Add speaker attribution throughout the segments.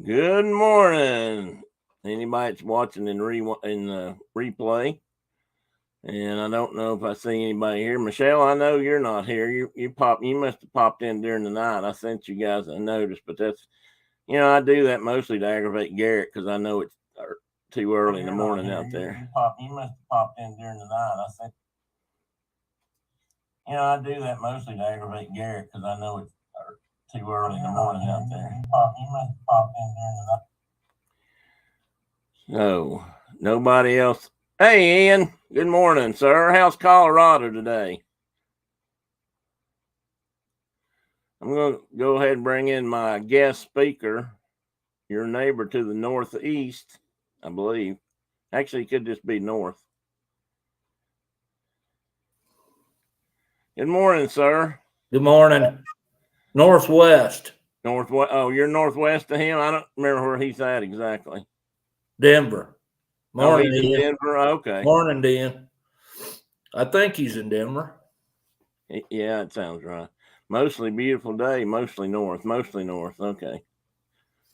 Speaker 1: Good morning. Anybody that's watching in replay, and I don't know if I see anybody here. Michelle, I know you're not here. You must have popped in during the night. I sent you guys a notice, but that's I do that mostly to aggravate Garrett because I know it's too early in the morning out there. You must have popped in during the night. I do that mostly to aggravate Garrett because I know it's too early in the morning out there. You must have popped in during the night. No, nobody else. Hey, Ian. Good morning, sir. How's Colorado today? I'm going to go ahead and bring in my guest speaker, your neighbor to the northeast, I believe. Actually, it could just be north. Good morning, sir.
Speaker 2: Good morning. Northwest.
Speaker 1: Northwest. Oh, you're northwest of him? I don't remember where he's at exactly.
Speaker 2: Denver.
Speaker 1: Morning, he's in Denver. Okay.
Speaker 2: Morning, Dan. I think he's in Denver.
Speaker 1: Yeah, it sounds right. Mostly beautiful day, mostly north. Okay.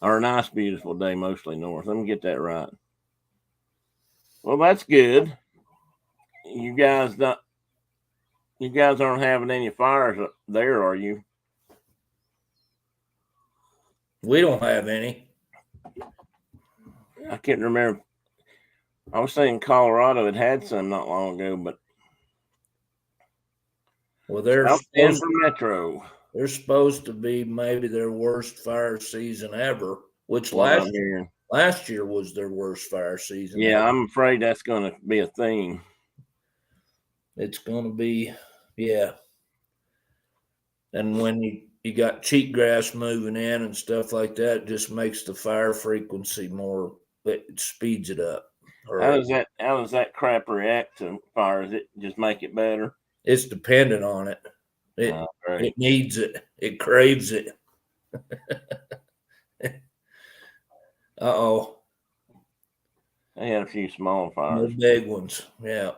Speaker 1: Or a nice, beautiful day, mostly north. Let me get that right. Well, that's good. You guys aren't having any fires up there, are you?
Speaker 2: We don't have any.
Speaker 1: I can't remember. I was saying Colorado had some not long ago, but
Speaker 2: they're
Speaker 1: metro.
Speaker 2: They're supposed to be maybe their worst fire season ever, which last year was their worst fire season.
Speaker 1: Yeah, ever. I'm afraid that's going to be a theme.
Speaker 2: It's going to be, yeah. And when you got cheatgrass moving in and stuff like that, it just makes the fire frequency more. It speeds it up.
Speaker 1: How does that crap react to fire? Does it just make it better?
Speaker 2: It's dependent on it. It needs it. It craves it. Uh-oh.
Speaker 1: They had a few small fires.
Speaker 2: No big ones. Yeah.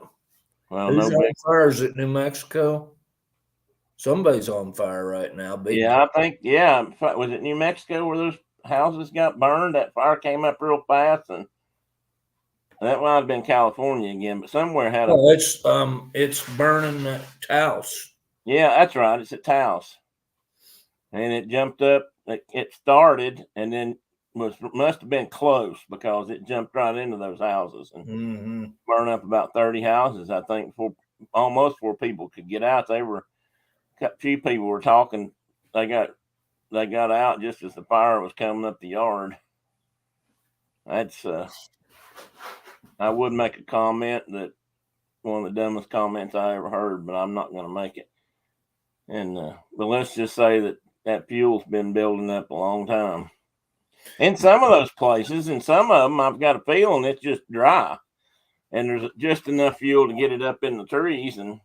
Speaker 1: Well,
Speaker 2: no big fires at New Mexico. Somebody's on fire right now.
Speaker 1: I think. Yeah. Was it New Mexico where those houses got burned? That fire came up real fast, and that might have been California again, but somewhere had a.
Speaker 2: It's burning at Taos.
Speaker 1: Yeah, that's right. It's at Taos, and it jumped up. It started, and then must have been close because it jumped right into those houses and burned up about 30 houses. I think almost before people could get out. A few people were talking. They got out just as the fire was coming up the yard. That's I would make a comment that one of the dumbest comments I ever heard, but I'm not going to make it. And but let's just say that fuel's been building up a long time. In some of those places, and some of them, I've got a feeling it's just dry, and there's just enough fuel to get it up in the trees. And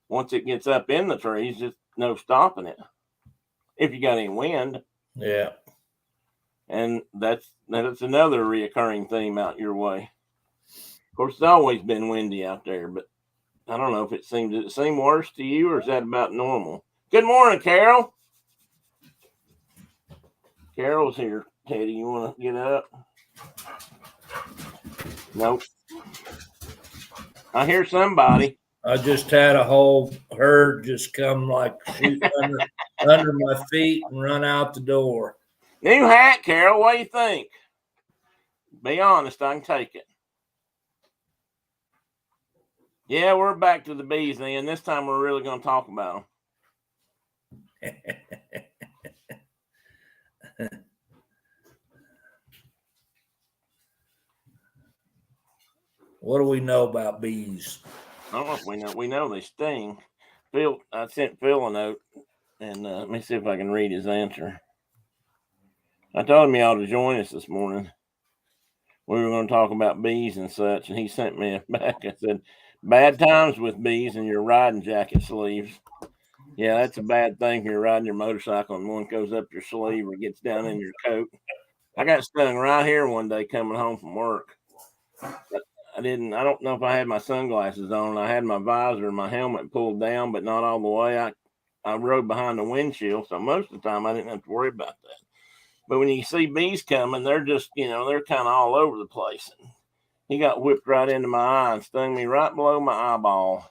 Speaker 1: once it gets up in the trees, just no stopping it. If you got any wind,
Speaker 2: yeah.
Speaker 1: And that's another reoccurring theme out your way. Of course, it's always been windy out there, but I don't know if does it seem worse to you, or is that about normal? Good morning, Carol. Carol's here. Teddy, you want to get up? Nope. I hear somebody.
Speaker 2: I just had a whole herd just come like shoot under my feet and run out the door.
Speaker 1: New hat, Carol. What do you think? Be honest, I can take it. Yeah, we're back to the bees, and this time we're really going to talk about them.
Speaker 2: What do we know about bees?
Speaker 1: I don't know if we know they sting. Phil, I sent Phil a note, and let me see if I can read his answer. I told him he ought to join us this morning. We were going to talk about bees and such, and he sent me back. I said, bad times with bees and your riding jacket sleeves. Yeah, that's a bad thing. You're riding your motorcycle and one goes up your sleeve or gets down in your coat. I got stung right here one day coming home from work. But I don't know if I had my sunglasses on. I had my visor and my helmet pulled down, but not all the way. I rode behind the windshield, so most of the time I didn't have to worry about that. But when you see bees coming, they're just, they're kind of all over the place. And he got whipped right into my eye and stung me right below my eyeball.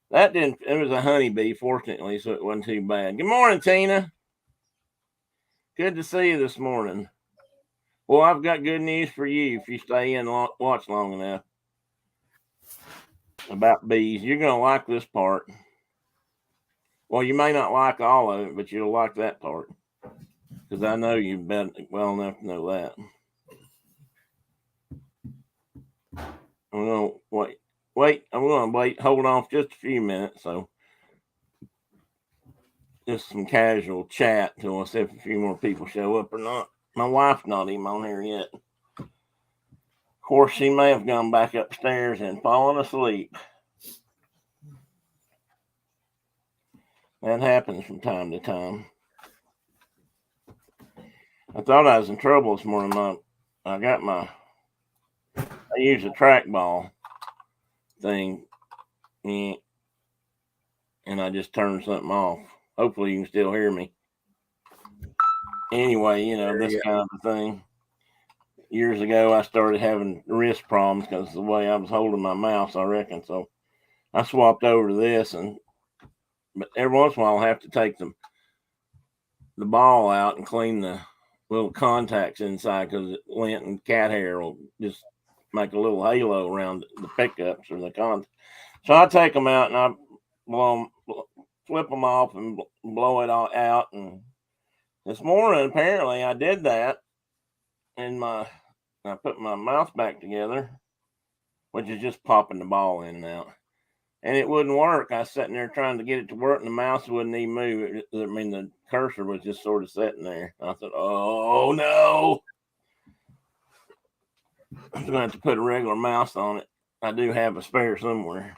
Speaker 1: It was a honeybee, fortunately, so it wasn't too bad. Good morning, Tina. Good to see you this morning. Well, I've got good news for you if you stay in and watch long enough about bees. You're going to like this part. Well, you may not like all of it, but you'll like that part. Because I know you've been well enough to know that. I'm going to wait, hold on for just a few minutes. So just some casual chat till I see if a few more people show up or not. My wife's not even on here yet. Of course, she may have gone back upstairs and fallen asleep. That happens from time to time. I thought I was in trouble this morning. I use a trackball thing, and I just turned something off. Hopefully you can still hear me. Anyway, this kind of thing. Years ago, I started having wrist problems because of the way I was holding my mouse, I reckon. So I swapped over to this, but every once in a while I have to take the ball out and clean the little contacts inside because lint and cat hair will just make a little halo around the pickups or the contacts. So I take them out and I flip them off and blow it all out. And this morning, apparently, I did that, and I put my mouth back together, which is just popping the ball in and out. And it wouldn't work. I was sitting there trying to get it to work, and the mouse wouldn't even move. The cursor was just sort of sitting there. I thought, oh, no. I'm going to have to put a regular mouse on it. I do have a spare somewhere.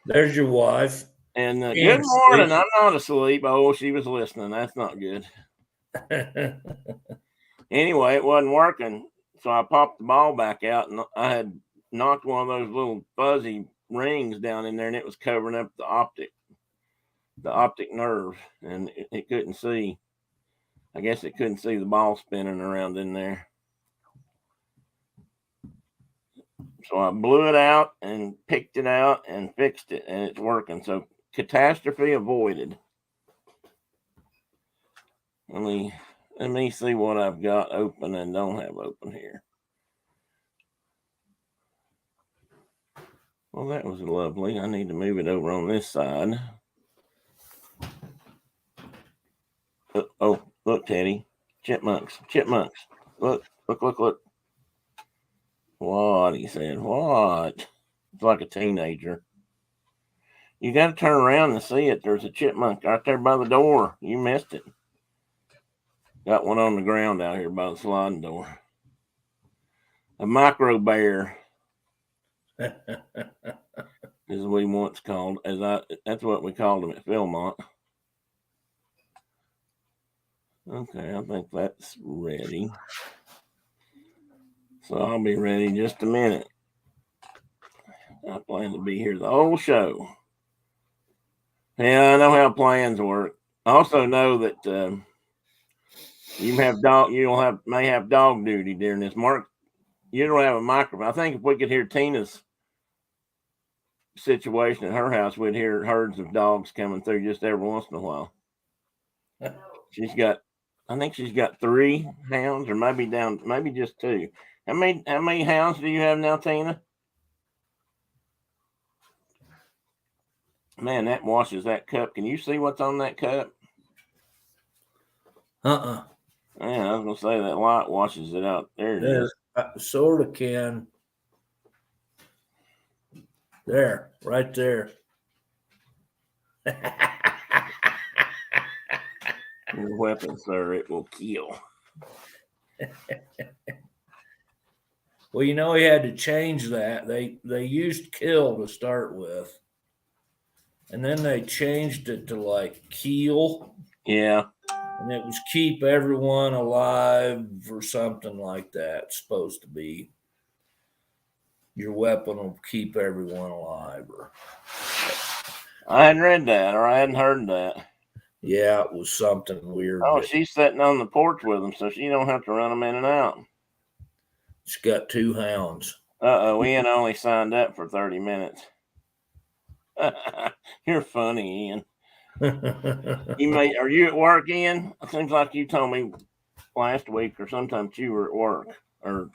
Speaker 2: There's your wife.
Speaker 1: And good morning. I'm not asleep. Oh, she was listening. That's not good. Anyway, it wasn't working. So I popped the ball back out, and I had knocked one of those little fuzzy rings down in there, and it was covering up the optic nerve, and it couldn't see. I guess it couldn't see the ball spinning around in there. So I blew it out and picked it out and fixed it, and it's working. So catastrophe avoided. Let me see what I've got open and don't have open here. Well, that was lovely. I need to move it over on this side. Oh, look, Teddy. Chipmunks. Look. What? He said, what? It's like a teenager. You got to turn around and see it. There's a chipmunk right there by the door. You missed it. Got one on the ground out here by the sliding door. A micro bear. Is what we once called. That's what we called them at Philmont. Okay, I think that's ready. So I'll be ready in just a minute. I plan to be here the whole show. Yeah, I know how plans work. I also know that you may have dog duty during this. Mark, you don't have a microphone. I think if we could hear Tina's situation at her house, we'd hear herds of dogs coming through just every once in a while. I think she's got 3 hounds, or maybe just 2. How many hounds do you have now, Tina? Man, that washes that cup. Can you see what's on that cup?
Speaker 2: Man,
Speaker 1: I was gonna say that light washes it out. There it is.
Speaker 2: I sort of can. There, right there.
Speaker 1: Your weapon, sir, it will kill.
Speaker 2: Well, he had to change that. They used kill to start with, and then they changed it to like kill.
Speaker 1: Yeah.
Speaker 2: And it was keep everyone alive or something like that. It's supposed to be. Your weapon will keep everyone alive.
Speaker 1: I hadn't read that, or I hadn't heard that.
Speaker 2: Yeah, it was something weird.
Speaker 1: Oh, she's sitting on the porch with them, so she don't have to run them in and out.
Speaker 2: She's got 2 hounds.
Speaker 1: Ian only signed up for 30 minutes. You're funny, Ian. Are you at work, Ian? It seems like you told me last week or sometimes you were at work, or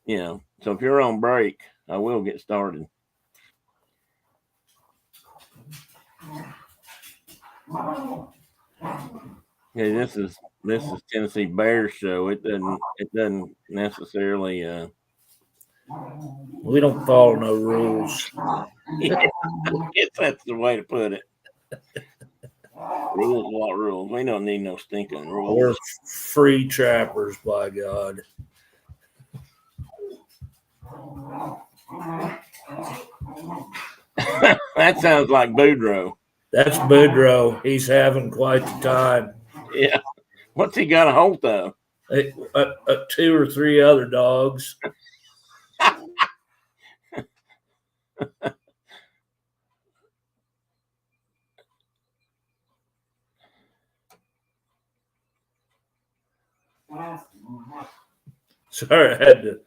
Speaker 1: so if you're on break, I will get started. Okay, this is Tennessee Bears show. It doesn't necessarily
Speaker 2: we don't follow no rules.
Speaker 1: Yeah, I guess that's the way to put it. Rules, what rules? We don't need no stinking rules.
Speaker 2: We're free trappers, by God.
Speaker 1: That sounds like Boudreaux.
Speaker 2: That's Boudreaux. He's having quite the time.
Speaker 1: Yeah. What's he got a hold of?
Speaker 2: 2 or 3 other dogs. Sorry, I had to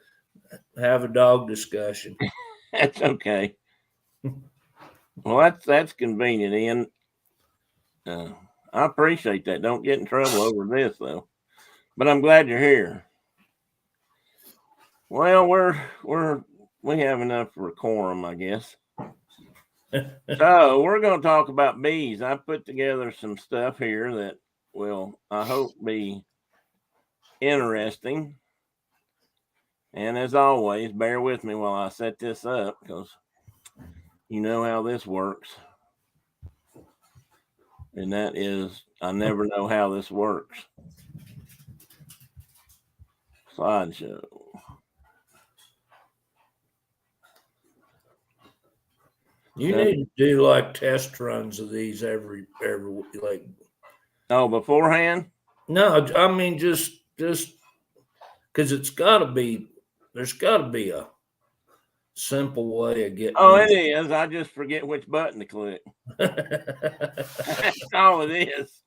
Speaker 2: have a dog discussion.
Speaker 1: That's okay. Well, that's convenient, Ian. I appreciate that. Don't get in trouble over this, though. But I'm glad you're here. Well, we have enough quorum, I guess. So we're going to talk about bees. I put together some stuff here that will, I hope, be interesting. And as always, bear with me while I set this up, because you know how this works. And that is, I never know how this works. Slideshow.
Speaker 2: You need to do like test runs of these every like.
Speaker 1: Oh, beforehand?
Speaker 2: No, I mean just because there's got to be a simple way of getting.
Speaker 1: Oh, it is. I just forget which button to click. That's all it is.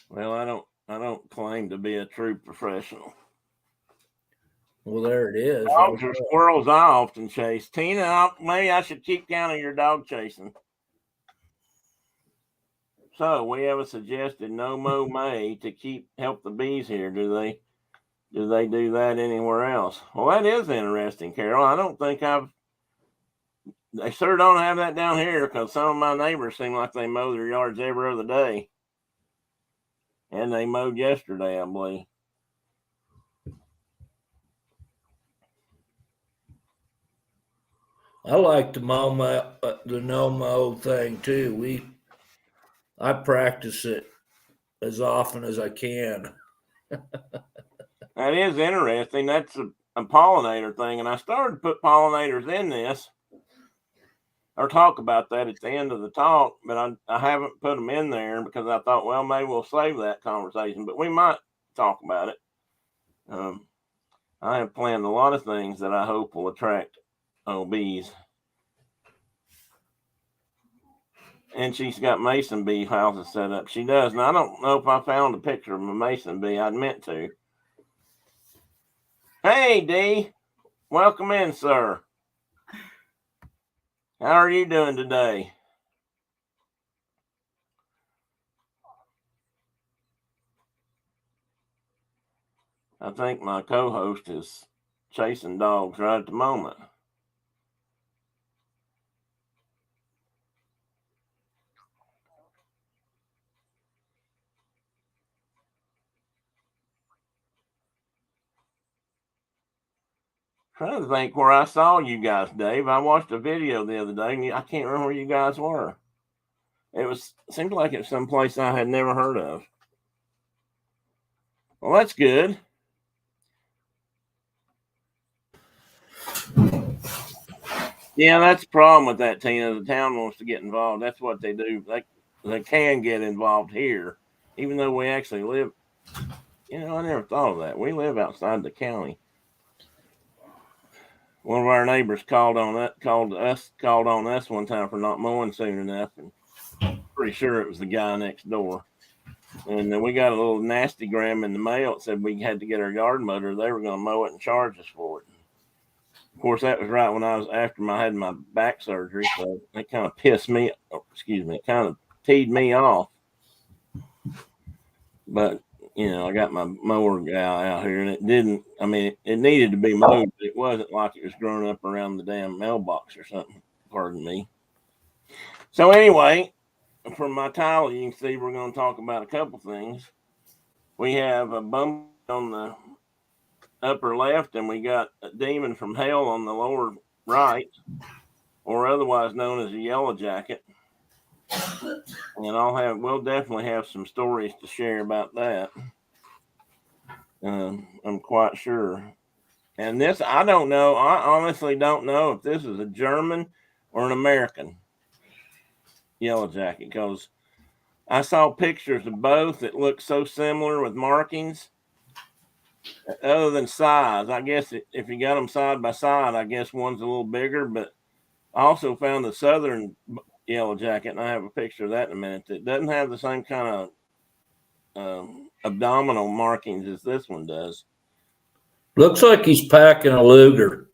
Speaker 1: Well, I don't claim to be a true professional.
Speaker 2: Well, there it is.
Speaker 1: Dogs or squirrels I often chase. Tina, maybe I should keep count of your dog chasing. So we have a suggested no mow May to help the bees here. Do they do that anywhere else? Well, that is interesting, Carol. I don't think they sure don't have that down here, because some of my neighbors seem like they mow their yards every other day. And they mowed yesterday, I believe.
Speaker 2: I like the no mow thing too. I practice it as often as I can.
Speaker 1: That is interesting. That's a pollinator thing, and I started to put pollinators in this, or talk about that at the end of the talk, but I haven't put them in there because I thought, well, maybe we'll save that conversation, but we might talk about it. I have planned a lot of things that I hope will attract bees. And she's got mason bee houses set up. She does. And I don't know if I found a picture of a mason bee. I'd meant to. Hey, Dee. Welcome in, sir. How are you doing today? I think my co-host is chasing dogs right at the moment. Trying to think where I saw you guys, Dave. I watched a video the other day, and I can't remember where you guys were. It seemed like it was someplace I had never heard of. Well, that's good. Yeah, that's the problem with that, Tina. The town wants to get involved. That's what they do. They can get involved here, even though we actually live. I never thought of that. We live outside the county. one of our neighbors called on us one time for not mowing soon enough, and pretty sure it was the guy next door. And then we got a little nasty gram in the mail that said we had to get our yard mowed or they were going to mow it and charge us for it. Of course, that was right when I was after I had my back surgery, so it kind of kind of teed me off. But I got my mower guy out here, and it needed to be mowed, but it wasn't like it was growing up around the damn mailbox or something. Pardon me. So anyway, from my title, you can see we're going to talk about a couple things. We have a Bumblebee on the upper left, and we got a demon from hell on the lower right, or otherwise known as a yellow jacket. And we'll definitely have some stories to share about that. I'm quite sure. And this, I don't know. I honestly don't know if this is a German or an American yellow jacket, because I saw pictures of both that look so similar with markings. Other than size, I guess if you got them side by side, I guess one's a little bigger. But I also found the southern yellow jacket, and I have a picture of that in a minute, that doesn't have the same kind of abdominal markings as this one does.
Speaker 2: Looks like he's packing a Luger.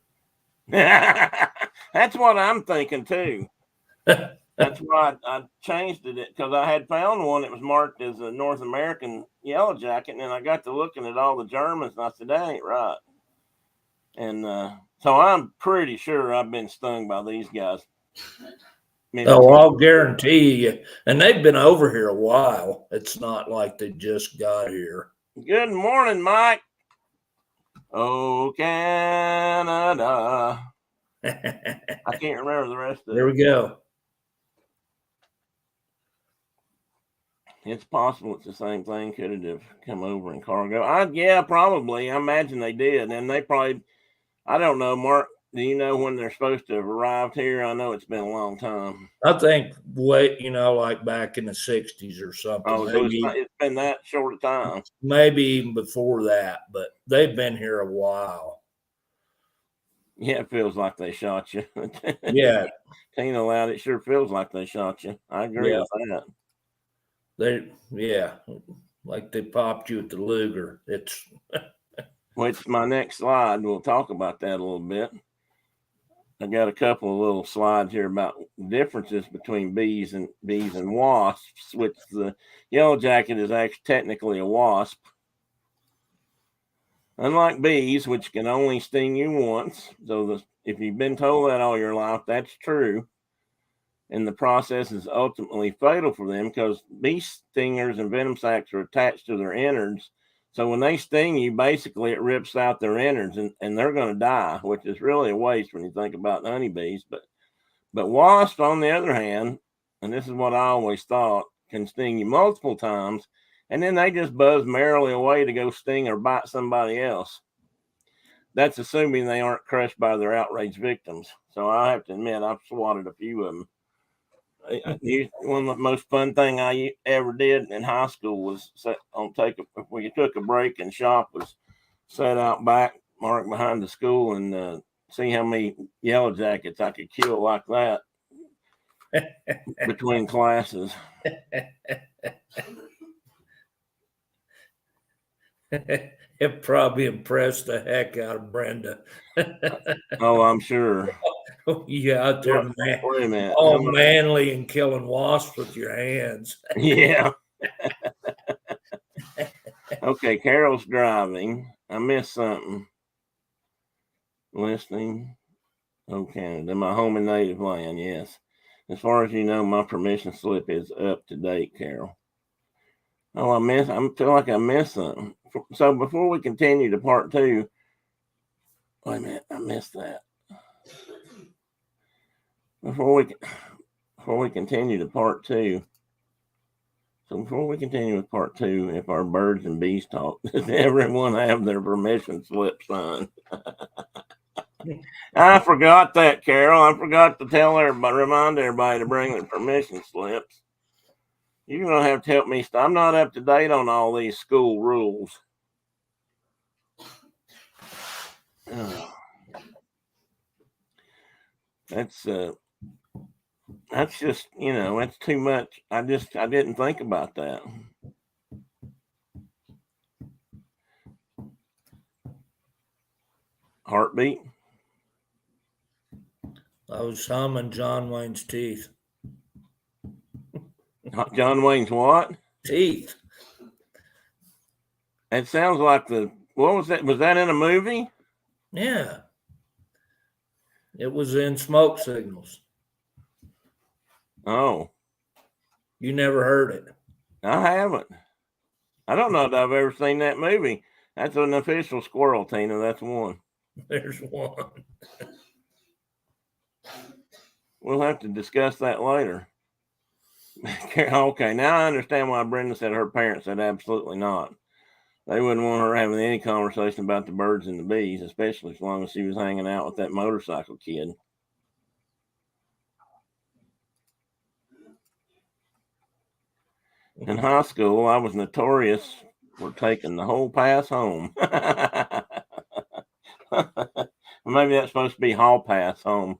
Speaker 1: That's what I'm thinking too. That's why I changed it, because I had found one that was marked as a North American yellow jacket, and then I got to looking at all the Germans, and I said, that ain't right. And so I'm pretty sure I've been stung by these guys.
Speaker 2: I'll guarantee you. And they've been over here a while. It's not like they just got here.
Speaker 1: Good morning, Mike. Oh, Canada. I can't remember the rest of it.
Speaker 2: There we go.
Speaker 1: It's possible it's the same thing. Could it have come over in cargo? Yeah, probably. I imagine they did. And they probably, I don't know, Mark, do you know when they're supposed to have arrived here? I know it's been a long time.
Speaker 2: I think, like back in the 60s or something.
Speaker 1: Oh, so it's been that short a time.
Speaker 2: Maybe even before that, but they've been here a while.
Speaker 1: Yeah, it feels like they shot you.
Speaker 2: Yeah.
Speaker 1: Tina Loud, it sure feels like they shot you. I agree with that.
Speaker 2: Like they popped you at the Luger.
Speaker 1: Which my next slide, we'll talk about that a little bit. I got a couple of little slides here about differences between bees and wasps, which the yellow jacket is actually technically a wasp. Unlike bees, which can only sting you once. So if you've been told that all your life, that's true. And the process is ultimately fatal for them, because bee stingers and venom sacs are attached to their innards. So when they sting you, basically it rips out their innards, and they're going to die, which is really a waste when you think about honeybees. But wasps, on the other hand, and this is what I always thought, can sting you multiple times, and then they just buzz merrily away to go sting or bite somebody else. That's assuming they aren't crushed by their outraged victims. So I have to admit, I've swatted a few of them. One of the most fun thing I ever did in high school was if we took a break in shop, was set out back, Mark, behind the school, and see how many yellow jackets I could kill like that between classes.
Speaker 2: It probably impressed the heck out of Brenda.
Speaker 1: Oh, I'm sure.
Speaker 2: You out there, man, all manly and killing wasps with your hands.
Speaker 1: Yeah. Okay, Carol's driving. I missed something. Listening. Oh, Canada, my home and native land. Yes. As far as you know, my permission slip is up to date, Carol. Oh, I feel like I missed something. So before we continue to part two, wait a minute, I missed that. Before we continue to part two. So before we continue with part two, if our birds and bees talk, does everyone have their permission slip signed? I forgot that, Carol. I forgot to remind everybody to bring their permission slips. You're going to have to help me. I'm not up to date on all these school rules. That's just, that's too much. I didn't think about that. Heartbeat.
Speaker 2: I was humming John Wayne's teeth.
Speaker 1: John Wayne's what?
Speaker 2: Teeth.
Speaker 1: It sounds like what was that? Was that in a movie?
Speaker 2: Yeah. It was in Smoke Signals.
Speaker 1: Oh.
Speaker 2: You never heard it?
Speaker 1: I haven't. I don't know if I've ever seen that movie. That's an official squirrel, Tina. That's one.
Speaker 2: There's one.
Speaker 1: We'll have to discuss that later. Okay, now I understand why Brenda said her parents said absolutely not. They wouldn't want her having any conversation about the birds and the bees, especially as long as she was hanging out with that motorcycle kid. In high school, I was notorious for taking the whole pass home. Maybe that's supposed to be hall pass home.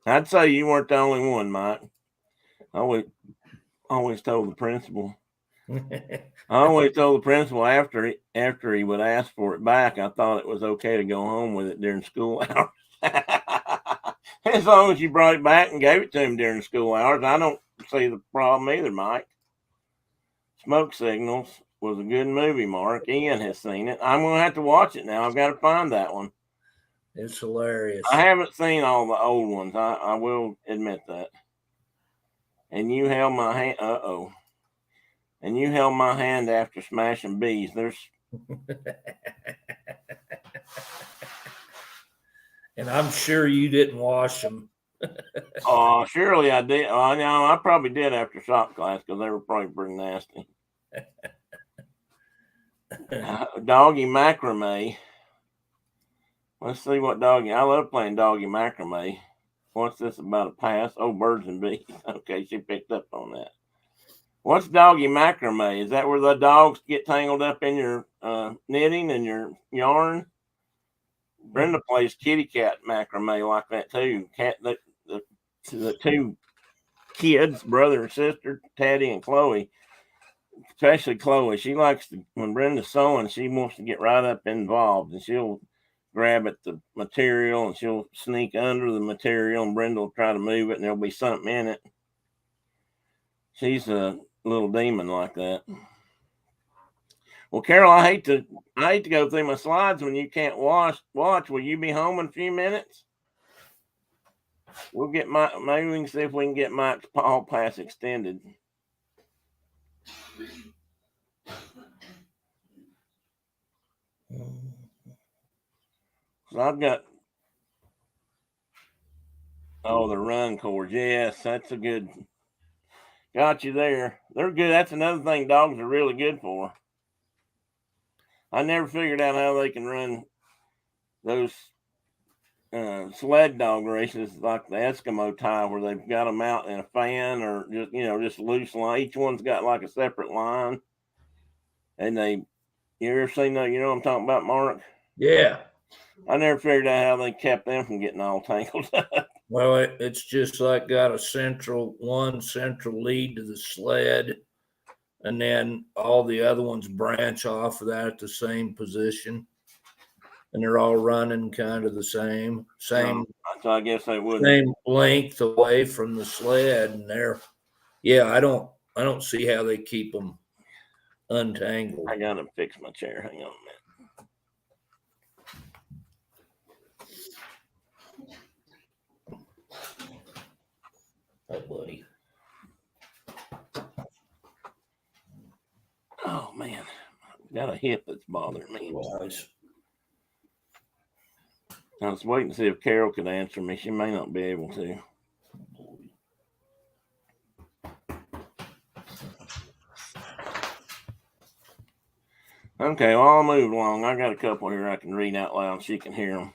Speaker 1: I'd say you weren't the only one, Mike. I always told the principal. I always told the principal after he would ask for it back, I thought it was okay to go home with it during school hours. As long as you brought it back and gave it to him during school hours, I don't see the problem either, Mike. Smoke Signals was a good movie, Mark. Ian has seen it. I'm going to have to watch it now. I've got to find that one.
Speaker 2: It's hilarious.
Speaker 1: I haven't seen all the old ones. I will admit that. And you held my hand. Uh-oh. And you held my hand after smashing bees.
Speaker 2: And I'm sure you didn't wash them.
Speaker 1: Oh, surely I did. Oh, no, I probably did after shop class because they were probably pretty nasty. Doggy macrame. Let's see what doggy. I love playing doggy macrame. What's this about a pass? Oh, birds and bees. Okay, she picked up on that. What's doggy macrame? Is that where the dogs get tangled up in your knitting and your yarn? Brenda plays kitty cat macrame like that too. The two kids, brother and sister, Teddy and Chloe, especially Chloe, she likes to, when Brenda's sewing, she wants to get right up involved, and she'll grab at the material and she'll sneak under the material, and Brenda will try to move it and there'll be something in it. She's a little demon like that. Well, Carol, I hate to go through my slides when you can't watch. Will you be home in a few minutes? We'll get maybe we can see if we can get Mike's hall pass extended. So I've got the run cords. Yes, that's a good. Got you there. They're good. That's another thing dogs are really good for. I never figured out how they can run those sled dog races like the Eskimo tie, where they've got them out in a fan or just loose line. Each one's got like a separate line, and you ever seen that? You know what I'm talking about, Mark?
Speaker 2: Yeah.
Speaker 1: I never figured out how they kept them from getting all tangled up.
Speaker 2: Well, it's just like got a central lead to the sled, and then all the other ones branch off of that at the same position, and they're all running kind of the same. So
Speaker 1: I guess they would
Speaker 2: same length away from the sled, and I don't see how they keep them untangled.
Speaker 1: I gotta fix my chair. Hang on a minute.
Speaker 2: Oh, buddy.
Speaker 1: Oh man, I've got a hip that's bothering me. I was waiting to see if Carol could answer me. She may not be able to. Okay, well, I'll move along. I got a couple here I can read out loud so you can hear them.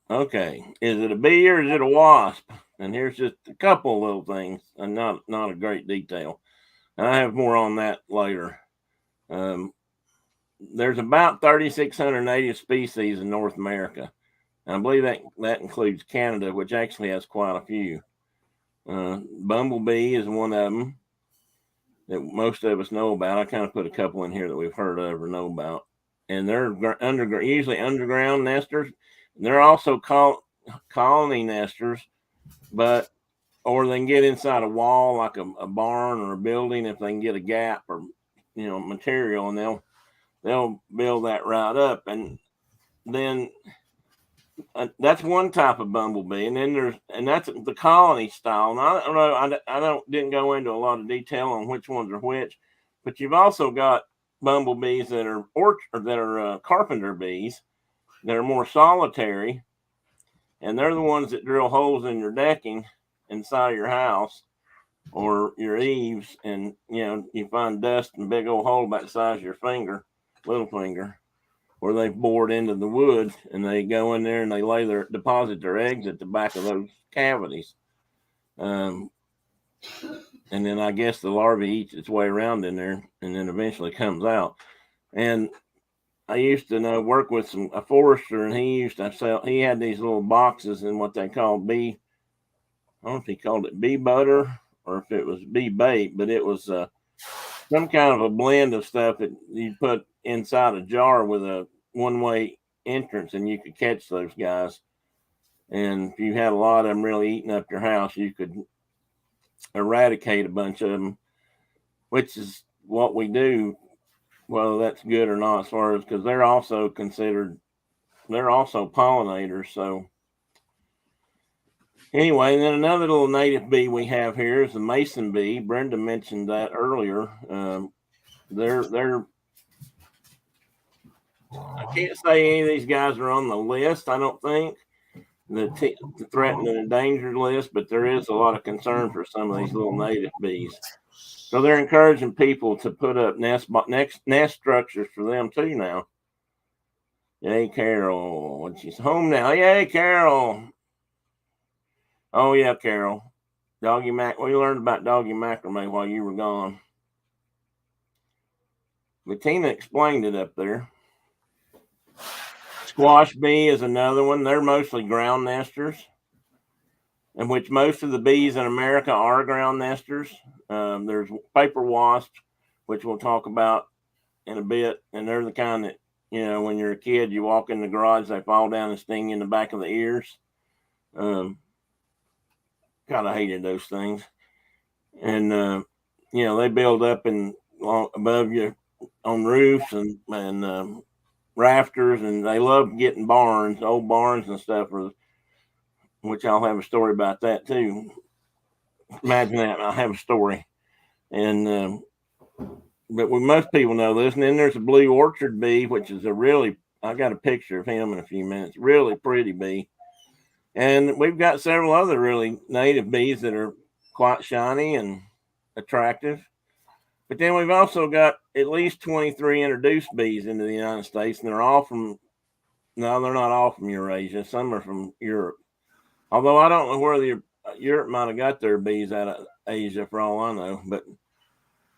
Speaker 1: Okay, is it a bee or is it a wasp? And here's just a couple little things, and not a great detail. And I have more on that later. There's about 3,600 native species in North America. And I believe that includes Canada, which actually has quite a few. Bumblebee is one of them that most of us know about. I kind of put a couple in here that we've heard of or know about. And they're usually underground nesters. They're also colony nesters, or they can get inside a wall like a barn or a building if they can get a gap or material, and they'll build that right up. And then that's one type of bumblebee, and then that's the colony style. And I don't know, didn't go into a lot of detail on which ones are which, but you've also got bumblebees that are carpenter bees that are more solitary, and they're the ones that drill holes in your decking inside your house or your eaves, and you find dust and big old hole about the size of your little finger, where they've bored into the wood, and they go in there and they deposit their eggs at the back of those cavities. And then I guess the larvae eats its way around in there and then eventually comes out. And I used to work with a forester, and he had these little boxes in what they call bee. I don't know if he called it bee butter or if it was bee bait, but it was some kind of a blend of stuff that you put inside a jar with a one-way entrance, and you could catch those guys. And if you had a lot of them really eating up your house, you could eradicate a bunch of them, which is what we do, whether that's good or not, as far as, because they're also pollinators. So anyway, and then another little native bee we have here is the mason bee. Brenda mentioned that earlier. They're I can't say any of these guys are on the list, I don't think, the threatened and endangered list, but there is a lot of concern for some of these little native bees. So they're encouraging people to put up nest structures for them too now. Yay, Carol. She's home now. Yay, Carol. Oh, yeah, Carol. We learned about doggy macrame while you were gone. Bettina explained it up there. Squash bee is another one. They're mostly ground nesters, in which most of the bees in America are ground nesters. There's paper wasps, which we'll talk about in a bit, and they're the kind that, when you're a kid, you walk in the garage, they fall down and sting you in the back of the ears. Kind of hated those things. And, they build up above you on roofs and rafters, and they love getting old barns and stuff, which I'll have a story about that too. Imagine that. I have a story. And but most people know this. And then there's a blue orchard bee, which is I got a picture of him in a few minutes, really pretty bee. And we've got several other really native bees that are quite shiny and attractive. But then we've also got at least 23 introduced bees into the United States, and they're not all from Eurasia. Some are from Europe. Although I don't know where Europe might have got their bees out of Asia, for all I know. But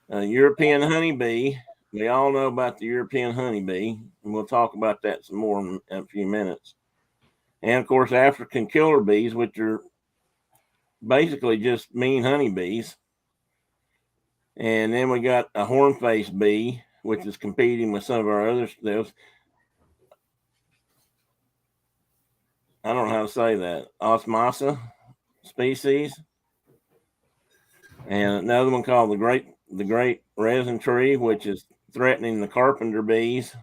Speaker 1: European honeybee, we all know about the European honeybee, and we'll talk about that some more in a few minutes. And, of course, African killer bees, which are basically just mean honeybees. And then we got a horn-faced bee, which is competing with some of our other stuff. I don't know how to say that. Osmasa species. And another one called the great resin tree, which is threatening the carpenter bees.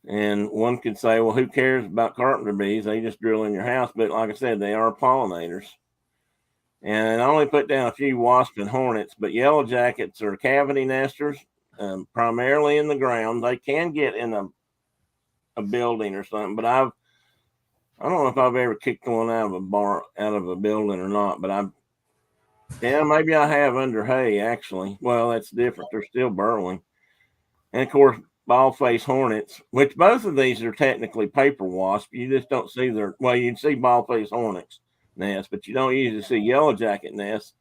Speaker 1: And one could say, well, who cares about carpenter bees? They just drill in your house. But like I said, they are pollinators. And I only put down a few wasps and hornets, but yellow jackets are cavity nesters, primarily in the ground. They can get in a building or something, but I don't know if I've ever kicked one out of a building or not. But maybe I have under hay actually. Well, that's different. They're still burrowing. And of course, bald-faced hornets, which both of these are technically paper wasp. You just don't see you'd see bald-faced hornets nests, but you don't usually see yellow jacket nests.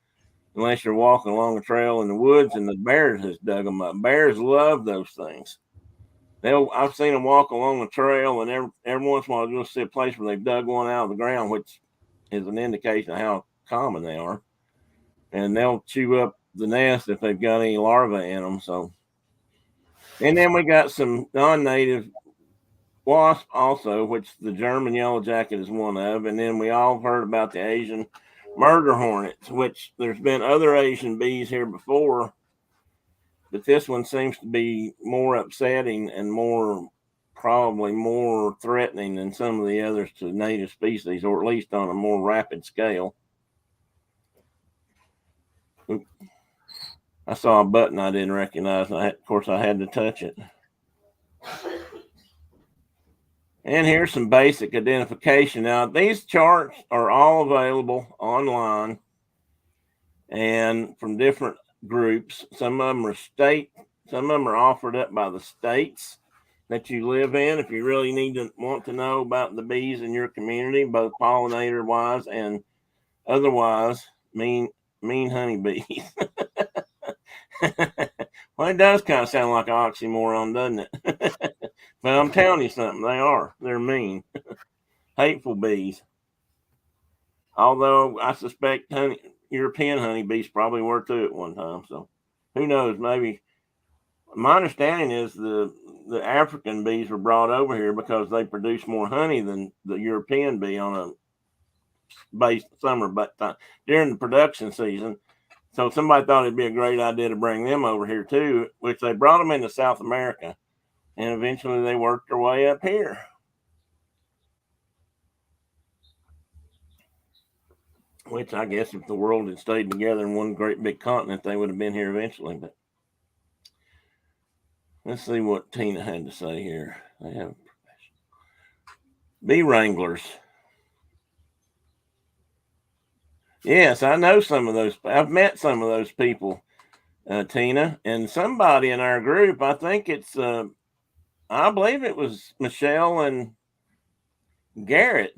Speaker 1: unless you're walking along a trail in the woods and the bears has dug them up. Bears love those things. I've seen them walk along the trail, and every once in a while you'll see a place where they've dug one out of the ground, which is an indication of how common they are. And they'll chew up the nest if they've got any larvae in them. So, and then we got some non-native wasp also, which the German yellow jacket is one of. And then we all heard about the Asian murder hornets, which there's been other Asian bees here before, but this one seems to be more upsetting and probably more threatening than some of the others to native species, or at least on a more rapid scale. I saw a button I didn't recognize. Of course, I had to touch it. And here's some basic identification. Now, these charts are all available online and from different groups. Some of them are some of them are offered up by the states that you live in. If you really want to know about the bees in your community, both pollinator wise and otherwise, mean honeybees. Well, it does kind of sound like an oxymoron, doesn't it? But I'm telling you something, they're mean, hateful bees. Although I suspect European honeybees probably were too at one time. So who knows? Maybe. My understanding is the African bees were brought over here because they produce more honey than the European bee on a summer time during the production season. So somebody thought it'd be a great idea to bring them over here too, which they brought them into South America, and eventually they worked their way up here. Which I guess if the world had stayed together in one great big continent, they would have been here eventually. But let's see what Tina had to say here. They have bee wranglers. Yes, I know some of those. I've met some of those people, Tina, and somebody in our group. I think it's, I believe it was Michelle and Garrett,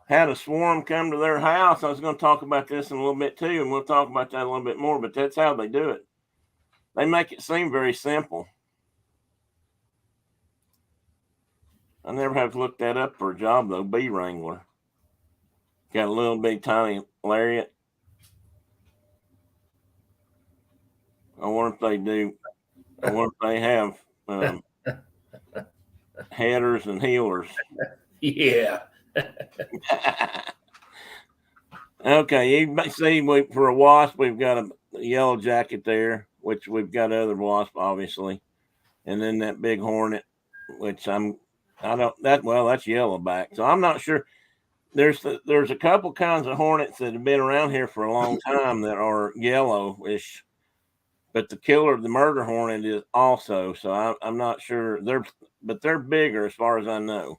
Speaker 1: had a swarm come to their house. I was going to talk about this in a little bit too, and we'll talk about that a little bit more. But that's how they do it. They make it seem very simple. I never have looked that up for a job though. Bee wrangler. Got a little bitty tiny lariat. I wonder if they do. I wonder if they have headers and healers.
Speaker 2: Yeah.
Speaker 1: Okay, you see, for a wasp, we've got a yellow jacket there, which we've got other wasps, obviously, and then that big hornet, which that's yellowback. So I'm not sure. There's a couple kinds of hornets that have been around here for a long time that are yellowish, but the murder hornet is also. So I'm not sure. They're bigger as far as I know.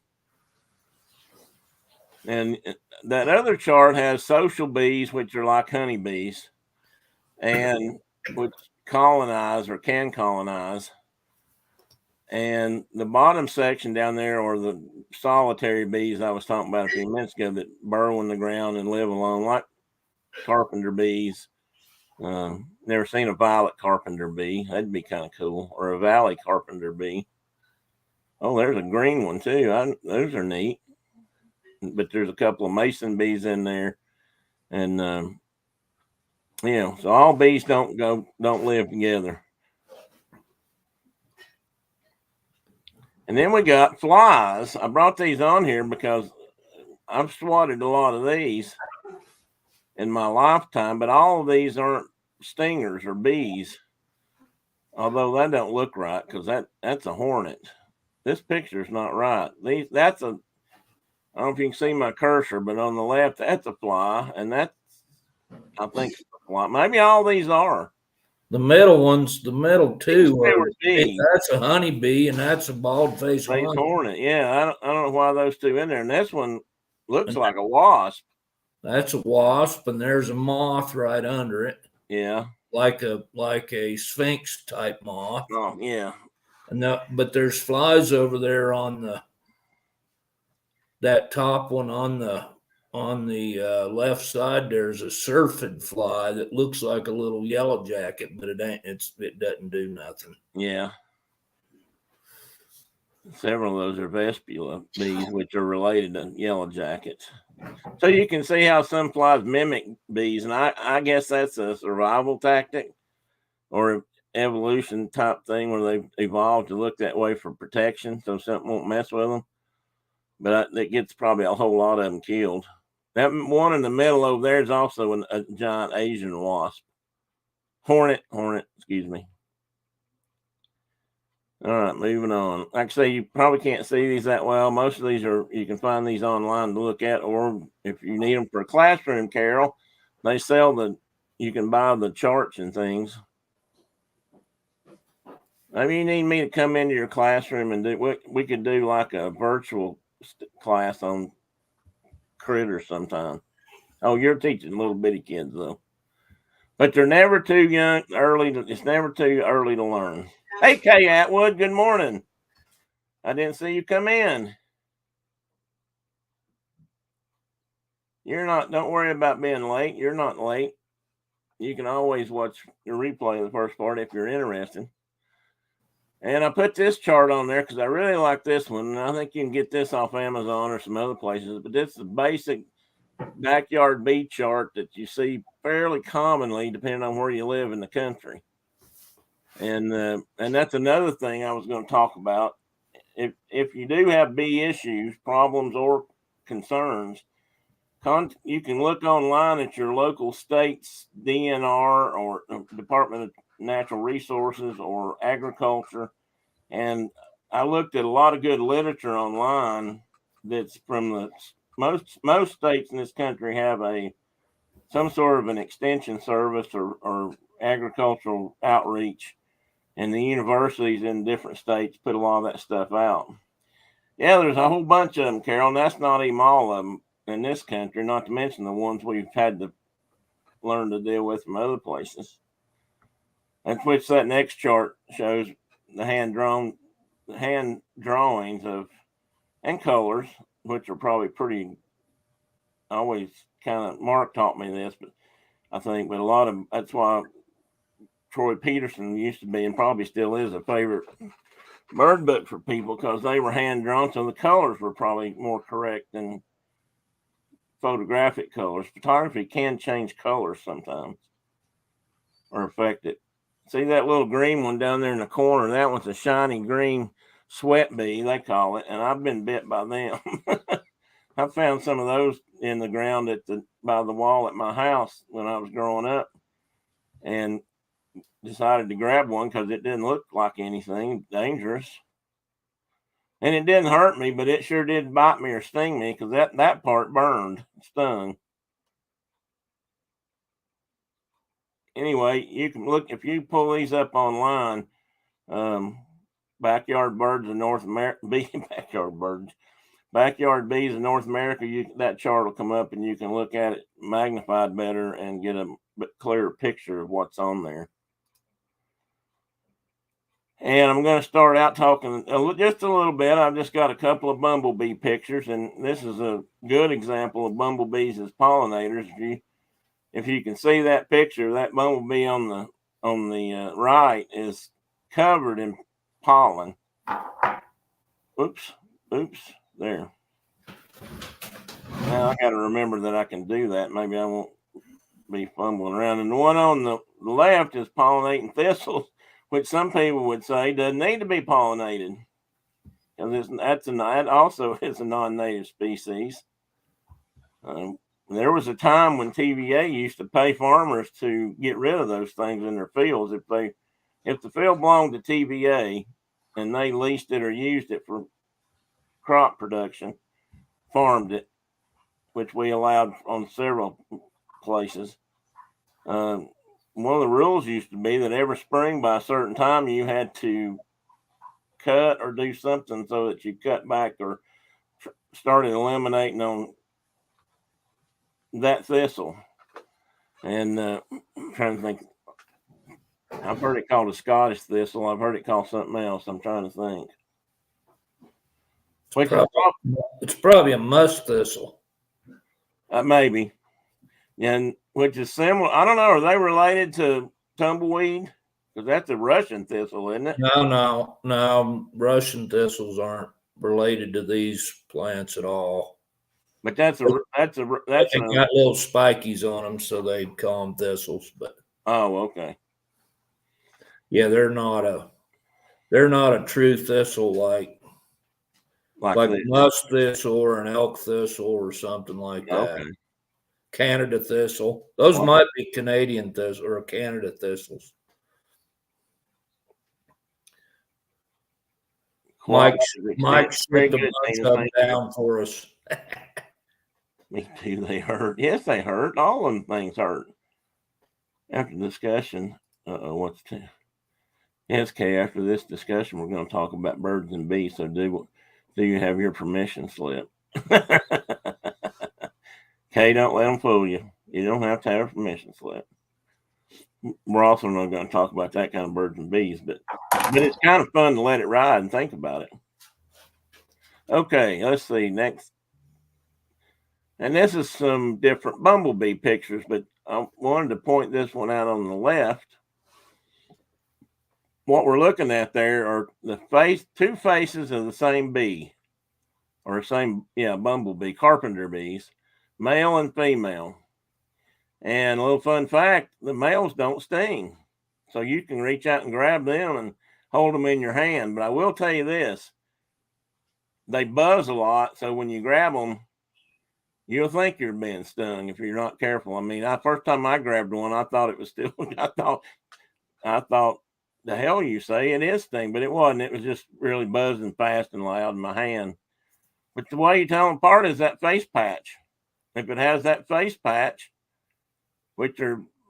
Speaker 1: And that other chart has social bees, which are like honeybees, and which colonize or can colonize. And the bottom section down there are the solitary bees I was talking about a few minutes ago that burrow in the ground and live alone, like carpenter bees. Never seen a violet carpenter bee. That'd be kind of cool. Or a valley carpenter bee. Oh, there's a green one too. Those are neat. But there's a couple of mason bees in there. And, so all bees don't live together. And then we got flies. I brought these on here because I've swatted a lot of these in my lifetime, but all of these aren't stingers or bees. Although that don't look right because that's a hornet. This picture's not right. I don't know if you can see my cursor, but on the left, that's a fly, and I think it's a fly. Maybe all these are.
Speaker 2: The middle two that's a honeybee and that's a bald-faced
Speaker 1: hornet. Yeah, I don't know why those two in there. And this one looks like a wasp.
Speaker 2: That's a wasp, and there's a moth right under it.
Speaker 1: Yeah,
Speaker 2: like a sphinx type moth.
Speaker 1: Oh yeah.
Speaker 2: But there's flies over there on that top one on the on the left side, there's a syrphid fly that looks like a little yellow jacket, but it ain't. It doesn't do nothing.
Speaker 1: Yeah. Several of those are Vespula bees, which are related to yellow jackets. So you can see how some flies mimic bees, and I guess that's a survival tactic or evolution type thing where they've evolved to look that way for protection, so something won't mess with them. But that gets probably a whole lot of them killed. That one in the middle over there is also a giant Asian wasp. Hornet, excuse me. All right, moving on. Like I say, you probably can't see these that well. Most of these you can find these online to look at, or if you need them for a classroom, Carol, they sell you can buy the charts and things. Maybe you need me to come into your classroom and we could do like a virtual class on critters sometime. Oh, you're teaching little bitty kids though. But they're never too young, it's never too early to learn. Hey, Kay Atwood, good morning. I didn't see you come in. Don't worry about being late. You're not late. You can always watch the replay of the first part if you're interested. And I put this chart on there because I really like this one. And I think you can get this off Amazon or some other places. But this is the basic backyard bee chart that you see fairly commonly depending on where you live in the country. And that's another thing I was going to talk about. If you do have bee issues, problems, or concerns, you can look online at your local state's DNR or Department of Natural Resources or Agriculture. And I looked at a lot of good literature online that's from the most states in this country have some sort of an extension service or agricultural outreach, and the universities in different states put a lot of that stuff out. Yeah, there's a whole bunch of them, Carol, and that's not even all of them in this country, not to mention the ones we've had to learn to deal with from other places. And which that next chart shows the hand drawings of and colors, which are probably pretty always kind of Mark taught me this, but I think, but a lot of that's why Troy Peterson used to be and probably still is a favorite bird book for people because they were hand drawn, so the colors were probably more correct than photographic colors. Photography can change colors sometimes or affect it. See that little green one down there in the corner? That one's a shiny green sweat bee, they call it, and I've been bit by them. I found some of those in the ground by the wall at my house when I was growing up, and decided to grab one because it didn't look like anything dangerous. And it didn't hurt me, but it sure did bite me or sting me because that part burned, stung. Anyway, you can look, if you pull these up online, backyard birds of North America, backyard bees in North America, that chart will come up and you can look at it magnified better and get a clearer picture of what's on there. And I'm going to start out talking just a little bit. I've just got a couple of bumblebee pictures, and this is a good example of bumblebees as pollinators. If you can see that picture, that bumblebee on the right is covered in pollen. Oops, there. Now I got to remember that I can do that. Maybe I won't be fumbling around. And the one on the left is pollinating thistles, which some people would say doesn't need to be pollinated. And that also is a non-native species. There was a time when TVA used to pay farmers to get rid of those things in their fields. If the field belonged to TVA and they leased it or used it for crop production, farmed it, which we allowed on several places. One of the rules used to be that every spring by a certain time you had to cut or do something so that you cut back or started eliminating on that thistle. And I'm trying to think. I've heard it called a Scottish thistle. I've heard it called something else. I'm trying to think.
Speaker 2: It's probably a musk thistle.
Speaker 1: Maybe. And which is similar. I don't know. Are they related to tumbleweed? Because that's a Russian thistle, isn't it?
Speaker 2: No. Russian thistles aren't related to these plants at all.
Speaker 1: But that's
Speaker 2: they got little spikies on them, so they call them thistles. But
Speaker 1: okay.
Speaker 2: Yeah, they're not a true thistle like musk thistle or an elk thistle or something like that.
Speaker 1: Okay.
Speaker 2: Canada thistle. Those might be Canadian thistle or Canada thistles. Mike stripped a bunch of them down for us.
Speaker 1: Me too. They hurt. Yes, they hurt. All of them things hurt. After discussion, what's yes, Kay, after this discussion, we're going to talk about birds and bees. So do you have your permission slip? Kay, don't let them fool you. You don't have to have a permission slip. We're also not going to talk about that kind of birds and bees, but it's kind of fun to let it ride and think about it. Okay, let's see next. And this is some different bumblebee pictures, but I wanted to point this one out on the left. What we're looking at there are two faces of the same bee, or bumblebee, Carpenter bees, male and female. And a little fun fact, the males don't sting. So you can reach out and grab them and hold them in your hand. But I will tell you this, they buzz a lot. So when you grab them, you'll think you're being stung if you're not careful. I mean, first time I grabbed one, I thought it was still, I thought, the hell you say, it is sting, but it wasn't. It was just really buzzing fast and loud in my hand. But the way you tell them apart is that face patch. If it has that face patch,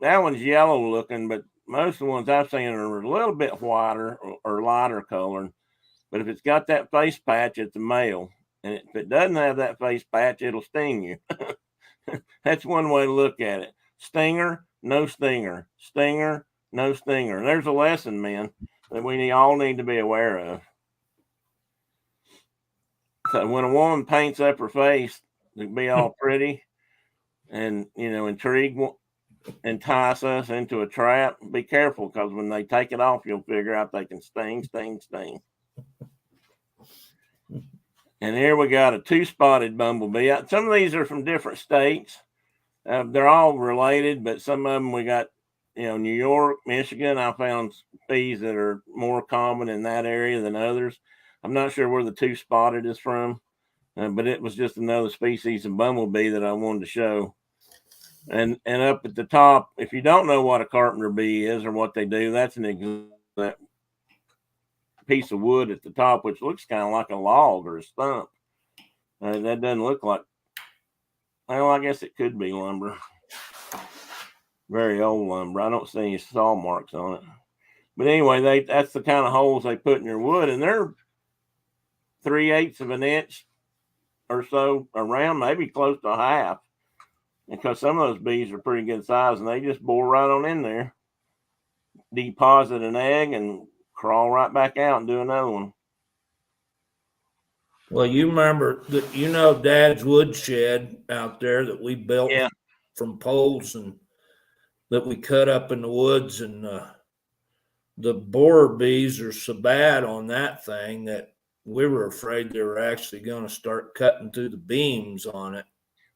Speaker 1: that one's yellow looking, but most of the ones I've seen are a little bit whiter or lighter colored. But if it's got that face patch, it's a male. And if it doesn't have that face patch, it'll sting you. That's one way to look at it. Stinger, no stinger. Stinger, no stinger. There's a lesson, man, that we all need to be aware of. So when a woman paints up her face to be all pretty and, intrigue, entice us into a trap, be careful, because when they take it off, you'll figure out they can sting. And here we got a two-spotted bumblebee. Some of these are from different states. They're all related, but some of them we got, New York, Michigan. I found bees that are more common in that area than others. I'm not sure where the two-spotted is from, but it was just another species of bumblebee that I wanted to show. And up at the top, if you don't know what a carpenter bee is or what they do, that's that piece of wood at the top, which looks kind of like a log or a stump. That doesn't look like, well, I guess it could be lumber. Very old lumber. I don't see any saw marks on it. But anyway, that's the kind of holes they put in your wood, and they're 3/8 of an inch or so around, maybe close to a half. Because some of those bees are pretty good size, and they just bore right on in there, deposit an egg, and crawl right back out and do another one.
Speaker 2: Well, you remember that, Dad's woodshed out there that we built from poles and that we cut up in the woods, and the borer bees are so bad on that thing that we were afraid they were actually going to start cutting through the beams on it.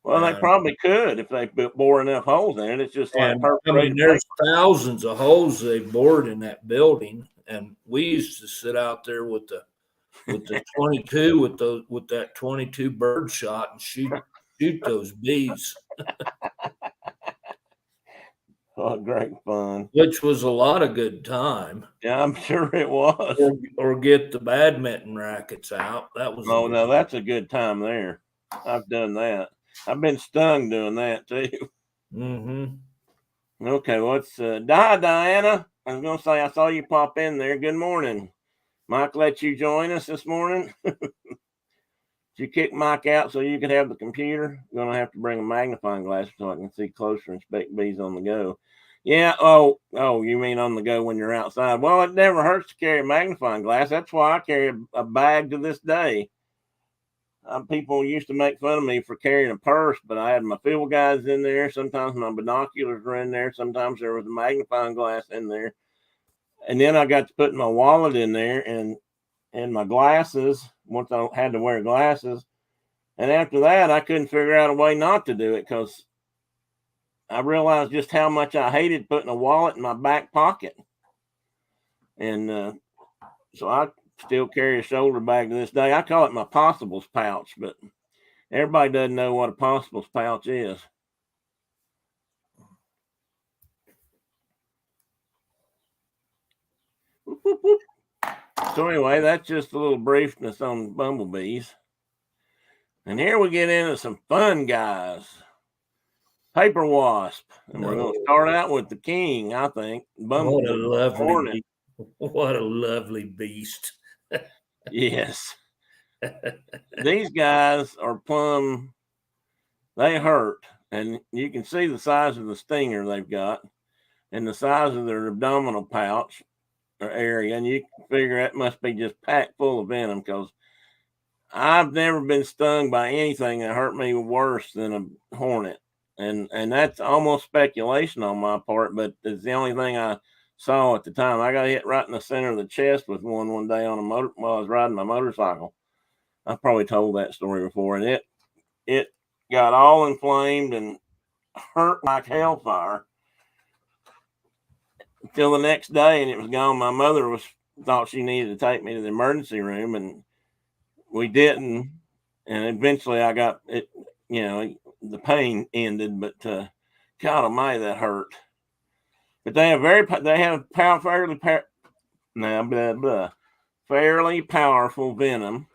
Speaker 1: Well, they probably could if they bore enough holes in it. It's just like
Speaker 2: there's thousands of holes they bored in that building, and we used to sit out there with the 22 with that 22 bird shot and shoot those bees.
Speaker 1: Oh, great fun!
Speaker 2: Which was a lot of good time.
Speaker 1: Yeah, I'm sure it was.
Speaker 2: Or get the badminton rackets out. That was.
Speaker 1: Oh no, that's a good time there. I've done that. I've been stung doing that too.
Speaker 2: Mm-hmm.
Speaker 1: Okay, what's Diana? I was gonna say I saw you pop in there. Good morning. Mike let you join us this morning. Did you kick Mike out so you could have the computer? You're gonna have to bring a magnifying glass so I can see closer and inspect bees on the go. Yeah. Oh, you mean on the go when you're outside? Well, it never hurts to carry a magnifying glass. That's why I carry a bag to this day. people used to make fun of me for carrying a purse, but I had my field guides in there. Sometimes my binoculars were in there. Sometimes there was a magnifying glass in there. And then I got to put my wallet in there and my glasses once I had to wear glasses. And after that, I couldn't figure out a way not to do it because I realized just how much I hated putting a wallet in my back pocket. And so I still carry a shoulder bag to this day. I call it my possibles pouch, but everybody doesn't know what a possibles pouch is. Whoop, whoop, whoop. So anyway, that's just a little briefness on bumblebees. And here we get into some fun guys. Paper wasp. And we're going to start out with the king, I think.
Speaker 2: Bumblebee. What a lovely beast.
Speaker 1: Yes. These guys are plumb, they hurt. And you can see the size of the stinger they've got and the size of their abdominal pouch or area. And you can figure that must be just packed full of venom because I've never been stung by anything that hurt me worse than a hornet. And that's almost speculation on my part, but it's the only thing I saw at the time. I got hit right in the center of the chest with one day on a motor while I was riding my motorcycle. I probably told that story before, and it got all inflamed and hurt like hellfire until the next day, and it was gone. My mother thought she needed to take me to the emergency room, and we didn't. And eventually, I got it. You know, the pain ended, but God Almighty, that hurt. But they have fairly powerful venom,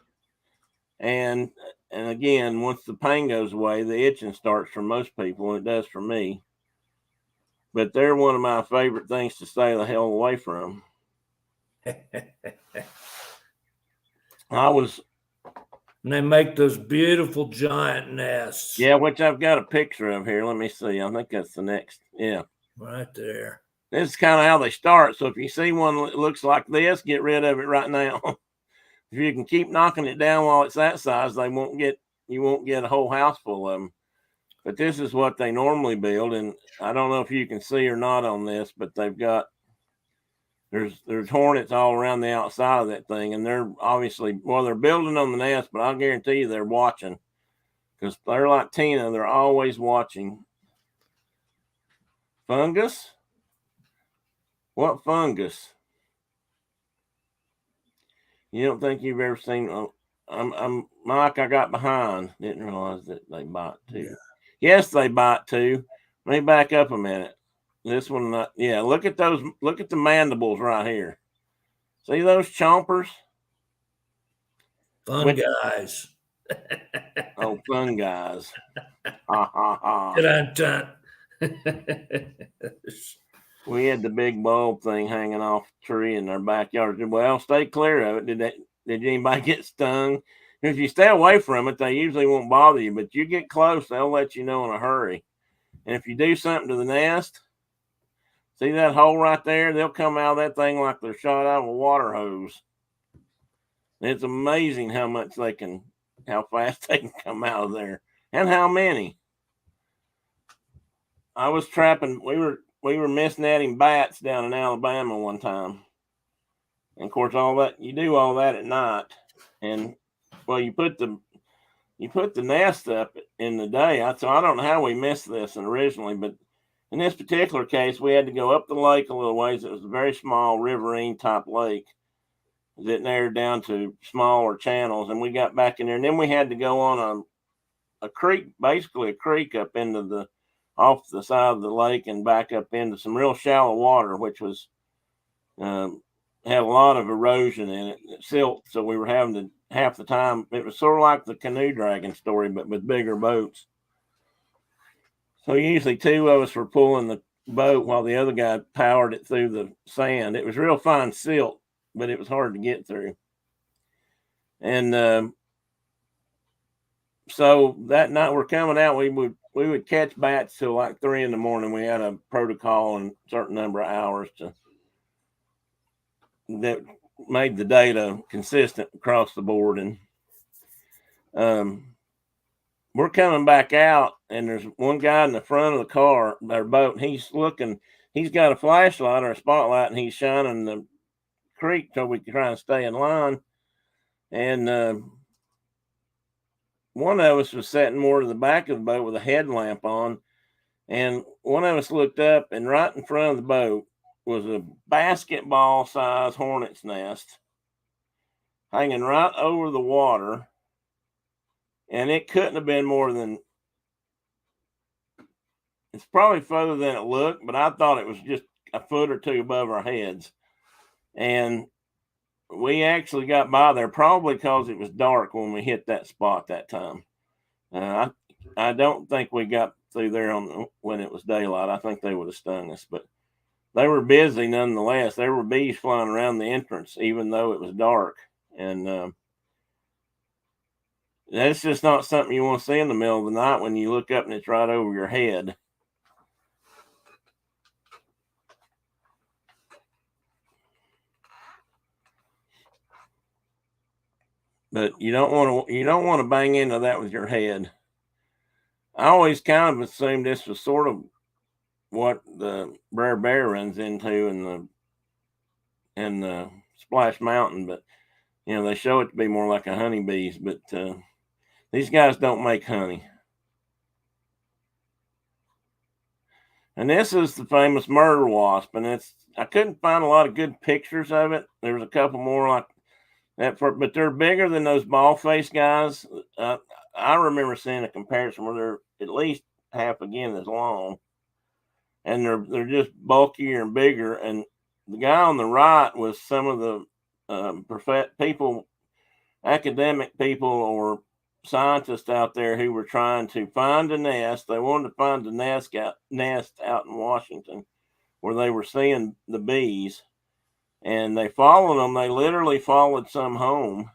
Speaker 1: and again, once the pain goes away, the itching starts for most people, and it does for me. But they're one of my favorite things to stay the hell away from.
Speaker 2: And they make those beautiful giant nests.
Speaker 1: Yeah, which I've got a picture of here. Let me see. I think that's the next. Yeah.
Speaker 2: Right there.
Speaker 1: This is kind of how they start. So if you see one that looks like this, get rid of it right now. If you can keep knocking it down while it's that size, you won't get a whole house full of them. But this is what they normally build. And I don't know if you can see or not on this, but there's hornets all around the outside of that thing, and they're obviously, they're building on the nest, but I'll guarantee you they're watching because they're like Tina. They're always watching. Fungus? What fungus? You don't think you've ever seen? I'm Mike. I got behind. Didn't realize that they bite too. Yeah. Yes, they bite too. Let me back up a minute. This one, not. Yeah, look at those. Look at the mandibles right here. See those chompers?
Speaker 2: Fun guys.
Speaker 1: Oh, fun guys. Ha ha ha. We had the big bulb thing hanging off the tree in their backyard. Well, stay clear of it. Did anybody get stung? If you stay away from it, they usually won't bother you. But you get close, they'll let you know in a hurry. And if you do something to the nest, see that hole right there? They'll come out of that thing like they're shot out of a water hose. It's amazing how fast they can come out of there, and how many. I was trapping. We were misnetting bats down in Alabama one time, and of course, you do all that at night, and you put the nest up in the day. So I don't know how we missed this originally, but in this particular case, we had to go up the lake a little ways. It was a very small riverine type lake that narrowed down to smaller channels, and we got back in there, and then we had to go on a creek, basically a creek up into off the side of the lake and back up into some real shallow water, which was had a lot of erosion in it, silt. So we were having to, half the time, it was sort of like the canoe dragon story, but with bigger boats. So usually two of us were pulling the boat while the other guy powered it through the sand. It was real fine silt, but it was hard to get through. And so that night we're coming out, we would catch bats till like 3 a.m. We had a protocol and a certain number of hours that made the data consistent across the board. And We're coming back out, and there's one guy in the front of the car, their boat, and he's looking. He's got a flashlight or a spotlight, and he's shining the creek so we can try and stay in line. And one of us was sitting more to the back of the boat with a headlamp on, and one of us looked up, and right in front of the boat was a basketball-sized hornet's nest hanging right over the water, and it couldn't have been more than, it's probably further than it looked, but I thought it was just a foot or two above our heads. And we actually got by there probably because it was dark when we hit that spot that time. I don't think we got through there when it was daylight. I think they would have stung us, but they were busy nonetheless. There were bees flying around the entrance, even though it was dark. And that's just not something you want to see in the middle of the night when you look up and it's right over your head. But you don't want to bang into that with your head. I always kind of assumed this was sort of what the Brer Bear runs into in the Splash Mountain, but they show it to be more like a honeybees. But these guys don't make honey. And this is the famous murder wasp, and I couldn't find a lot of good pictures of it. There's a couple more like that, but they're bigger than those ball-faced guys. I remember seeing a comparison where they're at least half again as long, and they're just bulkier and bigger. And the guy on the right was some of the academic people or scientists out there who were trying to find a nest. They wanted to find a nest out in Washington where they were seeing the bees, and they followed them. They literally followed some home.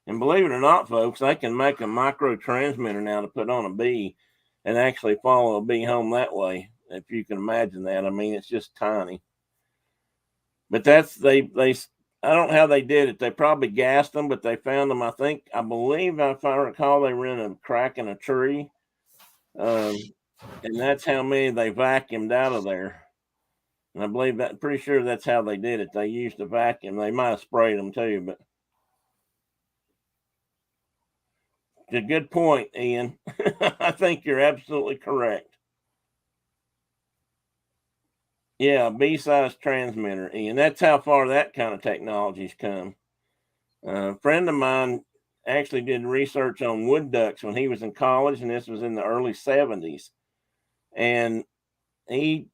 Speaker 1: And believe it or not, folks, they can make a micro transmitter now to put on a bee and actually follow a bee home that way, if you can imagine that. I mean, it's just tiny. But I don't know how they did it. They probably gassed them, but they found them. I believe, if I recall, they were in a crack in a tree. And that's how many they vacuumed out of there. And I believe pretty sure that's how they did it. They used a vacuum. They might have sprayed them too, but it's a good point, Ian. I think you're absolutely correct. Yeah, bee-sized transmitter, Ian. That's how far that kind of technology's come. A friend of mine actually did research on wood ducks when he was in college, and this was in the early 70s. And he,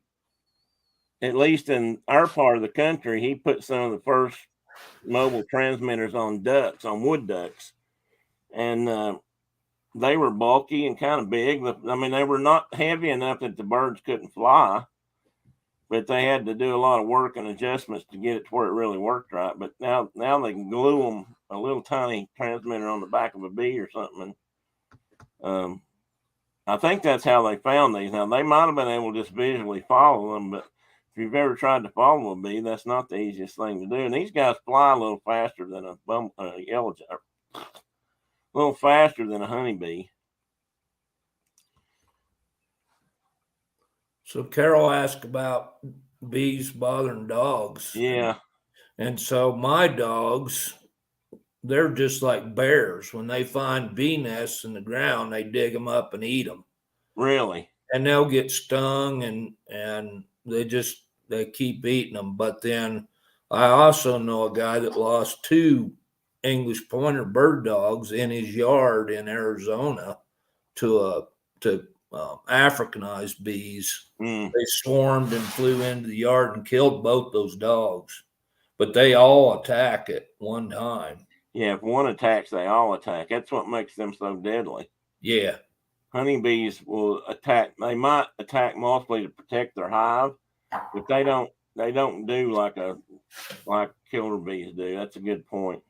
Speaker 1: at least in our part of the country, he put some of the first mobile transmitters on wood ducks. And they were bulky and kind of big. I mean, they were not heavy enough that the birds couldn't fly, but they had to do a lot of work and adjustments to get it to where it really worked right. But now they can glue them a little tiny transmitter on the back of a bee or something. And I think that's how they found these. Now, they might have been able to just visually follow them, but if you've ever tried to follow a bee, that's not the easiest thing to do. And these guys fly a little faster than a little faster than a honeybee.
Speaker 2: So Carol asked about bees bothering dogs.
Speaker 1: Yeah.
Speaker 2: And so my dogs, they're just like bears. When they find bee nests in the ground, they dig them up and eat them.
Speaker 1: Really?
Speaker 2: And they'll get stung, and they keep eating them. But then I also know a guy that lost 2 English pointer bird dogs in his yard in Arizona to Africanized bees. They swarmed and flew into the yard and killed both those dogs, but they all attack at one time.
Speaker 1: Yeah, if one attacks, they all attack. That's what makes them so deadly.
Speaker 2: Yeah.
Speaker 1: Honeybees will attack. They might attack mostly to protect their hive, but they don't do like killer bees do. That's a good point.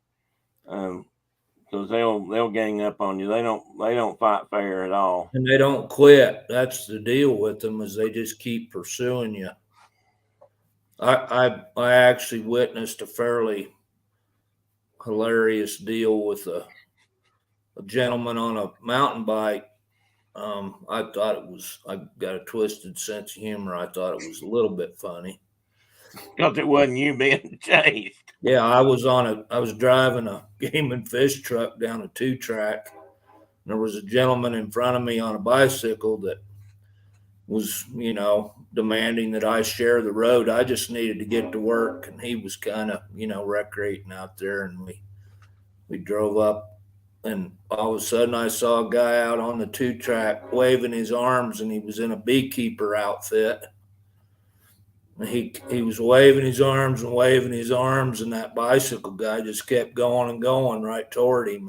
Speaker 1: Because they'll gang up on you. They don't fight fair at all.
Speaker 2: And they don't quit. That's the deal with them, is they just keep pursuing you. I actually witnessed a fairly hilarious deal with a gentleman on a mountain bike. I got a twisted sense of humor. I thought it was a little bit funny.
Speaker 1: Because it wasn't you being chased.
Speaker 2: Yeah, I was driving a game and fish truck down a 2-track. There was a gentleman in front of me on a bicycle that was, demanding that I share the road. I just needed to get to work, and he was kind of, recreating out there, and we drove up, and all of a sudden I saw a guy out on the 2-track waving his arms, and he was in a beekeeper outfit. And he was waving his arms, and that bicycle guy just kept going and going right toward him,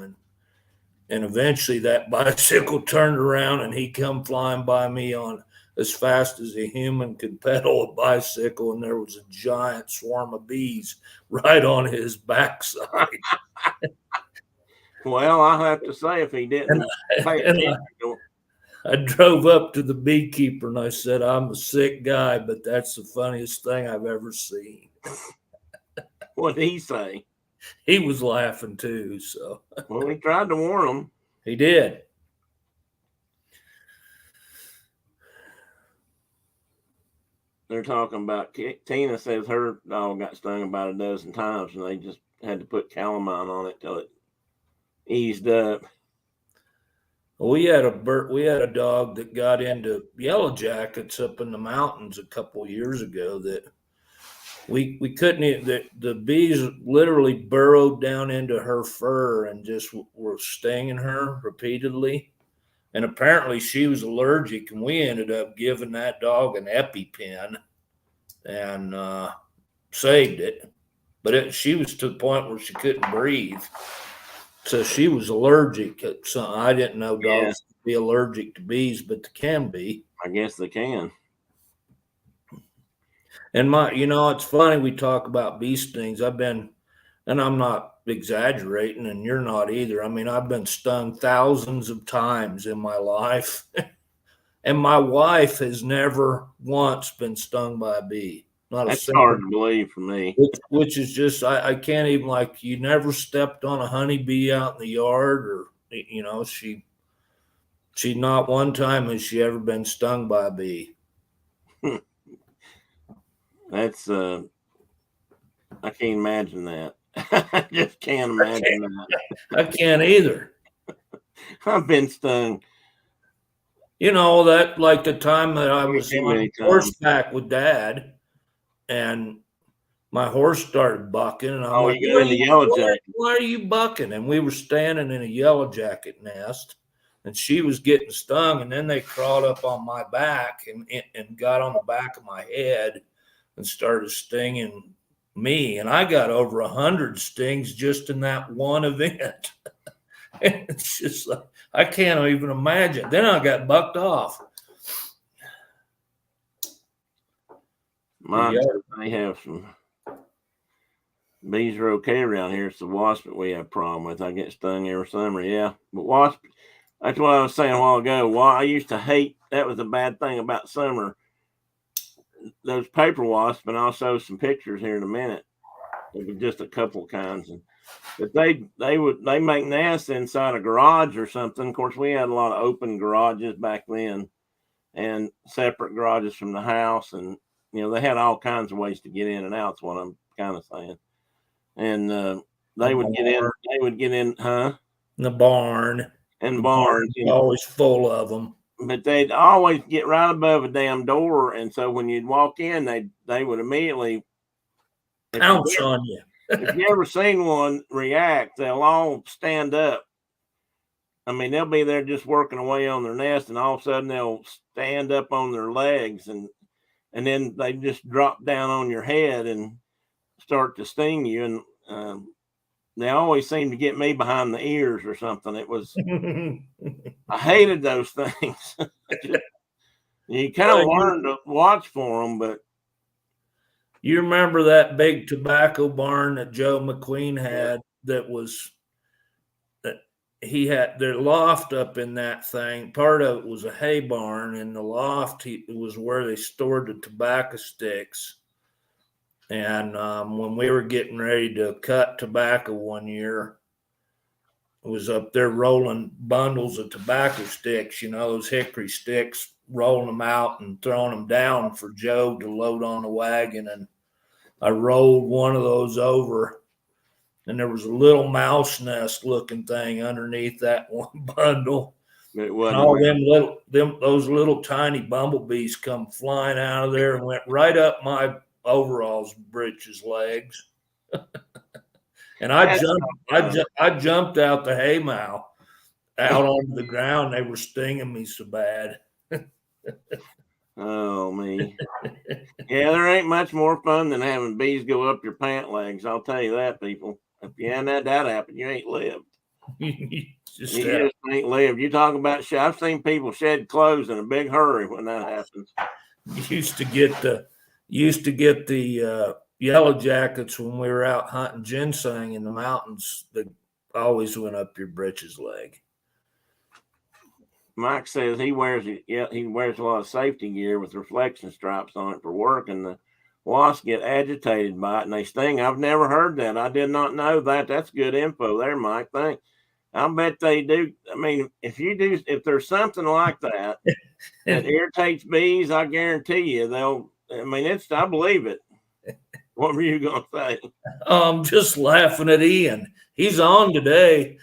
Speaker 2: and eventually that bicycle turned around and he come flying by me on as fast as a human could pedal a bicycle, and there was a giant swarm of bees right on his backside.
Speaker 1: Well, I have to say, if he didn't pay attention,
Speaker 2: I drove up to the beekeeper and I said, "I'm a sick guy, but that's the funniest thing I've ever seen."
Speaker 1: What did he say?
Speaker 2: He was laughing too. So,
Speaker 1: well, he tried to warn him.
Speaker 2: He did.
Speaker 1: They're talking about, Tina says her dog got stung about a dozen times, and they just had to put calamine on it till it eased up.
Speaker 2: We had a dog that got into yellow jackets up in the mountains a couple of years ago that we couldn't even, the bees literally burrowed down into her fur and just were stinging her repeatedly. And apparently she was allergic, and we ended up giving that dog an EpiPen and saved it. But she was to the point where she couldn't breathe. So she was allergic. So I didn't know dogs could be allergic to bees, but they can be.
Speaker 1: I guess they can.
Speaker 2: And it's funny we talk about bee stings. And I'm not exaggerating, and you're not either. I mean, I've been stung thousands of times in my life, and my wife has never once been stung by a bee.
Speaker 1: That's hard to believe for me.
Speaker 2: Which is just, I can't even, like, you never stepped on a honeybee out in the yard, or, she not one time has she ever been stung by a bee.
Speaker 1: That's, I can't imagine that. I just can't imagine that.
Speaker 2: I can't either.
Speaker 1: I've been stung.
Speaker 2: That, like the time that I was on horseback with Dad, and my horse started bucking, and I'm like, why are you bucking? And we were standing in a yellow jacket nest, and she was getting stung, and then they crawled up on my back and got on the back of my head and started stinging me. And I got over 100 stings just in that one event. It's just like, I can't even imagine. Then I got bucked off.
Speaker 1: They have some bees are okay around here. It's the wasp that we have a problem with. I get stung every summer. Yeah, but wasp. That's what I was saying a while ago. Well, I used to hate. That was a bad thing about summer. Those paper wasps, and I'll show some pictures here in a minute. There were just a couple kinds, but they make nests inside a garage or something. Of course, we had a lot of open garages back then, and separate garages from the house, and they had all kinds of ways to get in and out. That's what I'm kind of saying. And they would get in, huh?
Speaker 2: The barn.
Speaker 1: And barns,
Speaker 2: always full of them.
Speaker 1: But they'd always get right above a damn door, and so when you'd walk in, they would immediately
Speaker 2: pounce on you.
Speaker 1: If you ever seen one react, they'll all stand up. I mean, they'll be there just working away on their nest, and all of a sudden they'll stand up on their legs, and then they just drop down on your head and start to sting you. And they always seem to get me behind the ears or something. It was, I hated those things. You kind of learn to watch for them, but.
Speaker 2: You remember that big tobacco barn that Joe McQueen had that he had their loft up in that thing. Part of it was a hay barn, and the loft was where they stored the tobacco sticks. And when we were getting ready to cut tobacco one year, was up there rolling bundles of tobacco sticks, those hickory sticks, rolling them out and throwing them down for Joe to load on the wagon. And I rolled one of those over, and there was a little mouse nest looking thing underneath that one bundle.
Speaker 1: It wasn't.
Speaker 2: And all those little tiny bumblebees come flying out of there and went right up my overalls, breeches, legs. And I jumped out the haymow out onto the ground. They were stinging me so bad.
Speaker 1: Oh, me. Yeah, there ain't much more fun than having bees go up your pant legs. I'll tell you that, people. If you hadn't had that happen, you ain't lived. You just ain't lived. You talk about I've seen people shed clothes in a big hurry when that happens.
Speaker 2: Used to get the yellow jackets when we were out hunting ginseng in the mountains that always went up your britches leg.
Speaker 1: Mike says he wears a lot of safety gear with reflection stripes on it for work, and the wasps get agitated by it and they sting. I've never heard that. I did not know that. That's good info there, Mike. Thanks. I bet they do. I mean, if there's something like that that irritates bees, I guarantee you I believe it. What were you going to say?
Speaker 2: I'm just laughing at Ian. He's on today.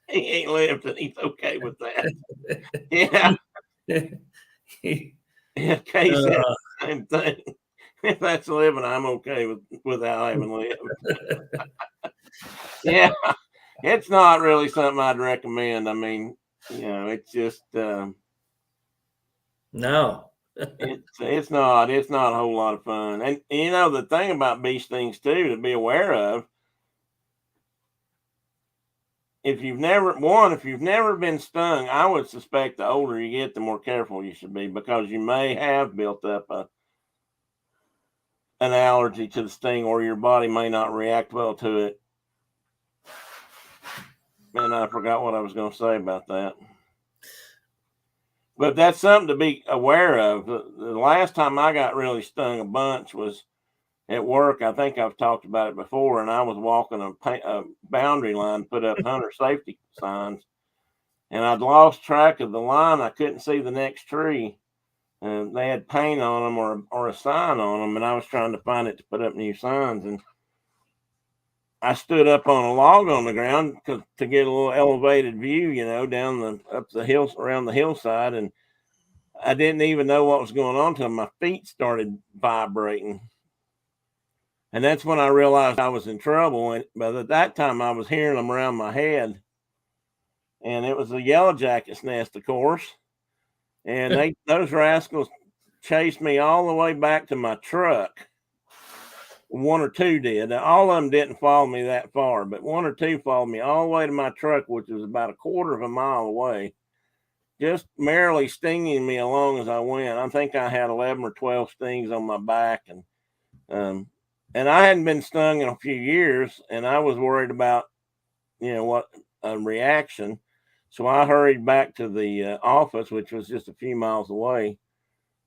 Speaker 1: He ain't lived and he's okay with that. Yeah. Kay said the same thing. If that's living, I'm okay without having lived. Yeah. It's not really something I'd recommend. I mean, it's just
Speaker 2: no.
Speaker 1: It's not a whole lot of fun. And the thing about bee stings too to be aware of, if you've never been stung, I would suspect the older you get, the more careful you should be, because you may have built up an allergy to the sting, or your body may not react well to it. And I forgot what I was going to say about that. But that's something to be aware of. The last time I got really stung a bunch was at work. I think I've talked about it before, and I was walking a boundary line, put up hunter safety signs, and I'd lost track of the line. I couldn't see the next tree, and they had paint on them or a sign on them, and I was trying to find it to put up new signs, and I stood up on a log on the ground to get a little elevated view, down up the hills, around the hillside, and I didn't even know what was going on until my feet started vibrating. And that's when I realized I was in trouble. But at that time, I was hearing them around my head. And it was a yellow jacket's nest, of course. And those rascals chased me all the way back to my truck. One or two did. All of them didn't follow me that far, but one or two followed me all the way to my truck, which was about a quarter of a mile away, just merrily stinging me along as I went. I think I had 11 or 12 stings on my back. And I hadn't been stung in a few years, and I was worried about, what a reaction. So I hurried back to the office, which was just a few miles away.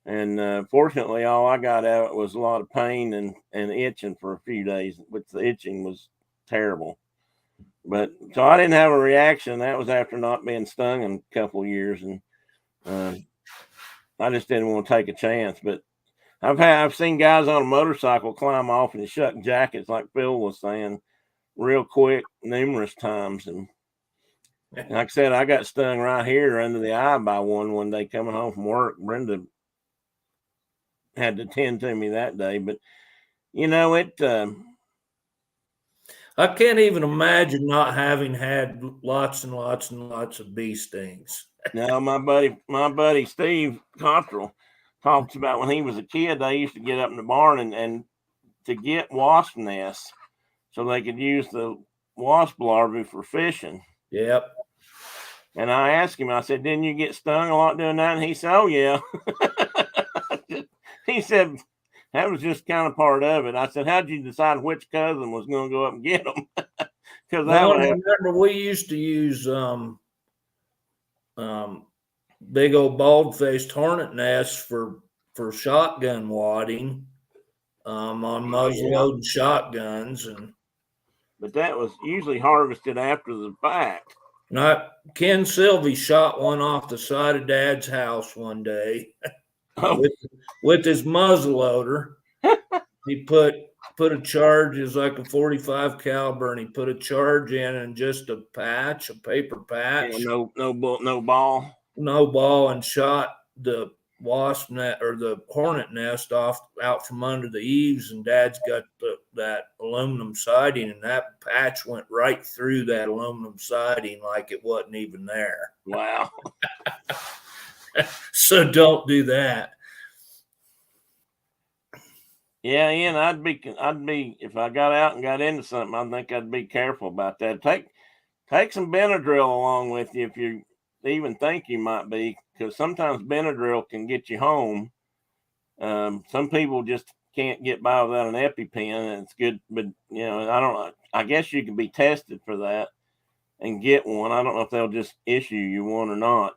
Speaker 1: And fortunately, all I got out was a lot of pain and itching for a few days, which the itching was terrible. But so I didn't have a reaction. That was after not being stung in a couple of years. And I just didn't want to take a chance. But I've seen guys on a motorcycle climb off and shuck jackets, like Phil was saying, real quick, numerous times. And like I said, I got stung right here under the eye by one day coming home from work. Brenda had to tend to me that day, but
Speaker 2: I can't even imagine not having had lots and lots and lots of bee stings.
Speaker 1: No, my buddy Steve Cottrell talks about when he was a kid, they used to get up in the barn and to get wasp nests so they could use the wasp larvae for fishing.
Speaker 2: Yep.
Speaker 1: And I asked him, I said, didn't you get stung a lot doing that? And he said, oh, yeah. He said, that was just kind of part of it. I said, how'd you decide which cousin was going to go up and get them? Because
Speaker 2: I remember we used to use big old bald-faced hornet nests for shotgun wadding on muzzle-loading shotguns. And
Speaker 1: but that was usually harvested after the fact.
Speaker 2: Ken Sylvie shot one off the side of Dad's house one day with his muzzleloader. He put a charge, is like a 45 caliber, and he put a charge in and just a paper patch.
Speaker 1: Yeah, no ball.
Speaker 2: No ball, and shot the wasp net or the hornet nest out from under the eaves, and Dad's got that aluminum siding, and that patch went right through that aluminum siding like it wasn't even there.
Speaker 1: Wow.
Speaker 2: So don't do that.
Speaker 1: Yeah, Ian, I'd be if I got out and got into something, I think I'd be careful about that. Take some Benadryl along with you if you even think you might be, because sometimes Benadryl can get you home. Some people just can't get by without an EpiPen, and it's good, but I guess you can be tested for that and get one. I don't know if they'll just issue you one or not.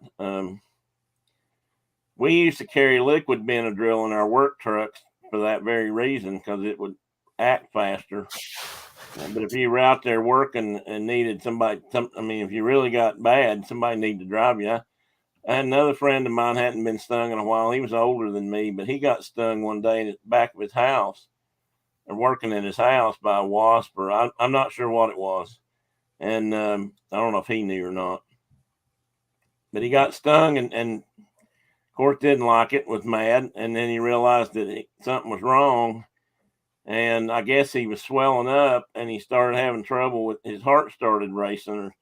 Speaker 1: We used to carry liquid Benadryl in our work trucks for that very reason, because it would act faster. But if you were out there working and needed if you really got bad, somebody needed to drive you. I had another friend of mine, hadn't been stung in a while. He was older than me, but he got stung one day at the back of his house, or working in his house, by a wasp, or I'm not sure what it was. And I don't know if he knew or not. But he got stung and of course didn't like it, was mad, and then he realized that something was wrong. And I guess he was swelling up, and he started having trouble with his heart, started racing.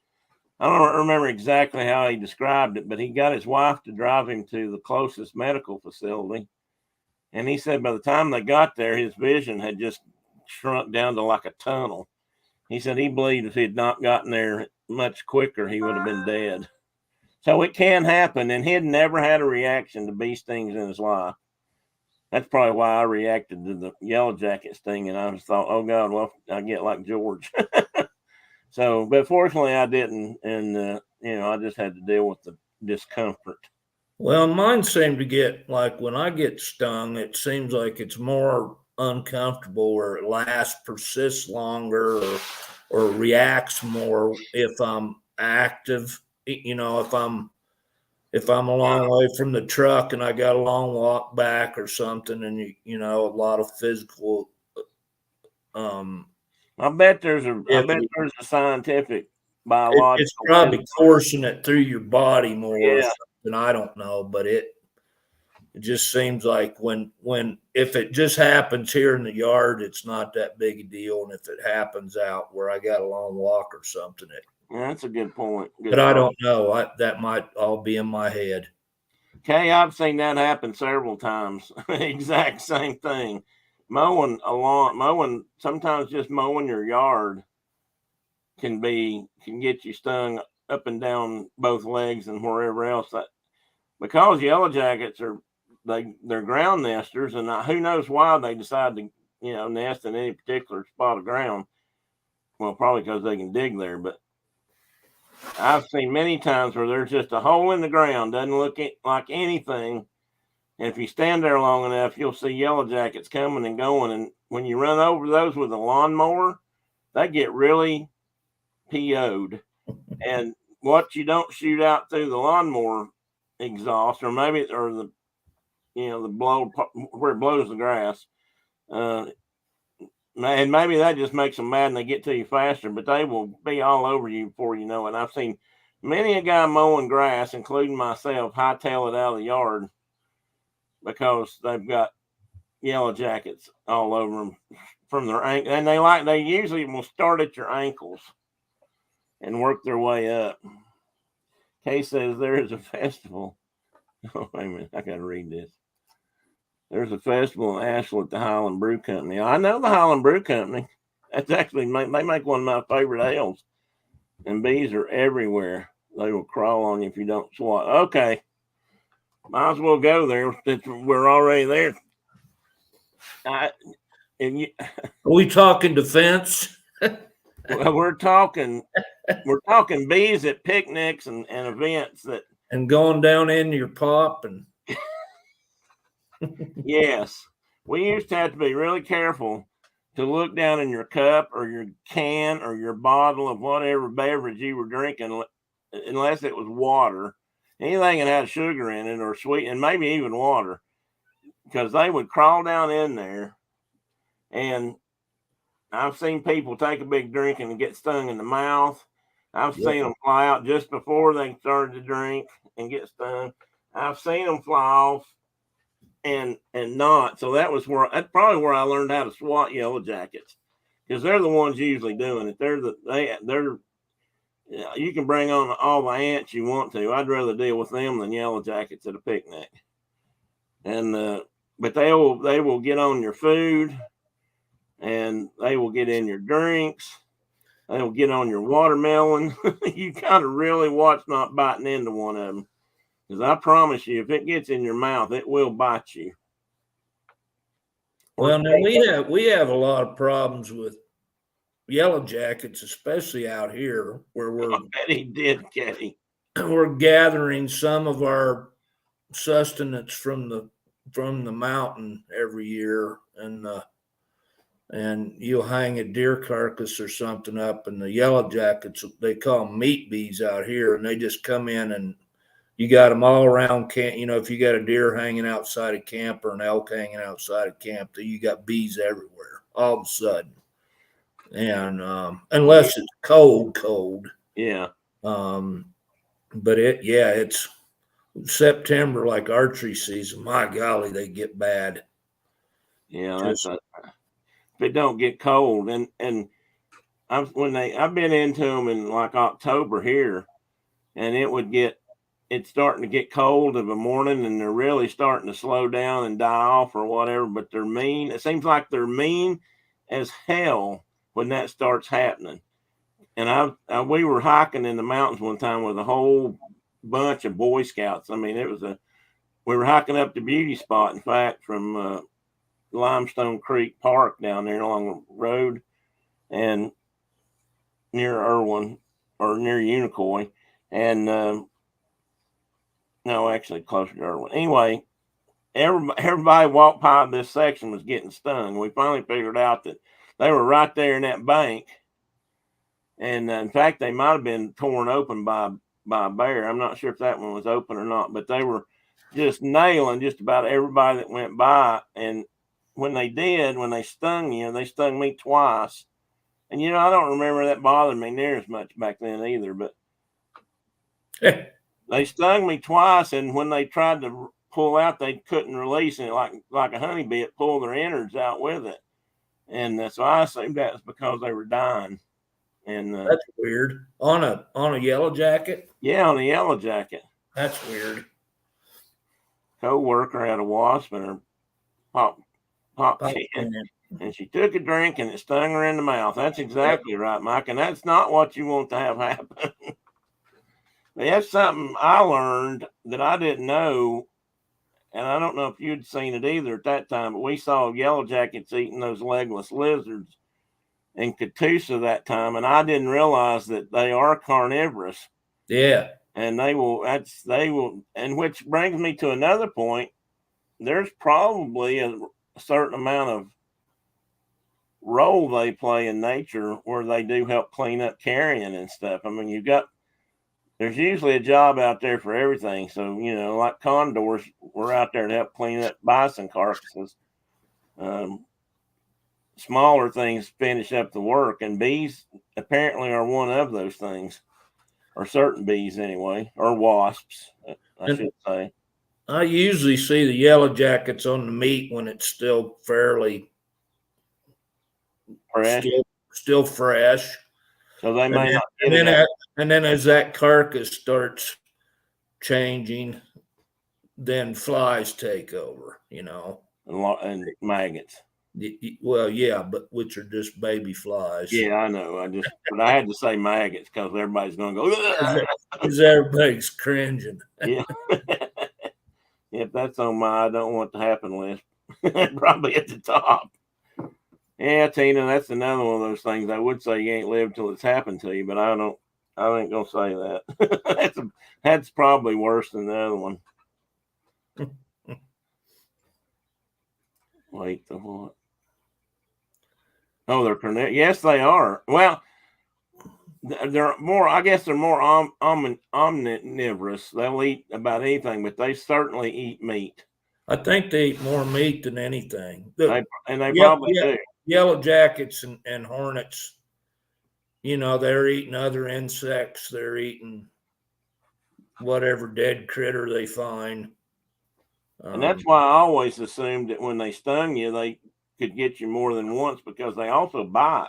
Speaker 1: I don't remember exactly how he described it, but he got his wife to drive him to the closest medical facility. And he said by the time they got there, his vision had just shrunk down to like a tunnel. He said he believed if he had not gotten there much quicker, he would have been dead. So it can happen, and he had never had a reaction to bee stings in his life. That's probably why I reacted to the yellow jacket sting, and I just thought, oh God, well, I get like George. So, but fortunately I didn't, and I just had to deal with the discomfort.
Speaker 2: Well, mine seem to get, like, when I get stung, it seems like it's more uncomfortable, or it persists longer, or reacts more if I'm active. If I'm a long way from the truck and I got a long walk back or something, and a lot of physical.
Speaker 1: I bet there's a scientific biological.
Speaker 2: It's probably coursing it through your body more.
Speaker 1: Yeah.
Speaker 2: Than I don't know, but it just seems like if it just happens here in the yard, it's not that big a deal, and if it happens out where I got a long walk or something,
Speaker 1: that's a good point.
Speaker 2: I don't know. That might all be in my head.
Speaker 1: Okay, I've seen that happen several times. Exact same thing. Mowing, sometimes just mowing your yard can get you stung up and down both legs and wherever else. Because yellow jackets they're ground nesters, and who knows why they decide to nest in any particular spot of ground. Well, probably because they can dig there, but I've seen many times where there's just a hole in the ground, doesn't look like anything. And if you stand there long enough, you'll see yellow jackets coming and going. And when you run over those with a lawnmower, they get really PO'd. And what you don't shoot out through the lawnmower exhaust, or the blow where it blows the grass, and maybe that just makes them mad and they get to you faster, but they will be all over you before you know it. And I've seen many a guy mowing grass, including myself, hightail it out of the yard because they've got yellow jackets all over them from their ankle. And they usually will start at your ankles and work their way up. Kay says there is a festival. Oh, wait a minute. I got to read this. There's a festival in Asheville at the Highland Brew Company. I know the Highland Brew Company. That's actually, they make one of my favorite ales. And bees are everywhere. They will crawl on you if you don't swat. Okay. Might as well go there since we're already there. Are
Speaker 2: we talking defense?
Speaker 1: Well, we're talking bees at picnics and events
Speaker 2: and going down in your pop and
Speaker 1: yes, we used to have to be really careful to look down in your cup or your can or your bottle of whatever beverage you were drinking, unless it was water, anything that had sugar in it or sweet, and maybe even water, because they would crawl down in there. And I've seen people take a big drink and get stung in the mouth. I've seen them fly out just before they started to drink and get stung. I've seen them fly off and not. So that's probably where I learned how to swat yellow jackets, because they're the ones usually doing it. They're you can bring on all the ants you want to. I'd rather deal with them than yellow jackets at a picnic. And but they will get on your food, and they will get in your drinks. They will get on your watermelon. You gotta really watch not biting into one of them, because I promise you, if it gets in your mouth, it will bite you.
Speaker 2: Well, now we have a lot of problems with yellow jackets, especially out here where we're we're gathering some of our sustenance from the mountain every year, and you'll hang a deer carcass or something up, and the yellow jackets, they call them meat bees out here, and they just come in, and you got them all around camp. You know, if you got a deer hanging outside of camp or an elk hanging outside of camp, you got bees everywhere all of a sudden. And unless it's cold.
Speaker 1: Yeah.
Speaker 2: But it's September, like archery season. My golly, they get bad.
Speaker 1: Yeah, if it don't get cold, and I've been into them in like October here, and it's starting to get cold of a morning, and they're really starting to slow down and die off or whatever. But they're mean. It seems like they're mean as hell when that starts happening. And we were hiking in the mountains one time with a whole bunch of Boy Scouts. I mean, we were hiking up the beauty spot, in fact, from Limestone Creek Park down there along the road, and near Irwin or near Unicoi, and no, actually closer to Irwin. Anyway, everybody walked by this section was getting stung. We finally figured out that they were right there in that bank. And in fact, they might have been torn open by a bear. I'm not sure if that one was open or not, but they were just nailing just about everybody that went by. And when they stung you, they stung me twice. And, I don't remember that bothering me near as much back then either, but they stung me twice. And when they tried to pull out, they couldn't release it like a honeybee. It pulled their innards out with it. And so I assumed that was because they were dying. And
Speaker 2: that's weird. On a yellow jacket?
Speaker 1: Yeah, on a yellow jacket.
Speaker 2: That's weird.
Speaker 1: Co-worker had a wasp in her pop can, and she took a drink and it stung her in the mouth. That's exactly right, Mike. And that's not what you want to have happen. That's something I learned that I didn't know, and I don't know if you'd seen it either at that time, but we saw yellow jackets eating those legless lizards in Catoosa that time, and I didn't realize that they are carnivorous.
Speaker 2: Yeah.
Speaker 1: And and which brings me to another point. There's probably a certain amount of role they play in nature where they do help clean up carrion and stuff. I mean, there's usually a job out there for everything. So, like condors, we're out there to help clean up bison carcasses. Smaller things finish up the work, and bees apparently are one of those things, or certain bees anyway, or wasps, I should say.
Speaker 2: I usually see the yellow jackets on the meat when it's still fairly
Speaker 1: fresh.
Speaker 2: Still fresh.
Speaker 1: So they may not get
Speaker 2: it. And then as that carcass starts changing, then flies take over,
Speaker 1: and maggots.
Speaker 2: Well, yeah, but which are just baby flies.
Speaker 1: Yeah, I know. But I had to say maggots because everybody's going to go.
Speaker 2: Because everybody's cringing.
Speaker 1: Yeah. If that's on my I don't want to happen list, probably at the top. Yeah, Tina, that's another one of those things. I would say you ain't lived till it's happened to you, but I ain't gonna say that. That's probably worse than the other one. Wait, the what? Oh, they're carnivorous. Yes, they are. Well, they're more. I guess they're more omnivorous. They'll eat about anything, but they certainly eat meat.
Speaker 2: I think they eat more meat than anything.
Speaker 1: They probably do.
Speaker 2: Yellow jackets and hornets, they're eating other insects. They're eating whatever dead critter they find.
Speaker 1: And that's why I always assumed that when they stung you, they could get you more than once because they also bite.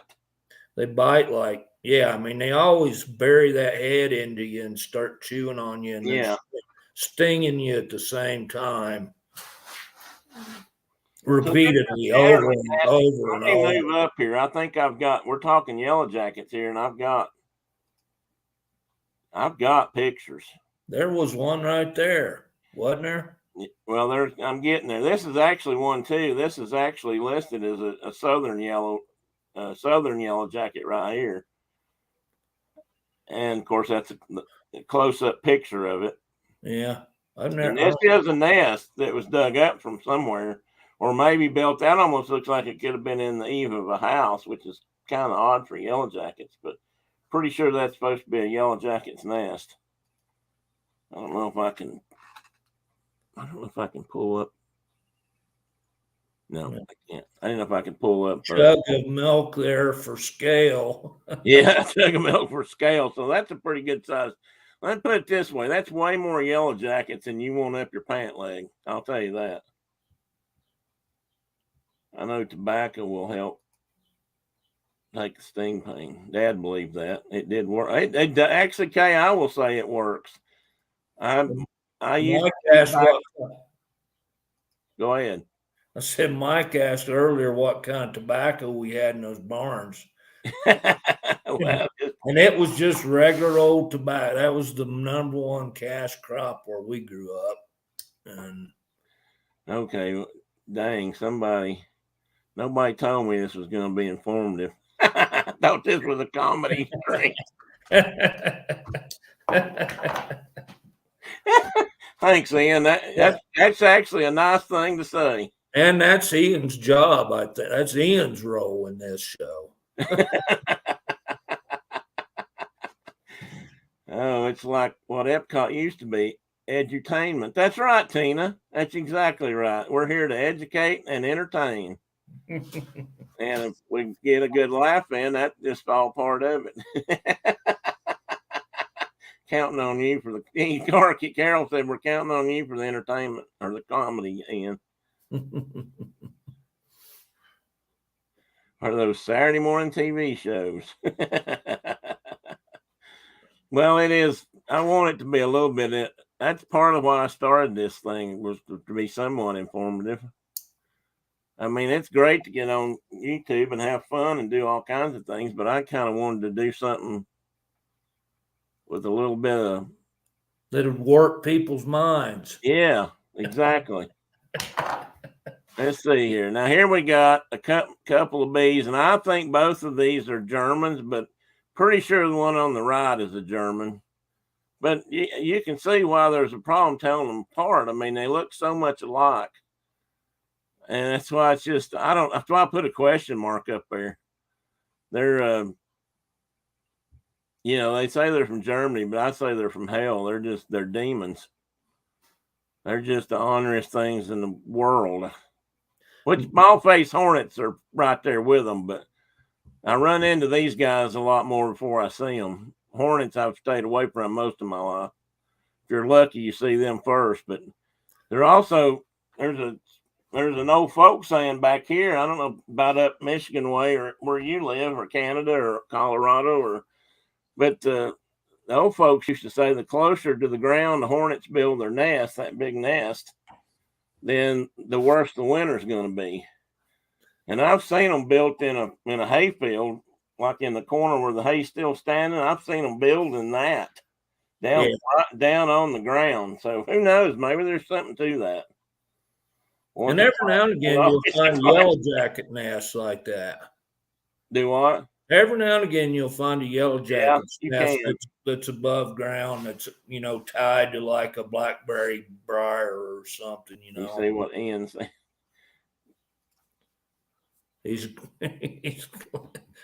Speaker 2: They bite they always bury that head into you and start chewing on you and then stinging you at the same time. Repeatedly, so over and over and over.
Speaker 1: Move up here. I think we're talking yellow jackets here, and I've got pictures.
Speaker 2: There was one right there, wasn't there?
Speaker 1: Well, I'm getting there. This is actually one too. This is actually listed as a southern yellow jacket right here. And of course, that's a close-up picture of it.
Speaker 2: Yeah.
Speaker 1: And this is a nest that was dug up from somewhere, or maybe built. That almost looks like it could have been in the eave of a house, which is kind of odd for yellow jackets, but pretty sure that's supposed to be a yellow jacket's nest. I don't know if I can pull up. No, I can't. I don't know if I can pull up.
Speaker 2: Jug of milk there for scale.
Speaker 1: Yeah, jug of milk for scale. So that's a pretty good size. Let's put it this way. That's way more yellow jackets than you want up your pant leg. I'll tell you that. I know tobacco will help take the sting pain. Dad believed that. It did work. Actually, Kay, I will say it works. I used to go ahead.
Speaker 2: I said Mike asked earlier what kind of tobacco we had in those barns.
Speaker 1: Well,
Speaker 2: and it was just regular old tobacco. That was the number one cash crop where we grew up. And
Speaker 1: okay, dang, nobody told me this was going to be informative. I thought this was a comedy. Thanks, Ian. That's actually a nice thing to say.
Speaker 2: And that's Ian's job. I think that's Ian's role in this show.
Speaker 1: Oh, it's like what Epcot used to be, edutainment. That's right, Tina. That's exactly right. We're here to educate and entertain. And if we get a good laugh in, that's just all part of it. Counting on you for the Carol said we're counting on you for the entertainment or the comedy, Ian. Or those Saturday morning TV shows. Well, it is. I want it to be a little bit. That's part of why I started this thing, was to be somewhat informative. I mean, it's great to get on YouTube and have fun and do all kinds of things, but I kind of wanted to do something with a little bit of
Speaker 2: that would warp people's minds.
Speaker 1: Yeah, exactly. Let's see here. Now, here we got a couple of bees, and I think both of these are Germans, but pretty sure the one on the right is a German. But you can see why there's a problem telling them apart. I mean, they look so much alike. And that's why it's just, that's why I put a question mark up there. They're, they say they're from Germany, but I say they're from hell. They're demons. They're just the honorest things in the world. Which small-faced hornets are right there with them, but I run into these guys a lot more before I see them. Hornets I've stayed away from most of my life. If you're lucky, you see them first, but they're also, there's an old folk saying back here, I don't know about up Michigan way or where you live or Canada or Colorado, but the old folks used to say the closer to the ground the hornets build their nest, that big nest, then the worse the winter's going to be. And I've seen them built in a hayfield, like in the corner where the hay's still standing. I've seen them building that down on the ground. So who knows? Maybe there's something to that.
Speaker 2: And every now and again, you'll find yellow jacket nests like that.
Speaker 1: Do what?
Speaker 2: Every now and again, you'll find a yellow jacket nest that's above ground, that's tied to like a blackberry briar or something.
Speaker 1: You see what Ian's saying?
Speaker 2: He's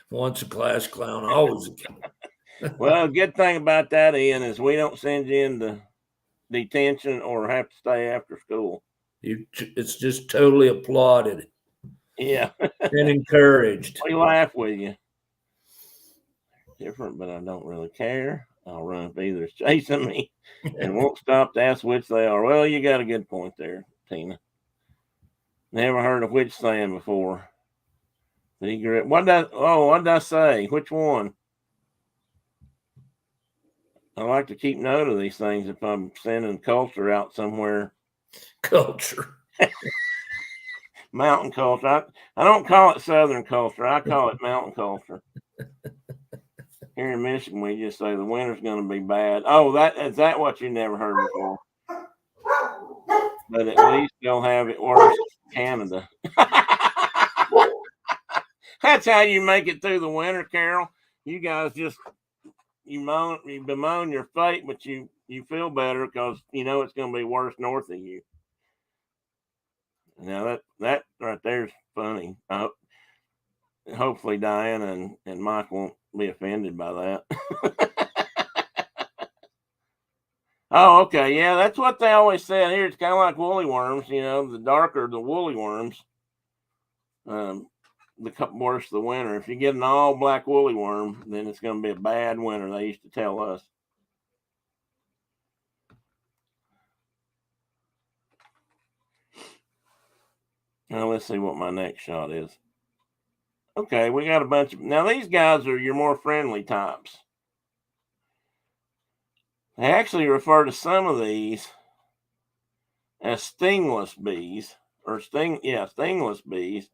Speaker 2: once a class clown, always a clown.
Speaker 1: Well, a good thing about that, Ian, is we don't send you into detention or have to stay after school.
Speaker 2: It's just totally applauded.
Speaker 1: Yeah.
Speaker 2: And encouraged.
Speaker 1: We laugh with you. Different, but I don't really care. I'll run if either's chasing me and won't stop to ask which they are. Well, you got a good point there, Tina. Never heard of which saying before. What did I say? Which one? I like to keep note of these things if I'm sending culture out somewhere.
Speaker 2: Culture.
Speaker 1: Mountain culture. I don't call it Southern culture. I call it mountain culture. Here in Michigan, we just say the winter's going to be bad. Oh, is that what you never heard before? But at least they'll have it worse in Canada. That's how you make it through the winter, Carol. You guys just you bemoan your fate, but you feel better because you know it's going to be worse north of you. Now that right there is funny. Hopefully Diana and Mike won't be offended by that. Oh, okay. Yeah, that's what they always said here. It's kind of like woolly worms, you know, the darker the woolly worms, the worse the winter. If you get an all black woolly worm, then it's going to be a bad winter. They used to tell us. Now let's see what my next shot is. Okay, we got a bunch of, now these guys are your more friendly types. They actually refer to some of these as stingless bees or stingless bees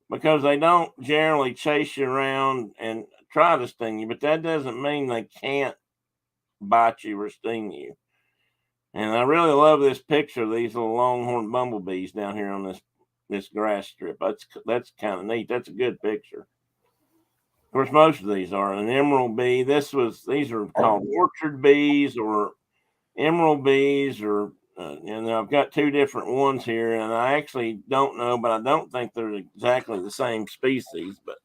Speaker 1: because they don't generally chase you around and try to sting you, but that doesn't mean they can't bite you or sting you. And I really love this picture of these little longhorn bumblebees down here on this grass strip. That's kind of neat. That's a good picture. Of course, most of these are an emerald bee. These are called orchard bees or emerald bees, or and I've got two different ones here, and I actually don't know, but I don't think they're exactly the same species. But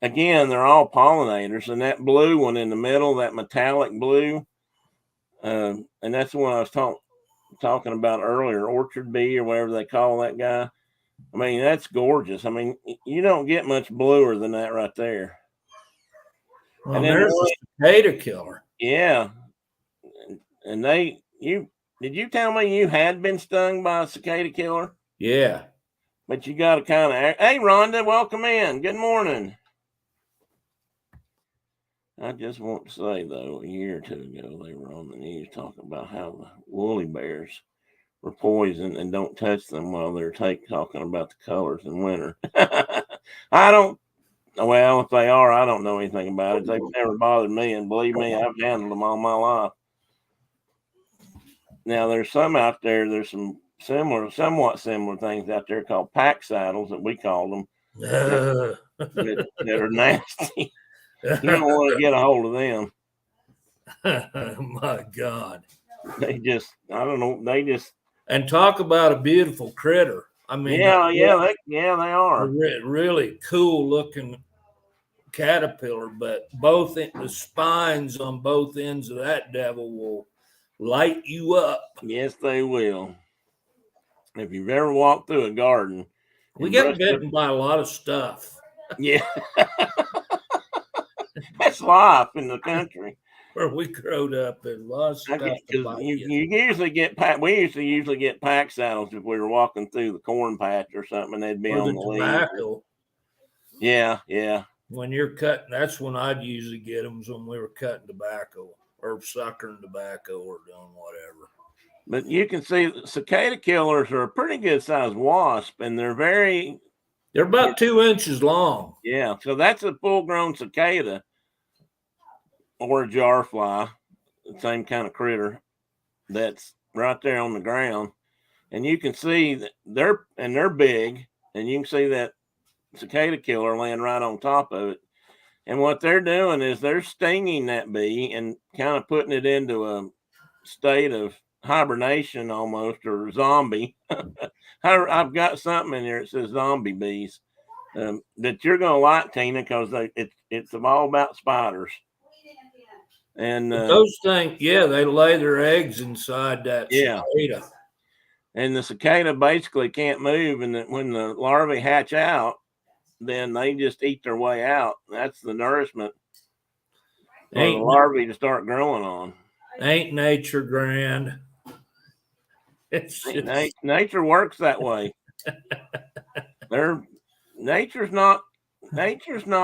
Speaker 1: again, they're all pollinators, and that blue one in the middle, that metallic blue, and that's the one I was talking about earlier, orchard bee or whatever they call that guy. I mean, that's gorgeous. I mean, you don't get much bluer than that right there.
Speaker 2: Well, and there's a cicada killer.
Speaker 1: Yeah. And did you tell me you had been stung by a cicada killer?
Speaker 2: Yeah.
Speaker 1: But you got to kind of, hey, Rhonda, welcome in. Good morning. I just want to say, though, a year or two ago, they were on the news talking about how the woolly bears were poisoned and don't touch them while they're talking about the colors in winter. Well, if they are, I don't know anything about it. They've never bothered me, and believe me, I've handled them all my life. Now, there's some out there, there's some somewhat similar things out there called pack saddles that we call them that are nasty. You don't want to get a hold of them.
Speaker 2: My God.
Speaker 1: I don't know.
Speaker 2: And talk about a beautiful critter. I mean,
Speaker 1: they are.
Speaker 2: Really cool looking caterpillar, but the spines on both ends of that devil will light you up.
Speaker 1: Yes, they will. If you've ever walked through a garden,
Speaker 2: we get bitten by a lot of stuff.
Speaker 1: Yeah. That's life in the country.
Speaker 2: Where we growed up, and a lot of stuff.
Speaker 1: We usually get pack saddles if we were walking through the corn patch or something, and they'd be on the
Speaker 2: tobacco.
Speaker 1: Yeah.
Speaker 2: When you're cutting, that's when I'd usually get them, when we were cutting tobacco or suckering tobacco or doing whatever.
Speaker 1: But you can see cicada killers are a pretty good sized wasp, and they're
Speaker 2: about 2 inches long.
Speaker 1: Yeah, so that's a full grown cicada or a jar fly, the same kind of critter that's right there on the ground. And you can see that they're big, and you can see that cicada killer laying right on top of it. And what they're doing is they're stinging that bee and kind of putting it into a state of hibernation almost, or zombie. I've got something in here that says zombie bees. that you're going to like, Tina, because it's all about spiders. And
Speaker 2: those things, they lay their eggs inside that cicada.
Speaker 1: And the cicada basically can't move, and when the larvae hatch out, then they just eat their way out. That's the nourishment for the larvae to start growing on.
Speaker 2: Ain't nature grand? It's just...
Speaker 1: nature works that way. Nature's not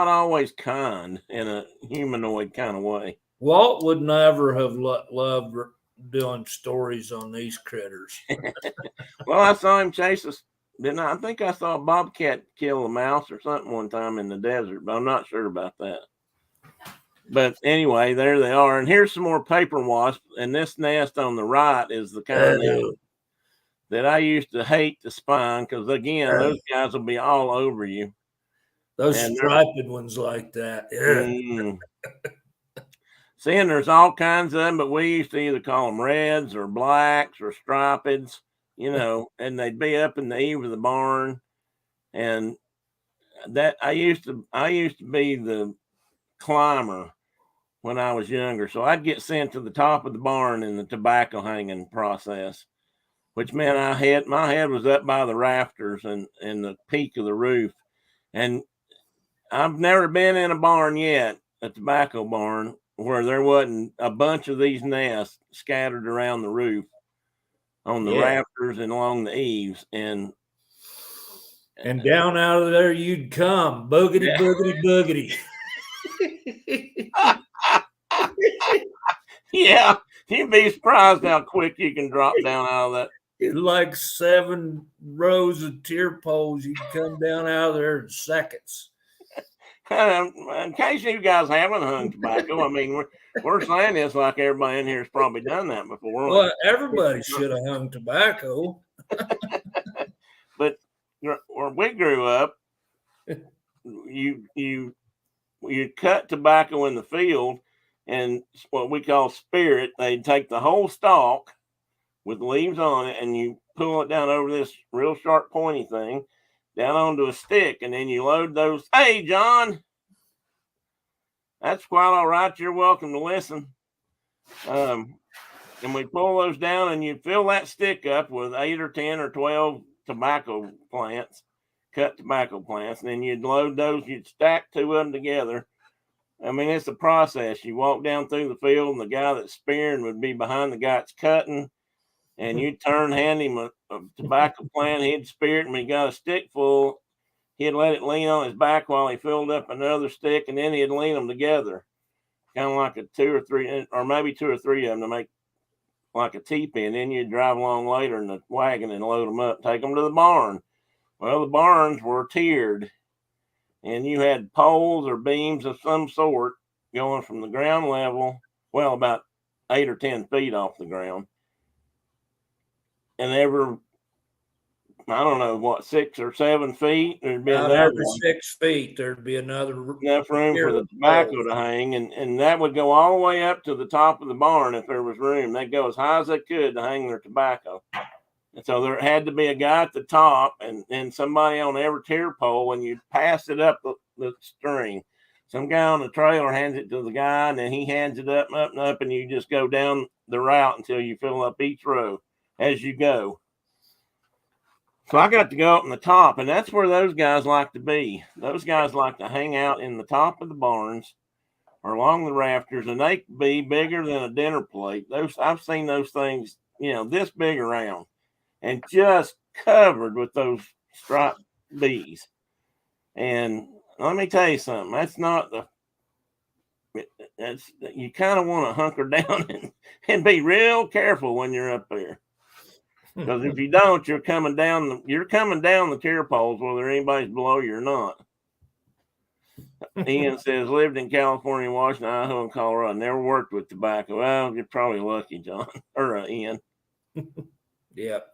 Speaker 1: always kind in a humanoid kind of way.
Speaker 2: Walt would never have loved doing stories on these critters.
Speaker 1: Well, I saw him chase us. Didn't I? I think I saw a bobcat kill a mouse or something one time in the desert, but I'm not sure about that. But anyway, there they are. And here's some more paper wasps. And this nest on the right is the kind that I used to hate to spine, because, again, those guys will be all over you.
Speaker 2: Those striped ones like that.
Speaker 1: Seeing there's all kinds of them, but we used to either call them reds or blacks or stripeds, and they'd be up in the eave of the barn. And that I used to be the climber when I was younger. So I'd get sent to the top of the barn in the tobacco hanging process, which meant my head was up by the rafters and the peak of the roof. And I've never been in a barn yet, a tobacco barn, where there wasn't a bunch of these nests scattered around the roof, on the rafters and along the eaves. And
Speaker 2: down out of there you'd come, boogity, boogity, boogity.
Speaker 1: Yeah, you'd be surprised how quick you can drop down out of that.
Speaker 2: It's like 7 rows of tier poles. You can come down out of there in seconds.
Speaker 1: In case you guys haven't hung tobacco, I mean, we're saying this like everybody in here has probably done that before.
Speaker 2: Well, everybody should have hung tobacco.
Speaker 1: But where we grew up, you cut tobacco in the field, and what we call spirit. They'd take the whole stalk with leaves on it, and you pull it down over this real sharp pointy thing down onto a stick, and then you load those. Hey, John, that's quite all right. You're welcome to listen. And we pull those down, and you fill that stick up with 8 or 10 or 12 tobacco plants, cut tobacco plants, and then you'd load those. You'd stack 2 of them together. I mean, it's a process. You walk down through the field, and the guy that's spearing would be behind the guy that's cutting. And you'd hand him a tobacco plant, he'd spear it, and when he got a stick full, he'd let it lean on his back while he filled up another stick, and then he'd lean them together, kind of like a 2 or 3, or maybe 2 or 3 of them to make like a teepee, and then you'd drive along later in the wagon and load them up, take them to the barn. Well, the barns were tiered, and you had poles or beams of some sort going from the ground level, well, about 8 or 10 feet off the ground. And every, I don't know, what, 6 or 7 feet, there'd be
Speaker 2: every 6 feet, there'd be enough room
Speaker 1: for the tobacco to hang, and that would go all the way up to the top of the barn if there was room. They'd go as high as they could to hang their tobacco. And so there had to be a guy at the top and somebody on every tier pole, and you pass it up the string. Some guy on the trailer hands it to the guy, and then he hands it up and up and up, and you just go down the route until you fill up each row as you go. So I got to go up in the top, and that's where those guys like to be. Those guys like to hang out in the top of the barns or along the rafters, and they can be bigger than a dinner plate. I've seen those things, this big around, and just covered with those striped bees. And let me tell you something. You kind of want to hunker down and be real careful when you're up there. Because if you don't, you're coming down the tier poles, whether anybody's below you or not. Ian says, lived in California, Washington, Idaho, and Colorado. Never worked with tobacco. Well, you're probably lucky, John, or Ian.
Speaker 2: Yep.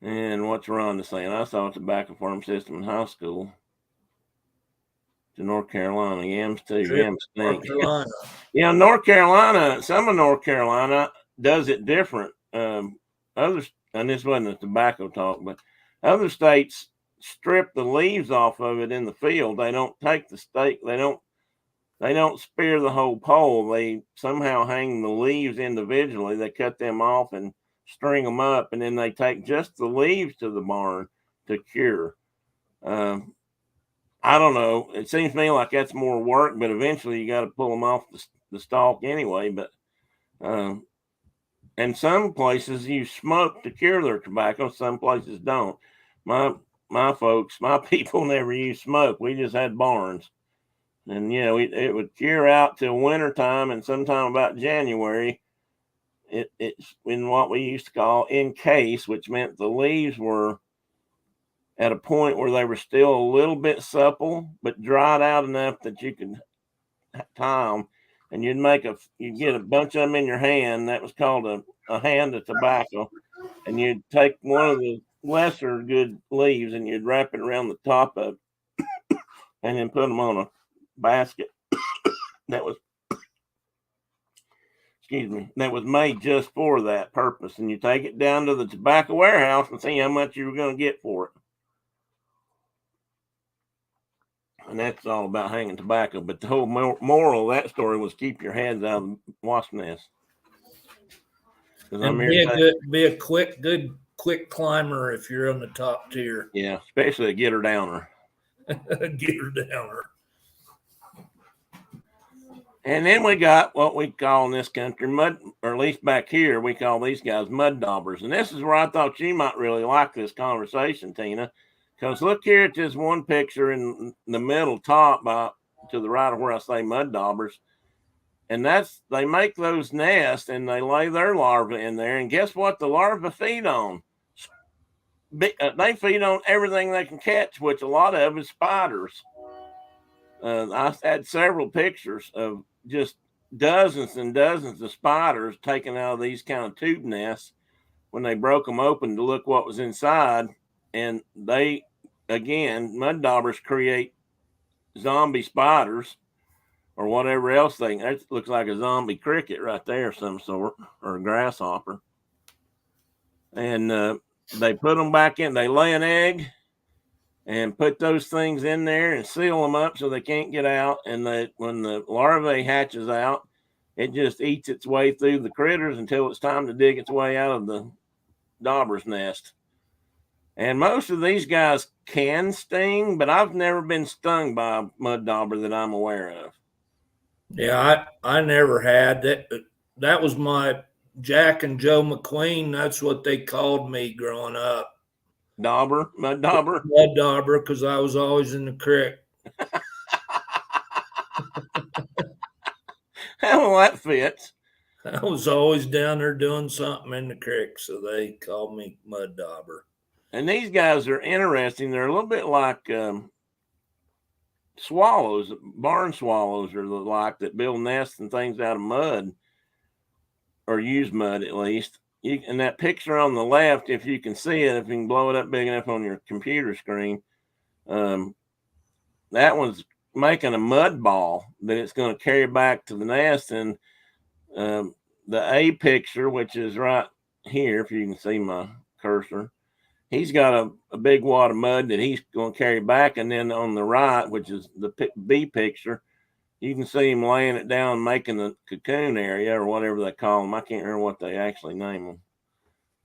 Speaker 1: And what's Rhonda saying? I saw a tobacco farm system in high school. To North Carolina, yams too. Yams stink. North Carolina. Some of North Carolina does it different. Others, and this wasn't a tobacco talk, but other states strip the leaves off of it in the field. They don't take the stake. They don't spear the whole pole. They somehow hang the leaves individually. They cut them off and string them up, and then they take just the leaves to the barn to cure. I don't know. It seems to me like that's more work, but eventually you got to pull them off the stalk anyway. But and some places use smoke to cure their tobacco. Some places don't. My folks, my people never used smoke. We just had barns. And it would cure out till winter time, and sometime about January, it's in what we used to call encase, which meant the leaves were at a point where they were still a little bit supple, but dried out enough that you could tie them, and you'd get a bunch of them in your hand. That was called a hand of tobacco, and you'd take one of the lesser good leaves and you'd wrap it around the top of it, and then put them on a basket that was made just for that purpose, and you take it down to the tobacco warehouse and see how much you were going to get for it. And that's all about hanging tobacco. But the whole moral of that story was keep your hands out of the wasp nest.
Speaker 2: And be a quick climber if you're on the top tier.
Speaker 1: Yeah, especially a getter downer.
Speaker 2: Getter downer.
Speaker 1: And then we got what we call in this country mud, or at least back here, we call these guys mud daubers. And this is where I thought you might really like this conversation, Tina, because look here at this one picture in the middle top to the right of where I say mud daubers. And they make those nests and they lay their larvae in there. And guess what the larvae feed on? They feed on everything they can catch, which a lot of is spiders. I had several pictures of just dozens and dozens of spiders taken out of these kind of tube nests when they broke them open to look what was inside. And mud daubers create zombie spiders or whatever else it looks like a zombie cricket right there of some sort, or a grasshopper. And they put them back in, they lay an egg and put those things in there and seal them up so they can't get out. And when the larvae hatches out, it just eats its way through the critters until it's time to dig its way out of the dauber's nest. And most of these guys can sting, but I've never been stung by a mud dauber that I'm aware of.
Speaker 2: Yeah, I never had that. That was my Jack and Joe McQueen. That's what they called me growing up.
Speaker 1: Mud dauber,
Speaker 2: because I was always in the creek.
Speaker 1: Well, that fits.
Speaker 2: I was always down there doing something in the creek, so they called me mud dauber.
Speaker 1: And these guys are interesting. They're a little bit like swallows. Barn swallows are the like that build nests and things out of mud, or use mud at least. And that picture on the left, if you can see it, if you can blow it up big enough on your computer screen, that one's making a mud ball that it's going to carry back to the nest. And the A picture, which is right here, if you can see my cursor, he's got a big wad of mud that he's going to carry back. And then on the right, which is the B picture, you can see him laying it down, making the cocoon area or whatever they call them. I can't remember what they actually name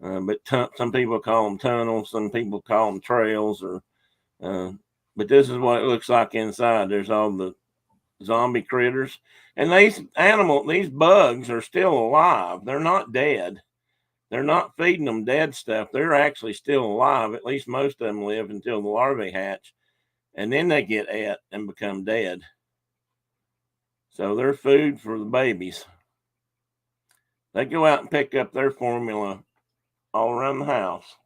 Speaker 1: them. But some people call them tunnels. Some people call them trails. But this is what it looks like inside. There's all the zombie critters. And these bugs are still alive. They're not dead. They're not feeding them dead stuff. They're actually still alive. At least most of them live until the larvae hatch. And then they get ate and become dead. So they're food for the babies. They go out and pick up their formula all around the house.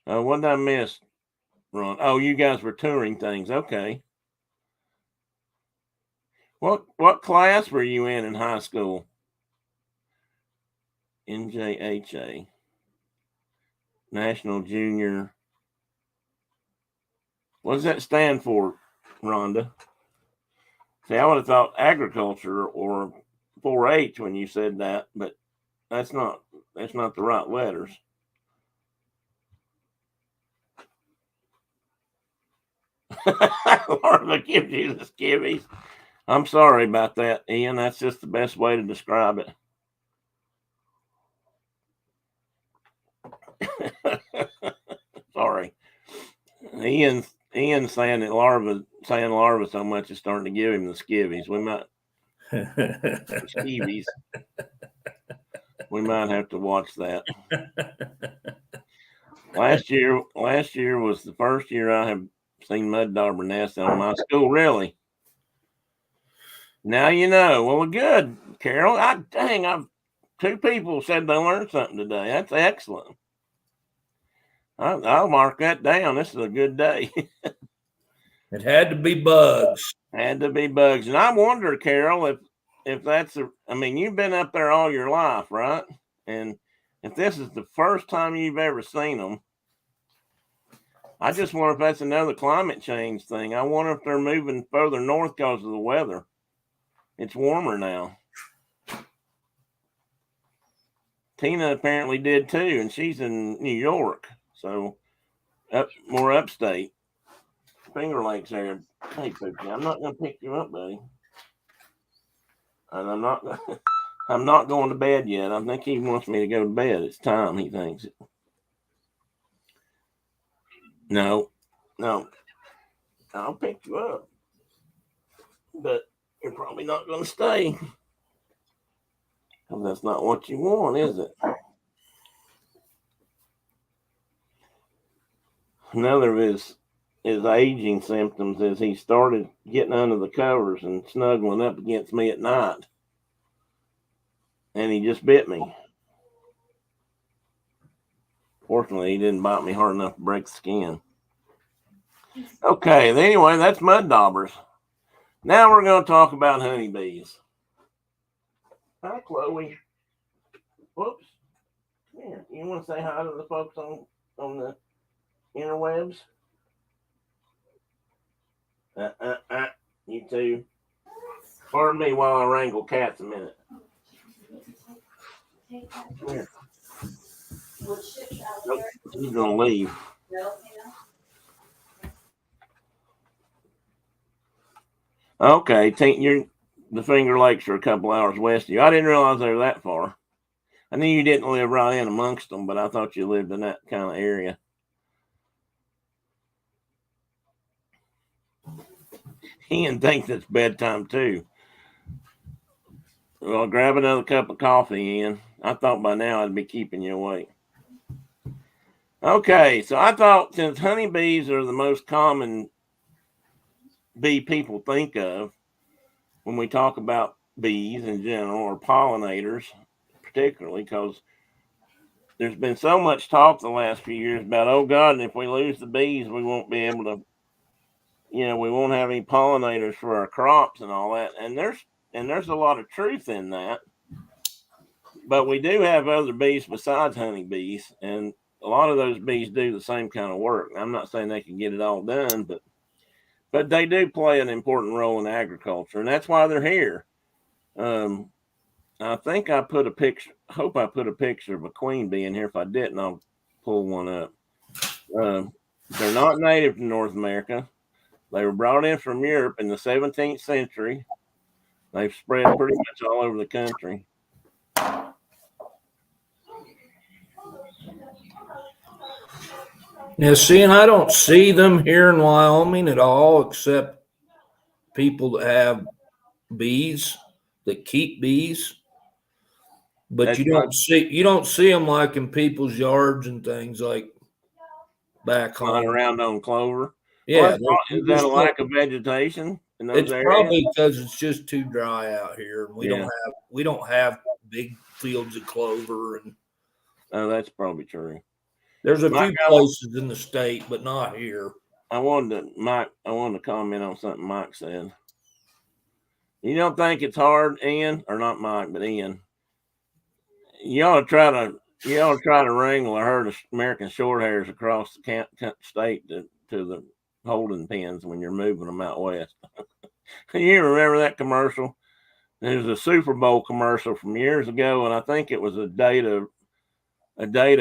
Speaker 1: What did I miss, Ron? Oh, you guys were touring things. Okay. What class were you in high school? NJHA. National Junior. What does that stand for, Rhonda? See, I would have thought agriculture or 4-H when you said that, but that's not the right letters. Larva gives you the skivvies. I'm sorry about that, Ian. That's just the best way to describe it. Sorry. Ian's saying that larva so much is starting to give him the skivvies. We might skivvies. We might have to watch that. Last year was the first year I have seen mud dauber nests on my school. Really? Now you know. Well, good, Carol. Two people said they learned something today. That's excellent. I'll mark that down. This is a good day.
Speaker 2: It had to be bugs.
Speaker 1: Had to be bugs. And I wonder, Carol, if that's you've been up there all your life, right? And if this is the first time you've ever seen them, I just wonder if that's another climate change thing. I wonder if they're moving further north because of the weather. It's warmer now. Tina apparently did too, and she's in New York, so more upstate. Finger Lakes there. Hey, Pookie, I'm not going to pick you up, buddy. And I'm not going to bed yet. I think he wants me to go to bed. It's time, he thinks. No. I'll pick you up. But you're probably not going to stay. Because that's not what you want, is it? Another of his aging symptoms is he started getting under the covers and snuggling up against me at night. And he just bit me. Fortunately, he didn't bite me hard enough to break the skin. Okay, anyway, that's mud daubers. Now we're going to talk about honeybees. Hi, Chloe. Whoops. Here, you want to say hi to the folks on the interwebs? You too. Pardon me while I wrangle cats a minute. Come here. Nope, he's going to leave. Okay, the Finger Lakes are a couple hours west of you. I didn't realize they were that far. I knew you didn't live right in amongst them, but I thought you lived in that kind of area. Ian thinks it's bedtime too. Well, grab another cup of coffee, Ian. I thought by now I'd be keeping you awake. Okay, so I thought since honeybees are the most common bee people think of when we talk about bees in general, or pollinators particularly, because there's been so much talk the last few years about, oh God, and if we lose the bees, we won't be able to, we won't have any pollinators for our crops and all that. And there's a lot of truth in that. But we do have other bees besides honeybees, and a lot of those bees do the same kind of work. I'm not saying they can get it all done, but they do play an important role in agriculture, and that's why they're here. I think I put a picture. Hope I put a picture of a queen bee in here. If I didn't, I'll pull one up. They're not native to North America. They were brought in from Europe in the 17th century. They've spread pretty much all over the country.
Speaker 2: Now, see, and I don't see them here in Wyoming at all, except people that have bees, that keep bees. But that's you don't see them like in people's yards and things like back home.
Speaker 1: Around on clover.
Speaker 2: Yeah,
Speaker 1: well, is that a lack of vegetation in those areas?
Speaker 2: Probably because it's just too dry out here. We don't have big fields of clover, and
Speaker 1: that's probably true.
Speaker 2: There's a few places in the state, but not here.
Speaker 1: I wanted to comment on something Mike said. You don't think it's hard, Ian, or not Mike, but Ian? You ought to try to wrangle a herd of American shorthairs across the state to the holding pens when you're moving them out west. You remember that commercial? It was a Super Bowl commercial from years ago, and I think it was a data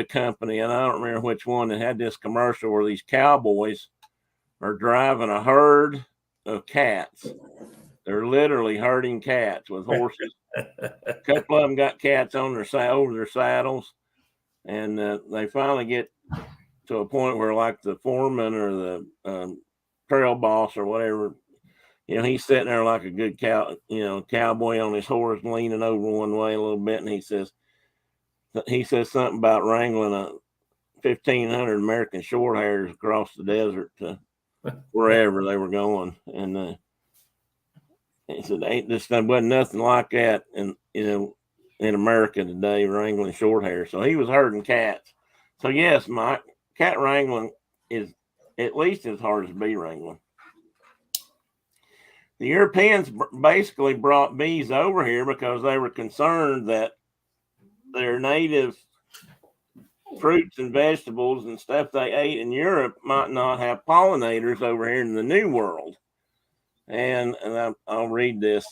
Speaker 1: company, and I don't remember which one, that had this commercial where these cowboys are driving a herd of cats. They're literally herding cats with horses. A couple of them got cats on over their saddles, and they finally get to a point where, like, the foreman or the trail boss or whatever, he's sitting there like a good cowboy on his horse, leaning over one way a little bit, and he says something about wrangling 1,500 American short hairs across the desert to wherever they were going, and he said, there wasn't nothing like that in America today, wrangling short hair. So he was herding cats. So yes, Mike, cat wrangling is at least as hard as bee wrangling. The Europeans basically brought bees over here because they were concerned that their native fruits and vegetables and stuff they ate in Europe might not have pollinators over here in the New World. And I'll read this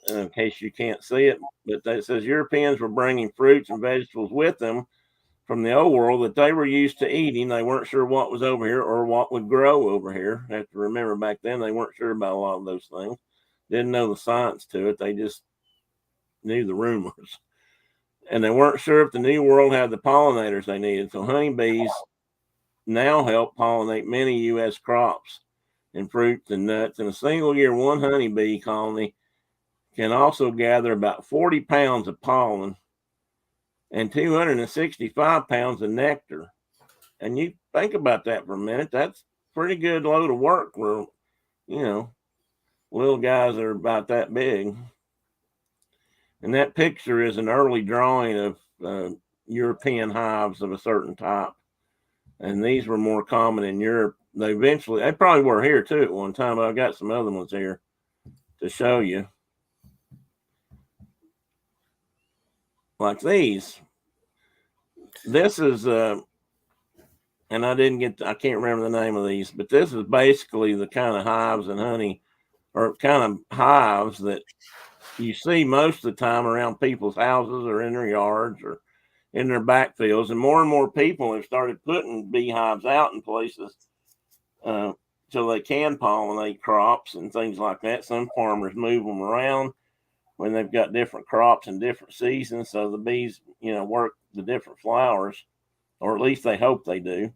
Speaker 1: in case you can't see it, but it says Europeans were bringing fruits and vegetables with them from the old world that they were used to eating. They weren't sure what was over here or what would grow over here. You have to remember, back then they weren't sure about a lot of those things. Didn't know the science to it. They just knew the rumors. And they weren't sure if the New World had the pollinators they needed. So honeybees now help pollinate many U.S. crops and fruits and nuts. In a single year, one honeybee colony can also gather about 40 pounds of pollen and 265 pounds of nectar. And you think about that for a minute. That's a pretty good load of work for, little guys that are about that big. And that picture is an early drawing of European hives of a certain type. And these were more common in Europe. They probably were here too at one time. I've got some other ones here to show you. Like these. This is, and I can't remember the name of these, but this is basically the kind of hives and honey, or kind of hives that you see most of the time around people's houses or in their yards or in their backfields. And more people have started putting beehives out in places so they can pollinate crops and things like that. Some farmers move them around when they've got different crops in different seasons, so the bees, work the different flowers, or at least they hope they do.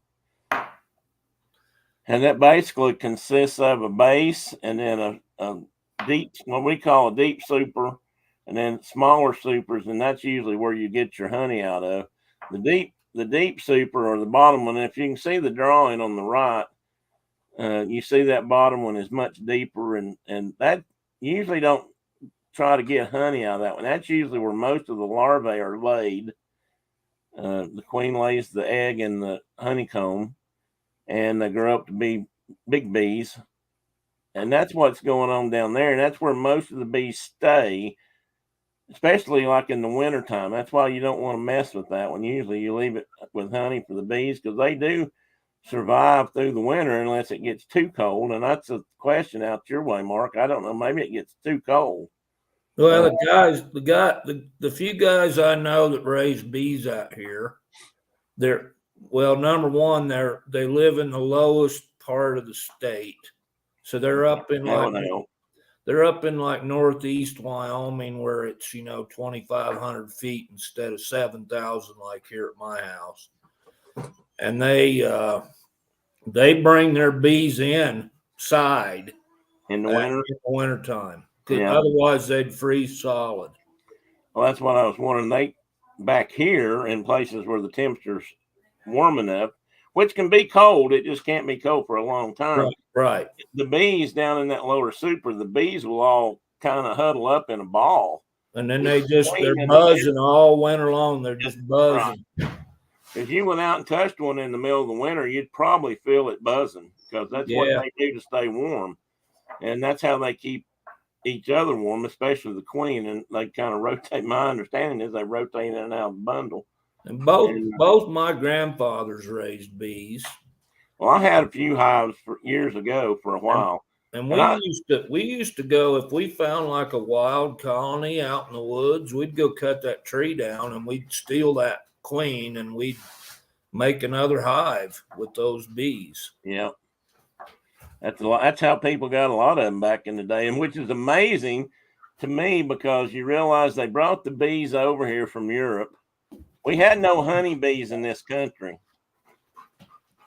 Speaker 1: And that basically consists of a base and then a deep, what we call a deep super, and then smaller supers, and that's usually where you get your honey out of. The deep super, or the bottom one, if you can see the drawing on the right, you see that bottom one is much deeper, and that usually don't try to get honey out of that one. That's usually where most of the larvae are laid. The queen lays the egg in the honeycomb, and they grow up to be big bees. And that's what's going on down there. And that's where most of the bees stay, especially like in the wintertime. That's why you don't want to mess with that one. Usually you leave it with honey for the bees, because they do survive through the winter unless it gets too cold. And that's a question out your way, Mark. I don't know. Maybe it gets too cold.
Speaker 2: Well, the few guys I know that raise bees out here, number one, they live in the lowest part of the state. So they're up in like northeast Wyoming, where it's 2,500 feet instead of 7,000 like here at my house. And they bring their bees inside
Speaker 1: in the
Speaker 2: wintertime. Yeah. Otherwise they'd freeze solid.
Speaker 1: Well, that's what I was wondering. They back here in places where the temperature's warm enough, which can be cold, it just can't be cold for a long time.
Speaker 2: Right.
Speaker 1: The bees down in that lower super, the bees will all kind of huddle up in a ball.
Speaker 2: And then they're buzzing all winter long. They're just buzzing.
Speaker 1: Right. If you went out and touched one in the middle of the winter, you'd probably feel it buzzing, because that's what they do to stay warm. And that's how they keep each other warm, especially the queen. And they kind of rotate. My understanding is they rotate in and out of the bundle.
Speaker 2: And both my grandfathers raised bees.
Speaker 1: Well, I had a few hives for years ago for a while.
Speaker 2: And we used to go, if we found like a wild colony out in the woods, we'd go cut that tree down and we'd steal that queen and we'd make another hive with those bees.
Speaker 1: Yeah. That's how people got a lot of them back in the day, and which is amazing to me because you realize they brought the bees over here from Europe. We had no honeybees in this country.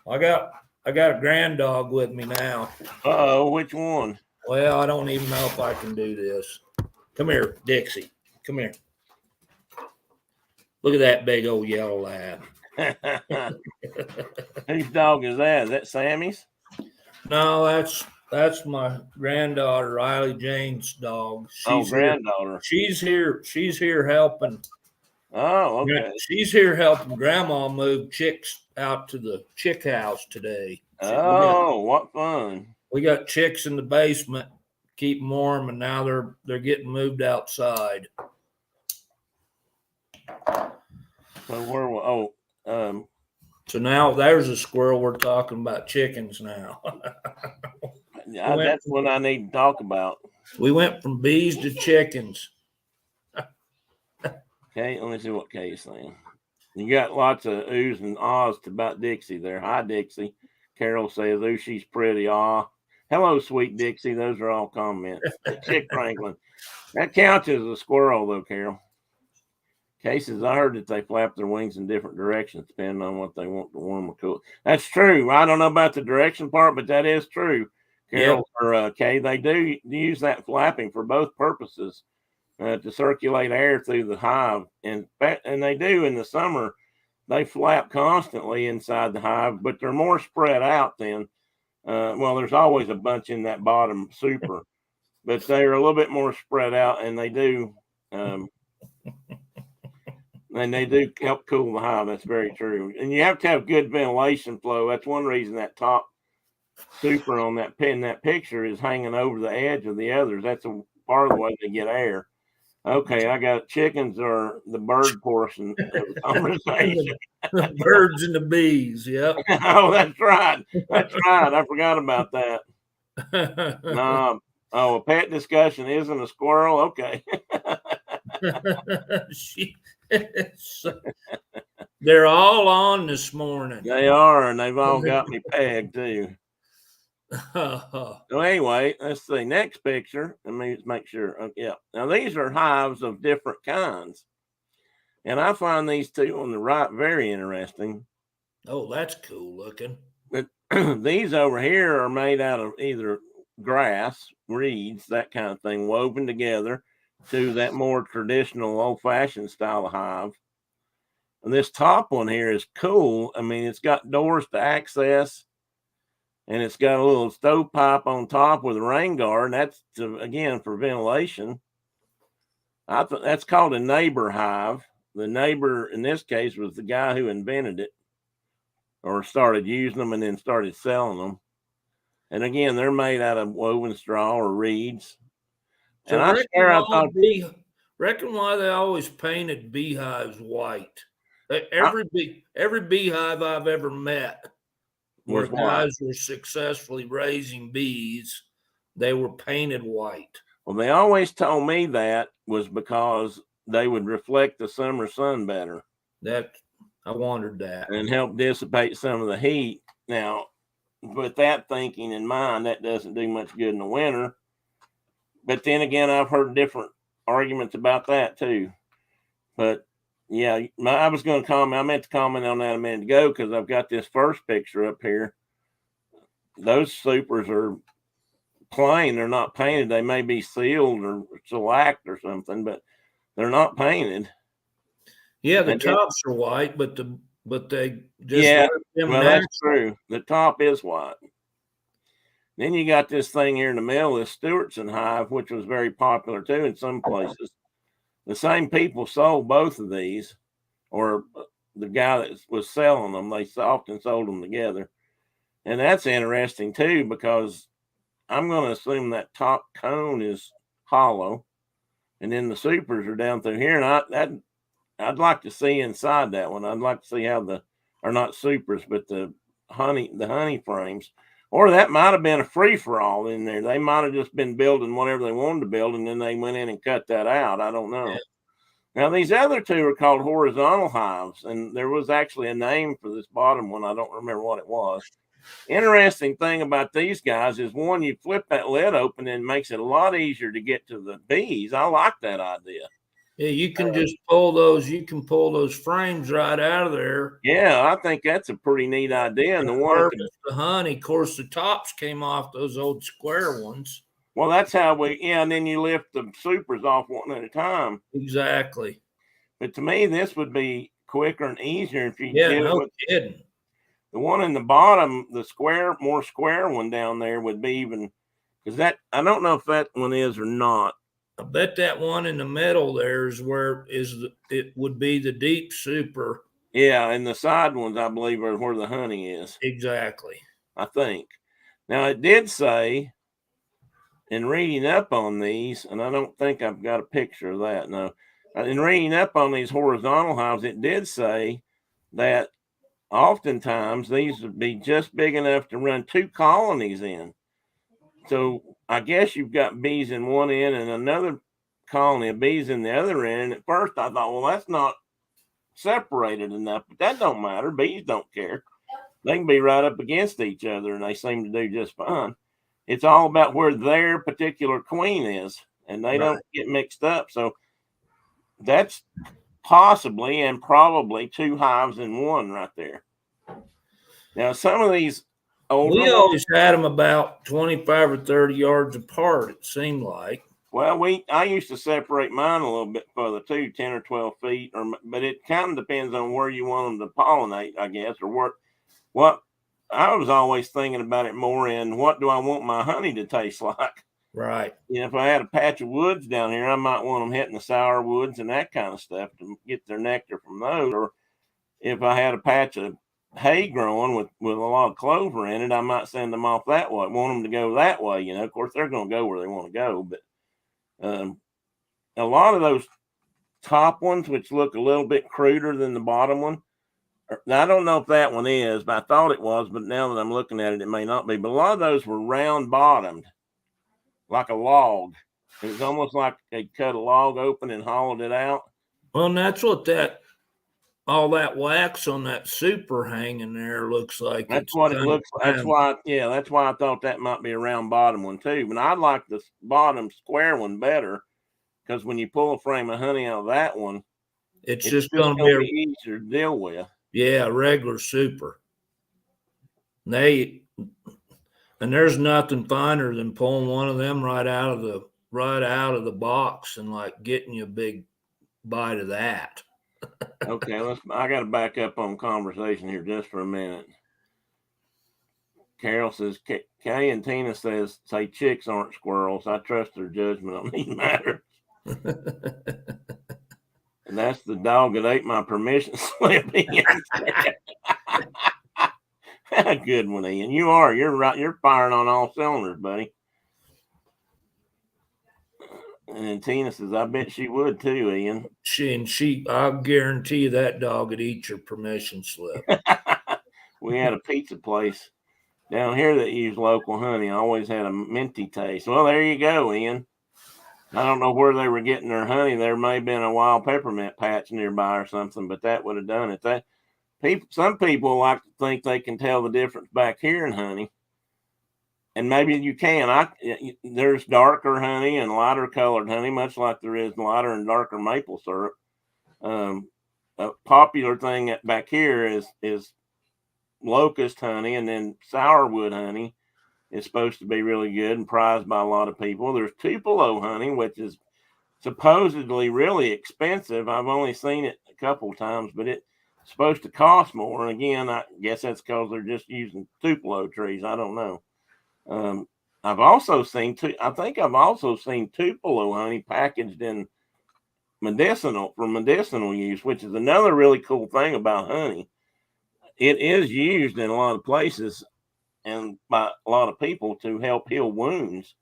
Speaker 2: I got a grand dog with me now.
Speaker 1: Uh-oh, which one?
Speaker 2: Well, I don't even know if I can do this. Come here, Dixie. Come here. Look at that big old yellow lab.
Speaker 1: Whose dog is that? Is that Sammy's?
Speaker 2: No, that's my granddaughter, Riley Jane's dog.
Speaker 1: Granddaughter.
Speaker 2: She's here helping.
Speaker 1: Oh, okay.
Speaker 2: She's here helping Grandma move chicks out to the chick house today.
Speaker 1: What fun!
Speaker 2: We got chicks in the basement, keep them warm, and now they're getting moved outside.
Speaker 1: So
Speaker 2: so now there's a squirrel. We're talking about chickens now.
Speaker 1: That's what I need to talk about.
Speaker 2: We went from bees to chickens.
Speaker 1: Okay, let me see what Kay's saying. You got lots of oohs and ahs about Dixie there. Hi, Dixie. Carol says, ooh, she's pretty. Ah. Hello, sweet Dixie. Those are all comments. Chick Franklin. That counts as a squirrel, though, Carol. Kay says, I heard that they flap their wings in different directions depending on what they want to warm or cool. That's true. I don't know about the direction part, but that is true. Carol or Kay, they do use that flapping for both purposes. To circulate air through the hive, and they do in the summer. They flap constantly inside the hive, but they're more spread out then. There's always a bunch in that bottom super, but they're a little bit more spread out, and they do help cool the hive. That's very true. And you have to have good ventilation flow. That's one reason that top super on that picture is hanging over the edge of the others. That's a part of the way they get air. Okay, I got chickens are the bird portion of the conversation.
Speaker 2: The birds and the bees, yep.
Speaker 1: Oh, that's right. That's right. I forgot about that. A pet discussion isn't a squirrel. Okay.
Speaker 2: They're all on this morning.
Speaker 1: They are, and they've all got me pegged too. So anyway, let's see. Next picture. Let me make sure. Yeah. Now these are hives of different kinds. And I find these two on the right very interesting.
Speaker 2: Oh, that's cool looking.
Speaker 1: But these over here are made out of either grass, reeds, that kind of thing, woven together to that more traditional old-fashioned style of hive. And this top one here is cool. I mean, it's got doors to access. And it's got a little stovepipe on top with a rain guard. And that's, again, for ventilation. I thought that's called a neighbor hive. The neighbor, in this case, was the guy who invented it or started using them and then started selling them. And, again, they're made out of woven straw or reeds.
Speaker 2: So and reckon why they always painted beehives white. Every beehive I've ever met, where guys were successfully raising bees, they were painted white.
Speaker 1: Well, they always told me that was because they would reflect the summer sun better.
Speaker 2: I wondered that.
Speaker 1: And help dissipate some of the heat. Now, with that thinking in mind, that doesn't do much good in the winter. But then again, I've heard different arguments about that too. But yeah, I was going to comment. I meant to comment on that a minute ago because I've got this first picture up here. Those supers are plain. They're not painted. They may be sealed or shellacked or something, but they're not painted.
Speaker 2: Yeah, the tops are white, but they
Speaker 1: just that's true. The top is white. Then you got this thing here in the middle, this Stewartson Hive, which was very popular too in some places. The same people sold both of these, or the guy that was selling them, they often sold them together. And that's interesting too, because I'm going to assume that top cone is hollow, and then the supers are down through here. And I'd like to see inside that one. I'd like to see how not supers, but the honey frames. Or that might have been a free-for-all in there. They might have just been building whatever they wanted to build, and then they went in and cut that out. I don't know.
Speaker 2: Yeah.
Speaker 1: Now, these other two are called horizontal hives, and there was actually a name for this bottom one. I don't remember what it was. Interesting thing about these guys is, one, you flip that lid open and it makes it a lot easier to get to the bees. I like that idea.
Speaker 2: Yeah, you can just pull those. You can pull those frames right out of there.
Speaker 1: Yeah, I think that's a pretty neat idea. And the one at
Speaker 2: the honey, of course, the tops came off those old square ones.
Speaker 1: Well, that's how and then you lift the supers off one at a time.
Speaker 2: Exactly.
Speaker 1: But to me, this would be quicker and easier if you
Speaker 2: did no kidding.
Speaker 1: The one in the bottom, the more square one down there would be even, because that, I don't know if that one is or not.
Speaker 2: I bet that one in the middle there is where it would be the deep super.
Speaker 1: Yeah, and the side ones, I believe, are where the honey is.
Speaker 2: Exactly.
Speaker 1: I think. Now, it did say, in reading up on these, and I don't think I've got a picture of that. No, in reading up on these horizontal hives, it did say that oftentimes these would be just big enough to run 2 colonies in. So I guess you've got bees in one end and another colony of bees in the other end. And at first I thought, well, that's not separated enough, but that don't matter. Bees don't care. They can be right up against each other and they seem to do just fine. It's all about where their particular queen is, and they don't get mixed up. So that's possibly and probably 2 hives in one right there. Now, some of these older
Speaker 2: we always had them about 25 or 30 yards apart, it seemed like.
Speaker 1: Well, I used to separate mine a little bit further too, 10 or 12 feet, but it kind of depends on where you want them to pollinate, I guess, or what I was always thinking about it more in, what do I want my honey to taste like?
Speaker 2: Right.
Speaker 1: You know, if I had a patch of woods down here, I might want them hitting the sour woods and that kind of stuff to get their nectar from those. Or if I had a patch of hay growing with a lot of clover in it, I might send them off that way. Want them to go that way, you know. Of course, they're going to go where they want to go, but a lot of those top ones, which look a little bit cruder than the bottom one, I don't know if that one is, but I thought it was, but now that I'm looking at it, it may not be. But a lot of those were round bottomed, like a log. It was almost like they cut a log open and hollowed it out.
Speaker 2: Well, and that's what all that wax on that super hanging there looks like.
Speaker 1: That's what it looks like. That's why I thought that might be a round bottom one too. But I like the bottom square one better, because when you pull a frame of honey out of that one,
Speaker 2: it's just going to be
Speaker 1: easier to deal with.
Speaker 2: Yeah, regular super. And there's nothing finer than pulling one of them right out of the box and like getting you a big bite of that.
Speaker 1: Okay, I got to back up on conversation here just for a minute. Carol says, Kay and Tina say chicks aren't squirrels. I trust their judgment on these matters. And that's the dog that ate my permission slip. Good one, Ian. You're right. You're firing on all cylinders, buddy. And then Tina says, I bet she would too, Ian.
Speaker 2: I'll guarantee you that dog would eat your permission slip.
Speaker 1: We had a pizza place down here that used local honey. Always had a minty taste. Well, there you go, Ian. I don't know where they were getting their honey. There may have been a wild peppermint patch nearby or something, but that would have done it. Some people like to think they can tell the difference back here in honey. And maybe you can. There's darker honey and lighter colored honey, much like there is lighter and darker maple syrup. A popular thing back here is locust honey, and then sourwood honey is supposed to be really good and prized by a lot of people. There's Tupelo honey, which is supposedly really expensive. I've only seen it a couple of times, but it's supposed to cost more. And again, I guess that's because they're just using Tupelo trees. I don't know. I've also seen Tupelo honey packaged in for medicinal use, which is another really cool thing about honey. It is used in a lot of places and by a lot of people to help heal wounds.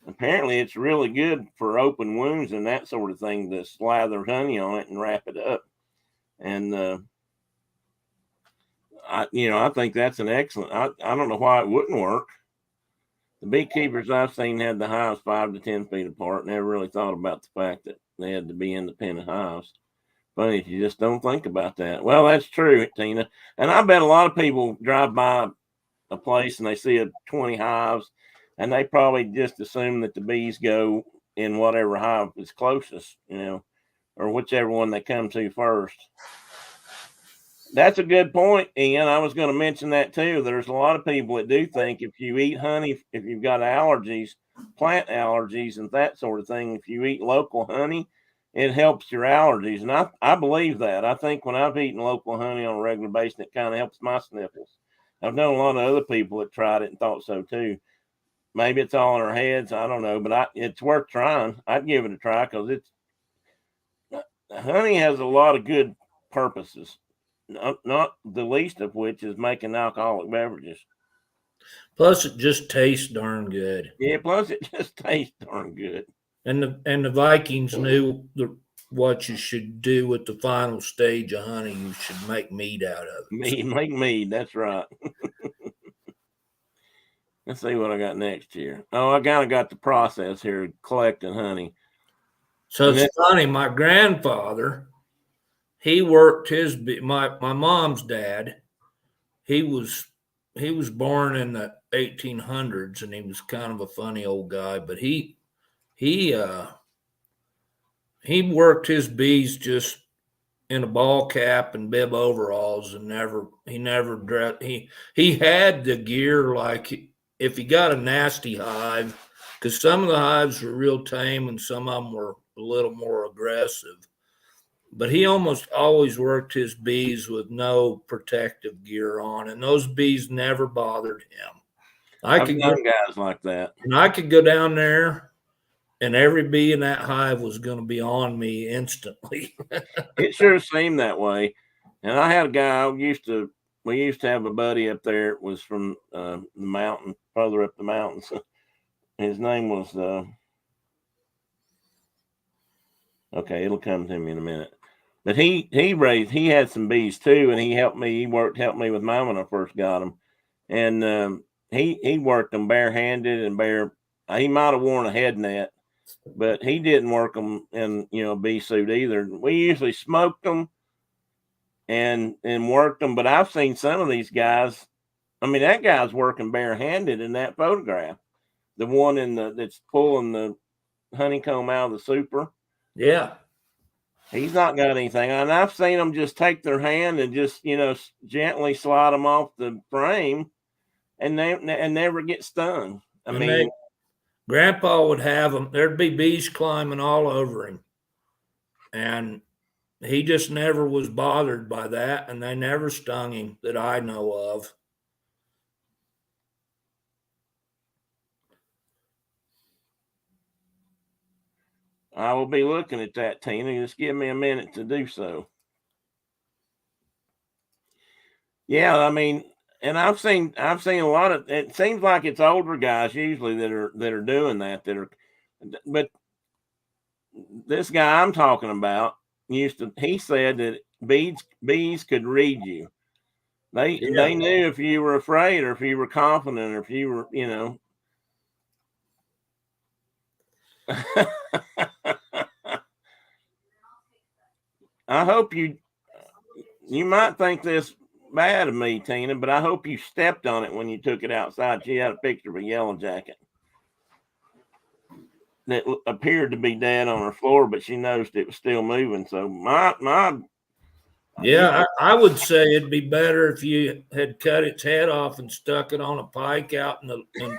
Speaker 1: Apparently it's really good for open wounds and that sort of thing, to slather honey on it and wrap it up. And I think that's an excellent. I don't know why it wouldn't work. The beekeepers I've seen had the hives 5 to 10 feet apart. Never really thought about the fact that they had to be independent hives. Funny if you just don't think about that. Well, that's true, Tina. And I bet a lot of people drive by a place and they see 20 hives, and they probably just assume that the bees go in whatever hive is closest, or whichever one they come to first. That's a good point, Ian. I was going to mention that too. There's a lot of people that do think if you eat honey, if you've got allergies, plant allergies, and that sort of thing, if you eat local honey, it helps your allergies. And I believe that. I think when I've eaten local honey on a regular basis, it kind of helps my sniffles. I've known a lot of other people that tried it and thought so too. Maybe it's all in our heads. I don't know, but it's worth trying. I'd give it a try because honey has a lot of good purposes. Not the least of which is making alcoholic beverages.
Speaker 2: Plus, it just tastes darn good.
Speaker 1: Yeah, plus it just tastes darn good.
Speaker 2: And the Vikings knew what you should do with the final stage of honey. You should make mead out of it.
Speaker 1: Make mead. That's right. Let's see what I got next here. Oh, I kind of got the process here, collecting honey.
Speaker 2: So it's funny. My grandfather, he worked my mom's dad. He was born in the 1800s, and he was kind of a funny old guy. But he worked his bees just in a ball cap and bib overalls, and he dressed. He had the gear like if he got a nasty hive, because some of the hives were real tame and some of them were a little more aggressive. But he almost always worked his bees with no protective gear on, and those bees never bothered him.
Speaker 1: I've known guys like that.
Speaker 2: And I could go down there, and every bee in that hive was going to be on me instantly.
Speaker 1: It sure seemed that way. And I had a guy we used to have a buddy up there. It was from the mountain, further up the mountains. His name was okay, it'll come to me in a minute. But he had some bees too, and he helped me with mine when I first got them. And he worked them barehanded and he might have worn a head net, but he didn't work them in a bee suit either. We usually smoked them and worked them, but I've seen some of these guys. I mean, that guy's working barehanded in that photograph. The one that's pulling the honeycomb out of the super.
Speaker 2: Yeah.
Speaker 1: He's not got anything. And I've seen them just take their hand and just, gently slide them off the frame and never get stung.
Speaker 2: Grandpa would have them. There'd be bees climbing all over him. And he just never was bothered by that. And they never stung him that I know of.
Speaker 1: I will be looking at that, Tina. Just give me a minute to do so. Yeah, I mean, and I've seen a lot of. It seems like it's older guys usually that are doing that. But this guy I'm talking about he said that bees could read you. They knew if you were afraid or if you were confident or if you were, I hope you might think this bad of me, Tina, but I hope you stepped on it when you took it outside. She had a picture of a yellow jacket that appeared to be dead on her floor, but she noticed it was still moving. So
Speaker 2: I would say it'd be better if you had cut its head off and stuck it on a pike out and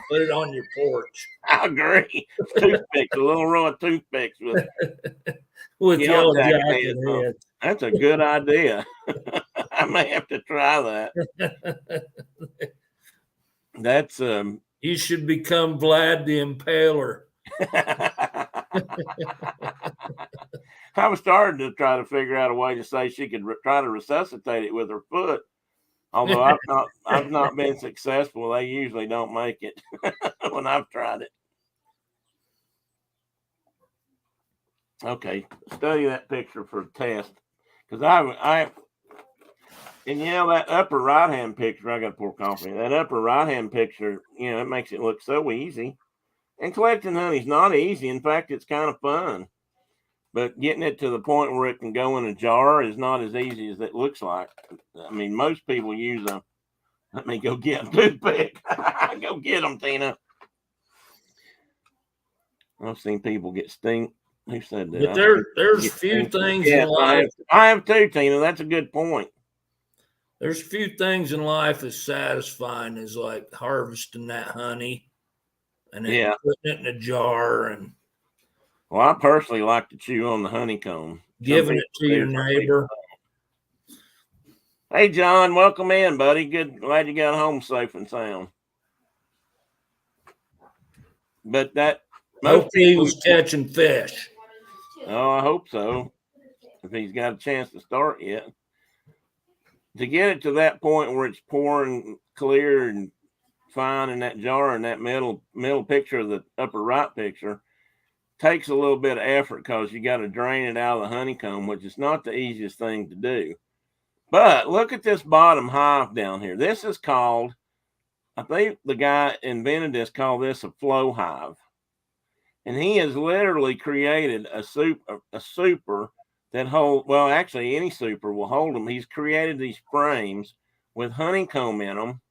Speaker 2: put it on your porch.
Speaker 1: I agree. Toothpicks, a little row of toothpicks
Speaker 2: with yellow jacket heads.
Speaker 1: That's a good idea. I may have to try that. That's
Speaker 2: you should become Vlad the Impaler.
Speaker 1: I was starting to try to figure out a way to say she could try to resuscitate it with her foot. Although I've not been successful. They usually don't make it when I've tried it. Okay, study that picture for a test because And that upper right-hand picture, I got to pour coffee. That upper right-hand picture, it makes it look so easy. And collecting honey is not easy. In fact, it's kind of fun. But getting it to the point where it can go in a jar is not as easy as it looks like. I mean, most people use let me go get a toothpick. Go get them, Tina. I've seen people get sting. Who said that?
Speaker 2: But there's few things in life.
Speaker 1: I have too, Tina. That's a good point.
Speaker 2: There's few things in life as satisfying as like harvesting that honey and then putting it in a jar and.
Speaker 1: Well, I personally like to chew on the honeycomb.
Speaker 2: Giving it to your neighbor.
Speaker 1: Hey, John, welcome in, buddy. Good. Glad you got home safe and sound. But that.
Speaker 2: Hope he was catching fish.
Speaker 1: Oh, I hope so. If he's got a chance to start yet. To get it to that point where it's pouring clear and fine in that jar, and that middle picture of the upper right picture takes a little bit of effort because you got to drain it out of the honeycomb, which is not the easiest thing to do. But look at this bottom hive down here. This is called, I think the guy invented this, called this a flow hive. And he has literally created a super that hold, well, actually any super will hold them. He's created these frames with honeycomb in them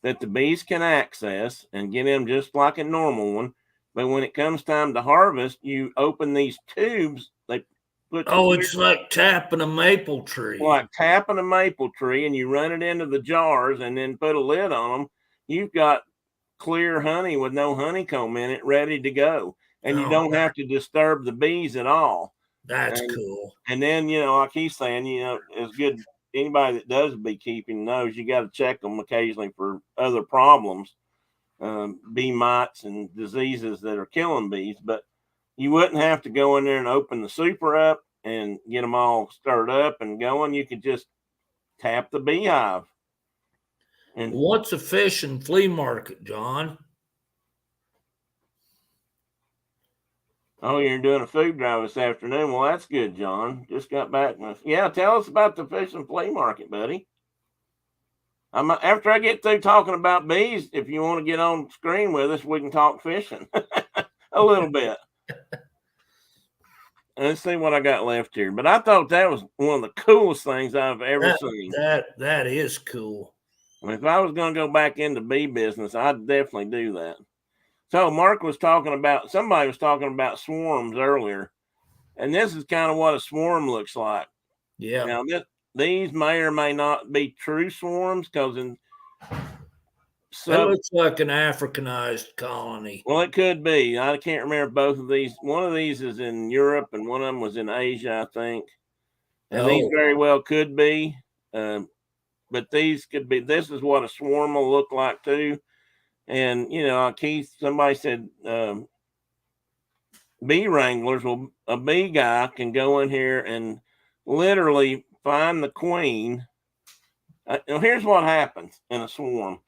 Speaker 1: that the bees can access and get in just like a normal one. But when it comes time to harvest, you open these tubes. They put
Speaker 2: it's like tapping a maple tree.
Speaker 1: Like tapping a maple tree, and you run it into the jars and then put a lid on them. You've got clear honey with no honeycomb in it, ready to go. And you don't have to disturb the bees at all.
Speaker 2: That's cool.
Speaker 1: And then, like he's saying, it's good. Anybody that does beekeeping knows you got to check them occasionally for other problems, bee mites and diseases that are killing bees. But you wouldn't have to go in there and open the super up and get them all stirred up and going. You could just tap the beehive.
Speaker 2: And what's a fish and flea market, John?
Speaker 1: Oh, you're doing a food drive this afternoon. Well, that's good, John. Just got back. Yeah, tell us about the fish and flea market, buddy. After I get through talking about bees, if you want to get on screen with us, we can talk fishing a little bit. Let's see what I got left here. But I thought that was one of the coolest things I've ever seen.
Speaker 2: That is cool.
Speaker 1: If I was going to go back into bee business, I'd definitely do that. So somebody was talking about swarms earlier, and this is kind of what a swarm looks like.
Speaker 2: Yeah.
Speaker 1: Now, these may or may not be true swarms because
Speaker 2: it looks like an Africanized colony.
Speaker 1: Well, it could be. I can't remember both of these. One of these is in Europe, and one of them was in Asia, I think. And these very well could be. But these could be. This is what a swarm will look like too. And, Keith, somebody said bee wranglers, a bee guy can go in here and literally find the queen. Here's what happens in a swarm.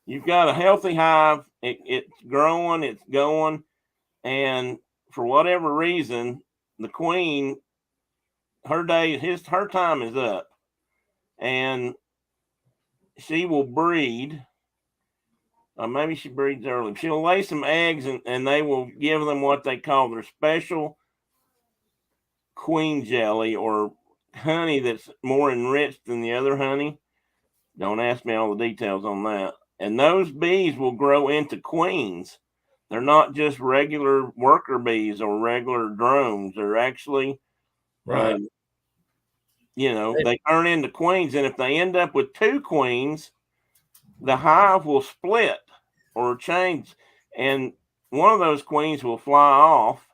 Speaker 1: You've got a healthy hive. It's growing, it's going. And for whatever reason, the queen, her time is up. And she will breed. Maybe she breeds early. She'll lay some eggs and they will give them what they call their special queen jelly or honey that's more enriched than the other honey. Don't ask me all the details on that. And those bees will grow into queens. They're not just regular worker bees or regular drones. They're actually,
Speaker 2: right.
Speaker 1: They turn into queens. And if they end up with two queens, the hive will split or change, and one of those queens will fly off,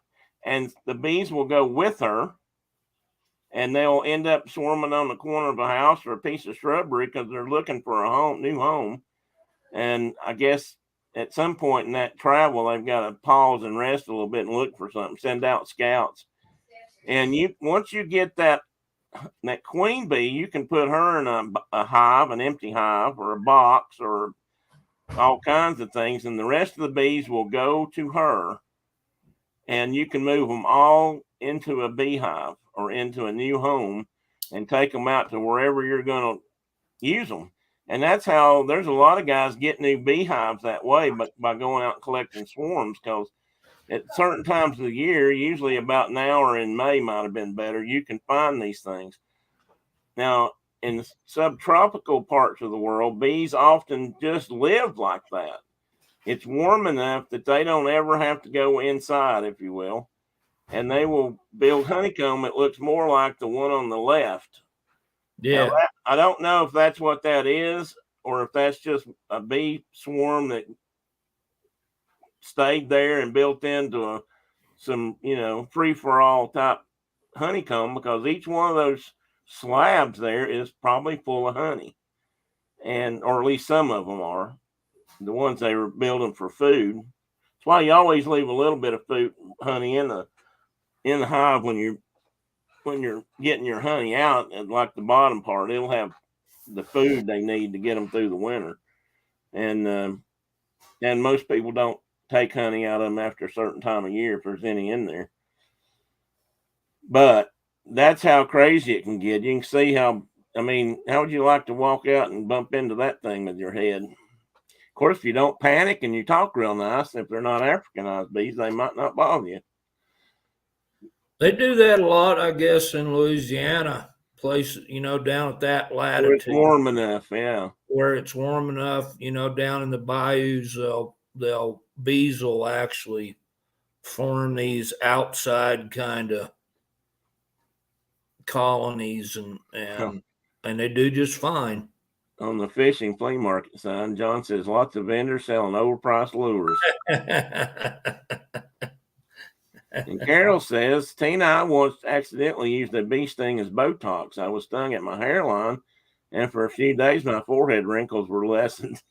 Speaker 1: and the bees will go with her, and they'll end up swarming on the corner of a house or a piece of shrubbery because they're looking for a new home. And I guess at some point in that travel, they've got to pause and rest a little bit and look for something, send out scouts. And once you get that queen bee, you can put her in a hive, an empty hive, or a box, or all kinds of things, and the rest of the bees will go to her, and you can move them all into a beehive or into a new home and take them out to wherever you're going to use them. And that's how there's a lot of guys get new beehives that way, but by going out and collecting swarms, because at certain times of the year, usually about now or in May might have been better, you can find these things. Now, in the subtropical parts of the world, bees often just live like that. It's warm enough that they don't ever have to go inside, if you will, and they will build honeycomb. It looks more like the one on the left.
Speaker 2: Yeah.
Speaker 1: Now, I don't know if that's what that is, or if that's just a bee swarm that stayed there and built into some, free for all type honeycomb, because each one of those slabs there is probably full of honey, or at least some of them are. The ones they were building for food. That's why you always leave a little bit of honey in the hive when you're getting your honey out. And like the bottom part, it'll have the food they need to get them through the winter. And most people don't take honey out of them after a certain time of year if there's any in there. But that's how crazy it can get. You can see how would you like to walk out and bump into that thing with your head? Of course, if you don't panic and you talk real nice, if they're not Africanized bees, they might not bother you.
Speaker 2: They do that a lot, I guess, in Louisiana, places, down at that latitude.
Speaker 1: Where it's warm enough, yeah.
Speaker 2: Where it's warm enough, down in the bayous, bees will actually form these outside kind of colonies, and they do just fine.
Speaker 1: On the fishing flea market sign, John says lots of vendors selling overpriced lures. And Carol says, Tina, I once accidentally used a bee sting as Botox. I was stung at my hairline, and for a few days my forehead wrinkles were lessened.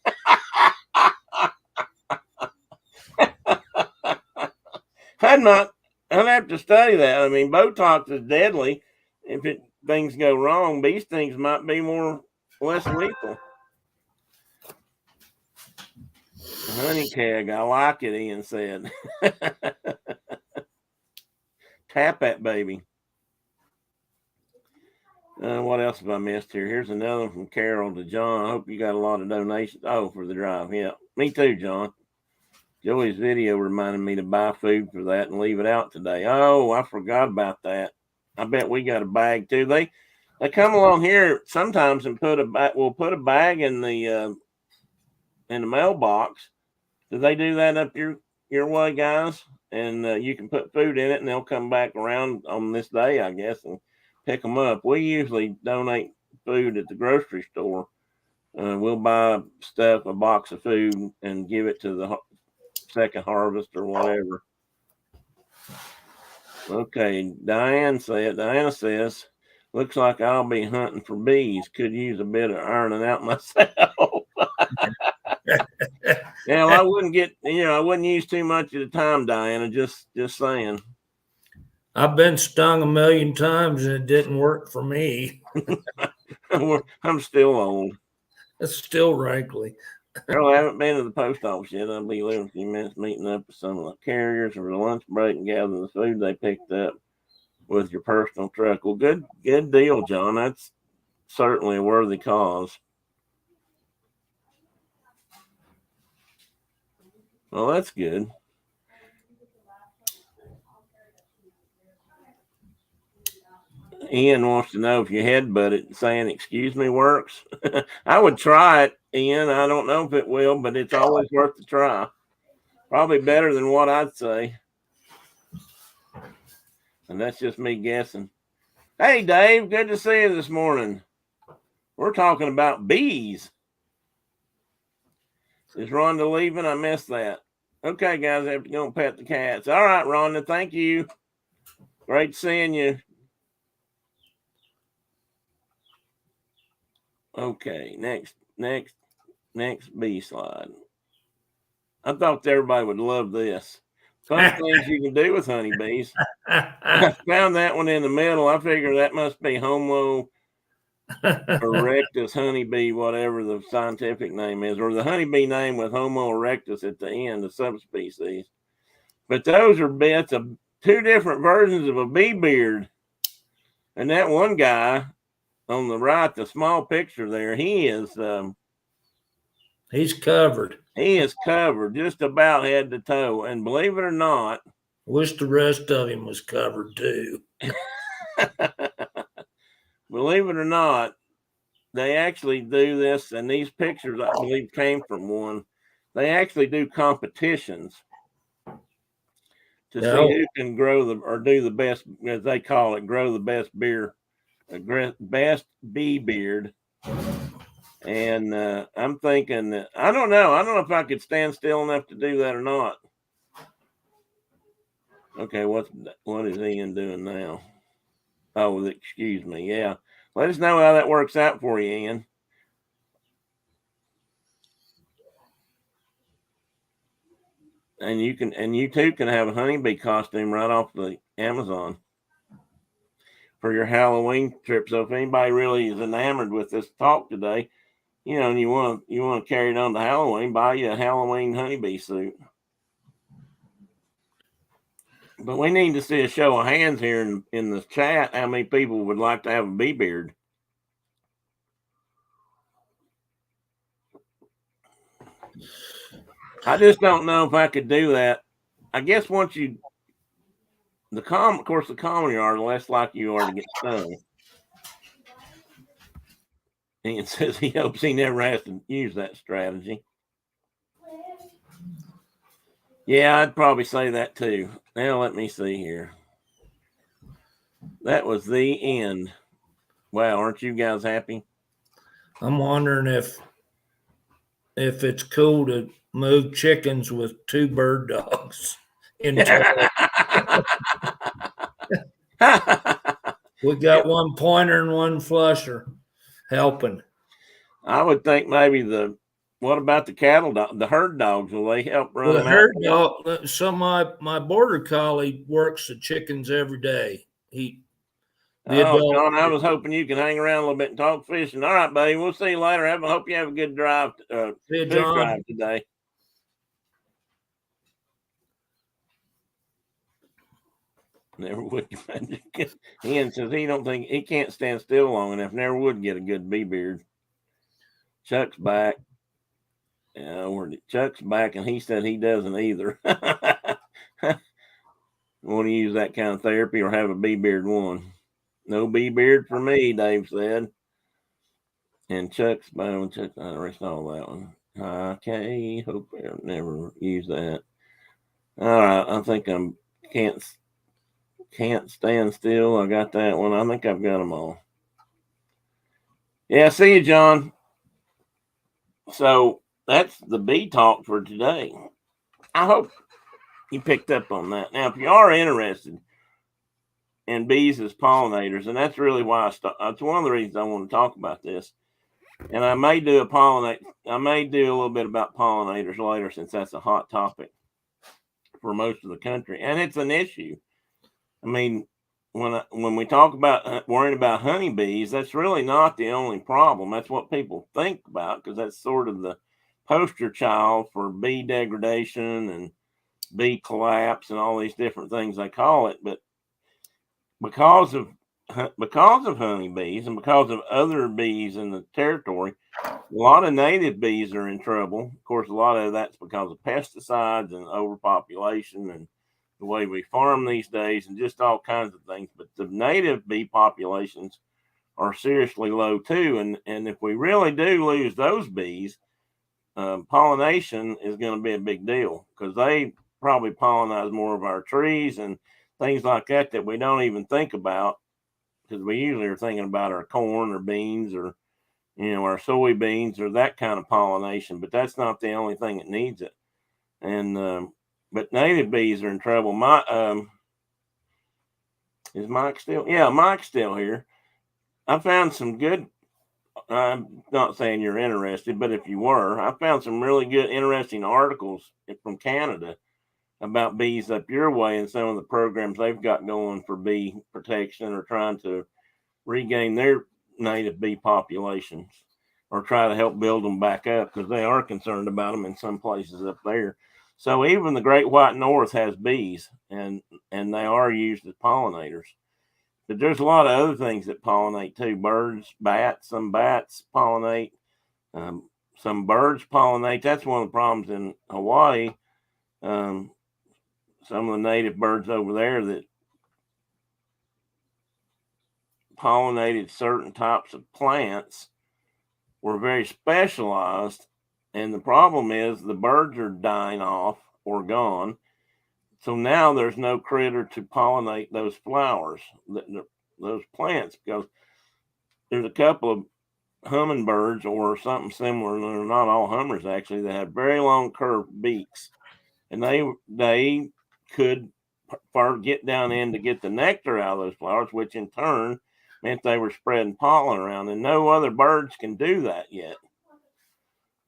Speaker 1: I'd have to study that. I mean, Botox is deadly. If things go wrong, bee stings might be less lethal. Honey keg, I like it, Ian said. Tap that baby. What else have I missed here? Here's another one from Carol to John. I hope you got a lot of donations. Oh, for the drive. Yeah, me too, John. Joey's video reminded me to buy food for that and leave it out today. Oh, I forgot about that. I bet we got a bag too. They come along here sometimes and we'll put a bag in the mailbox. Do they do that up your way, guys? And you can put food in it, and they'll come back around on this day, I guess, and pick them up. We usually donate food at the grocery store. We'll buy a box of food, and give it to the second harvest or whatever. Okay, Diana says, looks like I'll be hunting for bees. Could use a bit of ironing out myself. Yeah, I wouldn't use too much at a time, Diana. Just saying.
Speaker 2: I've been stung a million times and it didn't work for me.
Speaker 1: I'm still old.
Speaker 2: It's still rankly.
Speaker 1: Well, I haven't been to the post office yet. I'll be there in a few minutes, meeting up with some of the carriers over the lunch break and gathering the food they picked up with your personal truck. Well, good deal, John. That's certainly a worthy cause. Well, that's good. Ian wants to know if you headbutt it saying excuse me works. I would try it, Ian. I don't know if it will, but it's always worth the try. Probably better than what I'd say. And that's just me guessing. Hey, Dave, good to see you this morning. We're talking about bees. Is Rhonda leaving? I missed that. Okay, guys, I have to go and pet the cats. All right, Rhonda, thank you. Great seeing you. Okay, next bee slide. I thought everybody would love this. Fun things you can do with honeybees. I found that one in the middle. I figure that must be Homo erectus honeybee, whatever the scientific name is, or the honeybee name with Homo erectus at the end, the subspecies. But those are bits of two different versions of a bee beard. And that one guy on the right, the small picture there, he's
Speaker 2: covered.
Speaker 1: He is covered just about head to toe. And believe it or not,
Speaker 2: wish the rest of him was covered too.
Speaker 1: Believe it or not, they actually do this, and these pictures, I believe, came from one. They actually do competitions to see who can do the best, as they call it, grow the best best bee beard. And I'm thinking that I don't know if I could stand still enough to do that or not. Okay, what is Ian doing now? Oh, excuse me. Yeah, let us know how that works out for you, Ian. And you too can have a honeybee costume right off the Amazon for your Halloween trip. So if anybody really is enamored with this talk today, and you want to carry it on to Halloween, buy you a Halloween honeybee suit. But we need to see a show of hands here in the chat. How many people would like to have a bee beard? I just don't know if I could do that. I guess once of course, the calmer you are, the less likely you are to get stung. Ian says he hopes he never has to use that strategy. Yeah, I'd probably say that too. Now let me see here. That was the end. Wow, aren't you guys happy?
Speaker 2: I'm wondering if it's cool to move chickens with 2 bird dogs in We got one pointer and one flusher helping.
Speaker 1: I would think maybe what about the cattle the herd dogs? Will they help run them
Speaker 2: herd dog? So my border collie works the chickens every day.
Speaker 1: John, I was hoping you could hang around a little bit and talk fishing. All right, buddy. We'll see you later. I hope you have a good drive. Drive today. Never would. Ian says he can't stand still long enough. Never would get a good bee beard. Chuck's back. Chuck's back, and he said he doesn't either. Want to use that kind of therapy or have a bee beard one? No bee beard for me, Dave said. And Chuck's bone. I erased all that one. Okay, hope I never use that. All right, I think I can't stand still. I got that one. I think I've got them all. Yeah, see you, John. So that's the bee talk for today. I hope you picked up on that. Now, if you are interested in bees as pollinators, and that's really why that's one of the reasons I want to talk about this. And I may do a little bit about pollinators later, since that's a hot topic for most of the country, and it's an issue. I mean, when we talk about worrying about honeybees, that's really not the only problem. That's what people think about, because that's sort of the poster child for bee degradation and bee collapse and all these different things they call it. But because of honeybees and because of other bees in the territory, a lot of native bees are in trouble. Of course, a lot of that's because of pesticides and overpopulation and the way we farm these days and just all kinds of things. But the native bee populations are seriously low too. And if we really do lose those bees, pollination is going to be a big deal, because they probably pollinize more of our trees and things like that we don't even think about, because we usually are thinking about our corn or beans or our soybeans or that kind of pollination. But that's not the only thing that needs it. And but native bees are in trouble. Is Mike still? Yeah, Mike's still here. I found some good. I'm not saying you're interested, but if you were, I found some really good, interesting articles from Canada about bees up your way and some of the programs they've got going for bee protection, or trying to regain their native bee populations, or try to help build them back up, because they are concerned about them in some places up there. So even the Great White North has bees, and they are used as pollinators. But there's a lot of other things that pollinate too. Birds, bats, some bats pollinate. Some birds pollinate. That's one of the problems in Hawaii. Some of the native birds over there that pollinated certain types of plants were very specialized. And the problem is the birds are dying off or gone. So now there's no critter to pollinate those flowers, those plants, because there's a couple of hummingbirds or something similar. They're not all hummers actually. They have very long curved beaks, and they could get down in to get the nectar out of those flowers, which in turn meant they were spreading pollen around. And no other birds can do that yet.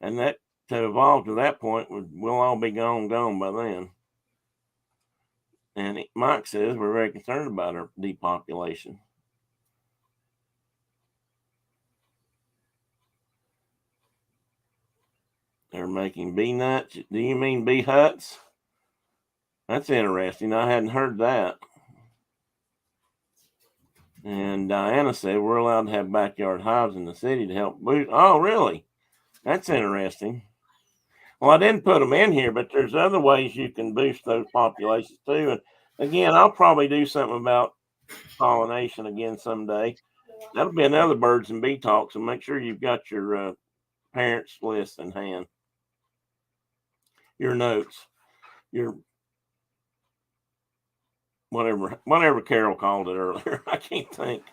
Speaker 1: And that to evolve to that point, we'll all be gone by then. And Mike says we're very concerned about our depopulation. They're making bee nuts. Do you mean bee huts? That's interesting. I hadn't heard that. And Diana said we're allowed to have backyard hives in the city to help boost. Oh, really? That's interesting. Well, I didn't put them in here, but there's other ways you can boost those populations too. And again, I'll probably do something about pollination again someday. That'll be another birds and bee talk. So make sure you've got your parents list in hand, your notes, your whatever Carol called it earlier. I can't think.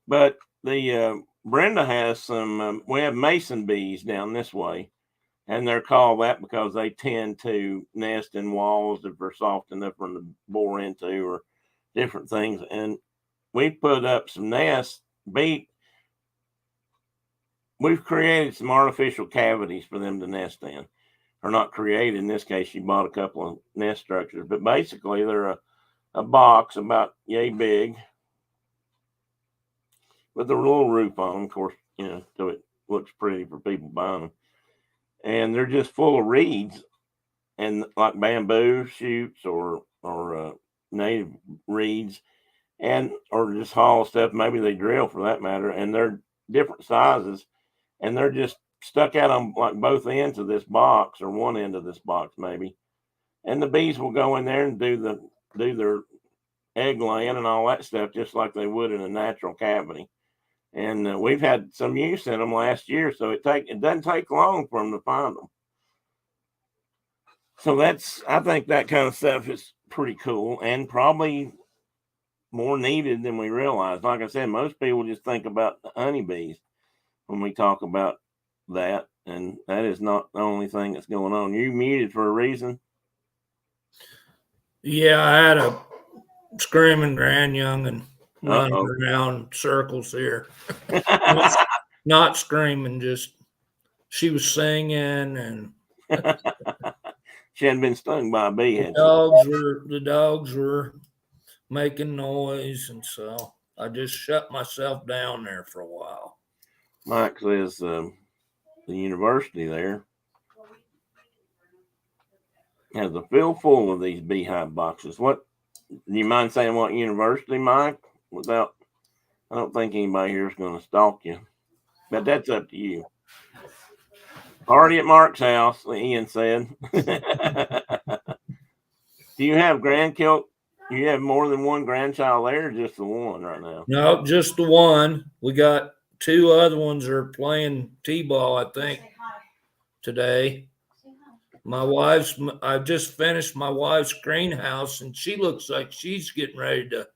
Speaker 1: But the Brenda has some. We have mason bees down this way. And they're called that because they tend to nest in walls that are soft enough for them to bore into or different things. And we put up some nests. We've created some artificial cavities for them to nest in. Or not created. In this case, she bought a couple of nest structures. But basically, they're a box about yay big with a little roof on them, of course, so it looks pretty for people buying them. And they're just full of reeds and like bamboo shoots or native reeds or just hollow stuff. Maybe they drill for that matter. And they're different sizes and they're just stuck out on like both ends of this box or one end of this box maybe. And the bees will go in there and do their egg laying and all that stuff just like they would in a natural cavity. And we've had some use in them last year, so it doesn't take long for them to find them. So I think that kind of stuff is pretty cool and probably more needed than we realize. Like I said, most people just think about the honeybees when we talk about that, and that is not the only thing that's going on. You muted for a reason?
Speaker 2: Yeah, I had a screaming grand young and running around circles here. Not screaming, just she was singing and
Speaker 1: she hadn't been stung by a bee.
Speaker 2: The dogs were making noise, and so I just shut myself down there for a while.
Speaker 1: Mike says the university there has a field full of these beehive boxes. What do you mind saying? What university, Mike? I don't think anybody here is going to stalk you, but that's up to you. Party at Mark's house, Ian said. Do you have grandkind? Do you have more than one grandchild there, or just the one right now?
Speaker 2: No, just the one. We got two other ones are playing t-ball, I think, today. I just finished my wife's greenhouse, and she looks like she's getting ready to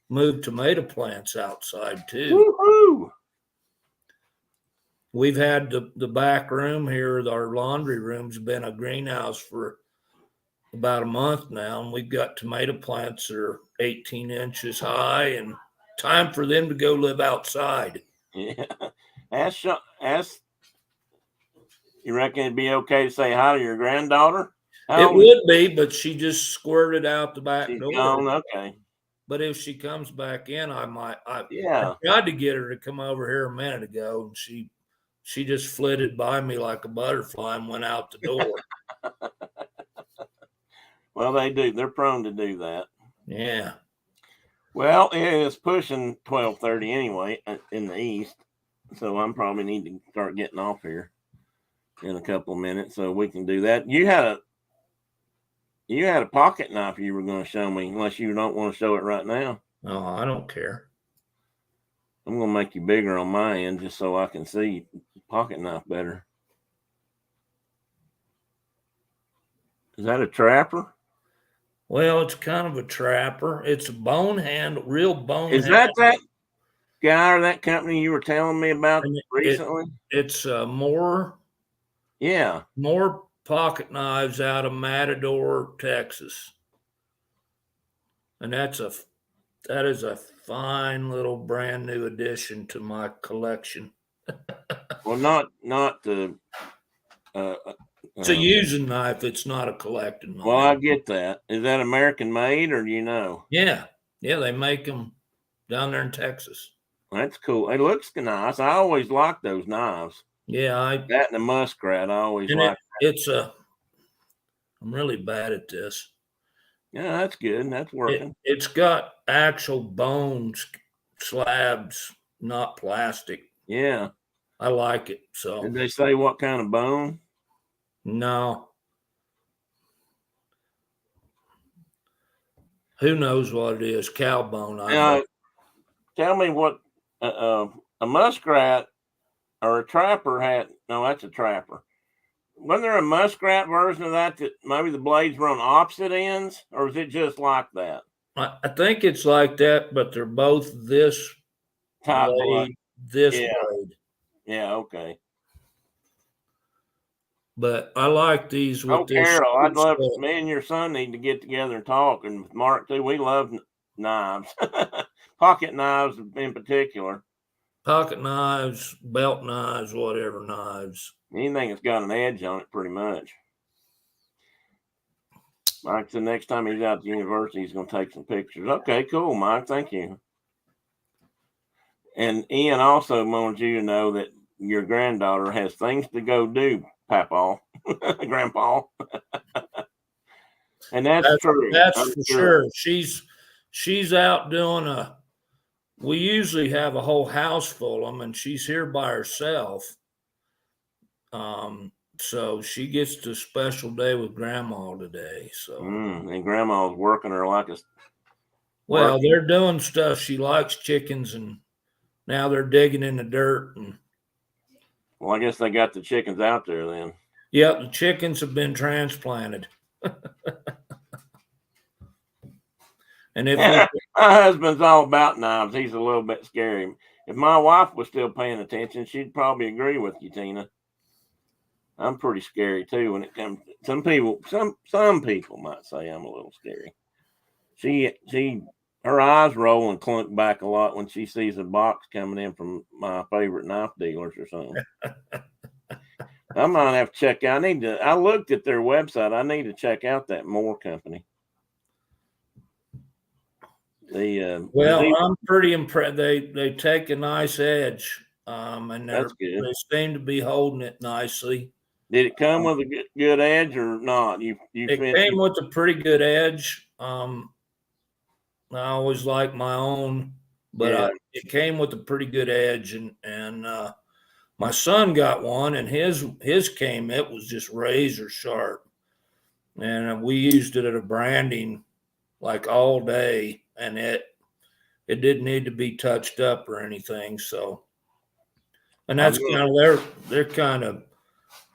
Speaker 2: move tomato plants outside too.
Speaker 1: Woo-hoo!
Speaker 2: We've had the back room here, our laundry room's been a greenhouse for about a month now, and we've got tomato plants that are 18 inches high, and time for them to go live outside.
Speaker 1: Yeah. You reckon it'd be okay to say hi to your granddaughter?
Speaker 2: It would be, but she just squirted out the back door.
Speaker 1: Gone, okay.
Speaker 2: But if she comes back in, I might. I tried to get her to come over here a minute ago, and she just flitted by me like a butterfly and went out the door.
Speaker 1: Well, they do. They're prone to do that.
Speaker 2: Yeah.
Speaker 1: Well, it is pushing 12:30 anyway in the east, so I'm probably need to start getting off here in a couple of minutes so we can do that. You had a pocket knife you were going to show me, unless you don't want to show it right now.
Speaker 2: No, I don't care.
Speaker 1: I'm going to make you bigger on my end just so I can see pocket knife better. Is that a trapper?
Speaker 2: Well, it's kind of a trapper. It's a real bone
Speaker 1: Is
Speaker 2: handle.
Speaker 1: that guy or that company you were telling me about recently?
Speaker 2: It's more pocket knives out of Matador, Texas. And that is a fine little brand new addition to my collection.
Speaker 1: Well, not the
Speaker 2: it's a using knife. It's not a collecting knife.
Speaker 1: Well, I get that. Is that American made, or do you know?
Speaker 2: Yeah, they make them down there in Texas.
Speaker 1: That's cool. It looks nice. I always like those knives.
Speaker 2: Yeah,
Speaker 1: that and the muskrat. I always like.
Speaker 2: I'm really bad at this.
Speaker 1: Yeah, that's good. That's working.
Speaker 2: It's got actual bones, slabs, not plastic.
Speaker 1: Yeah,
Speaker 2: I like it. So
Speaker 1: did they say what kind of bone?
Speaker 2: No. Who knows what it is? Cow bone.
Speaker 1: Tell me what a muskrat or a trapper had. No, that's a trapper. Wasn't there a muskrat version of that maybe the blades were on opposite ends, or is it just like that?
Speaker 2: I think it's like that, but they're both this
Speaker 1: top
Speaker 2: blade, blade.
Speaker 1: Yeah, okay.
Speaker 2: But I like these with this.
Speaker 1: Carol, I'd love me and your son need to get together and talk, and with Mark too. We love knives, pocket knives in particular.
Speaker 2: Pocket knives, belt knives, whatever knives.
Speaker 1: Anything that's got an edge on it, pretty much. Mike said next time he's out at the university, he's going to take some pictures. Okay, cool, Mike. Thank you. And Ian also wanted you to know that your granddaughter has things to go do, Papaw, Grandpa. And that's true.
Speaker 2: That's for sure. She's out doing we usually have a whole house full of them, and she's here by herself. So she gets the special day with Grandma today. So
Speaker 1: and Grandma's working her like a.
Speaker 2: Well, they're doing stuff. She likes chickens, and now they're digging in the dirt. And
Speaker 1: well, I guess they got the chickens out there then.
Speaker 2: Yep, the chickens have been transplanted. And if
Speaker 1: my husband's all about knives, he's a little bit scary. If my wife was still paying attention, she'd probably agree with you, Tina. I'm pretty scary too when it comes. Some people might say I'm a little scary. Her eyes roll and clunk back a lot when she sees a box coming in from my favorite knife dealers or something. I might have to check out. I looked at their website. I need to check out that Moore company.
Speaker 2: I'm pretty impressed. They take a nice edge, and they seem to be holding it nicely.
Speaker 1: Did it come with a good edge or not?
Speaker 2: It came with a pretty good edge. I always like my own, but it came with a pretty good edge, and my son got one, and his came. It was just razor sharp, and we used it at a branding like all day, and it didn't need to be touched up or anything. So, and that's kind of they're kind of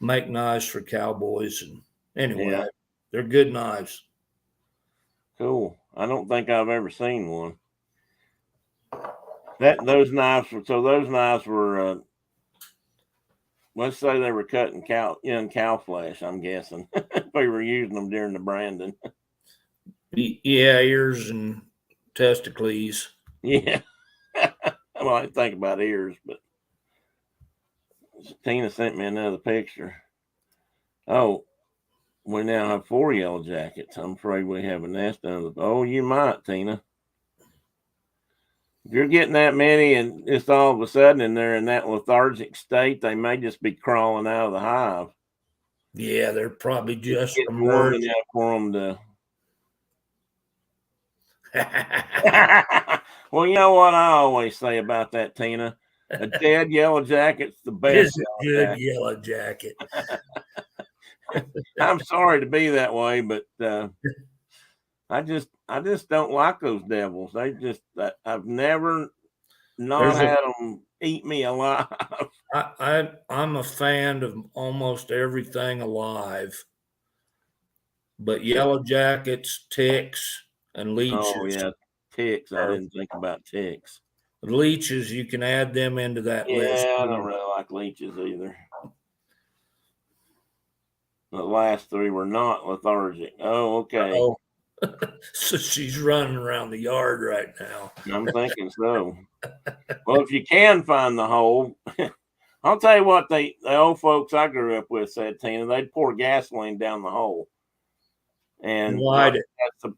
Speaker 2: make knives for cowboys, and anyway, they're good knives.
Speaker 1: Cool. I don't think I've ever seen one. Those knives were let's say they were cutting young cow flesh, I'm guessing. We were using them during the branding.
Speaker 2: Yeah, ears and testicles.
Speaker 1: Yeah. Well, I didn't think about ears, but Tina sent me another picture. Oh, we now have 4 yellow jackets. I'm afraid we have a nest under the. Oh, you might, Tina. If you're getting that many and just all of a sudden and they're in that lethargic state, they may just be crawling out of the hive.
Speaker 2: Yeah, they're probably just
Speaker 1: warm enough for them to. Well, you know what I always say about that, Tina? A dead yellow jacket's the best.
Speaker 2: It's a good yellow jacket.
Speaker 1: I'm sorry to be that way, but I just don't like those devils. I've never not had them eat me alive.
Speaker 2: I'm a fan of almost everything alive, but yellow jackets, ticks, and leeches.
Speaker 1: Oh yeah, ticks. I didn't think about ticks.
Speaker 2: Leeches, you can add them into that list.
Speaker 1: Yeah, I don't really like leeches either. The last three were not lethargic. Oh, okay.
Speaker 2: Oh, so she's running around the yard right now.
Speaker 1: I'm thinking so. Well, if you can find the hole, I'll tell you what the old folks I grew up with said, Tina, they'd pour gasoline down the hole and
Speaker 2: light it.
Speaker 1: A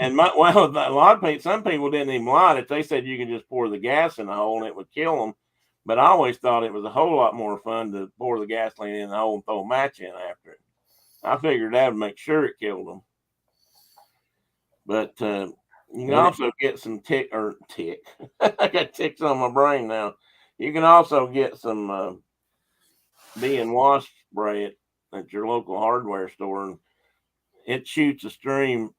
Speaker 1: lot of people, some people didn't even light it. They said you can just pour the gas in the hole and it would kill them. But I always thought it was a whole lot more fun to pour the gasoline in the hole and throw a match in after it. I figured that would make sure it killed them. But you can also get some tick. I got ticks on my brain now. You can also get some bee and wasp spray at your local hardware store, and it shoots a stream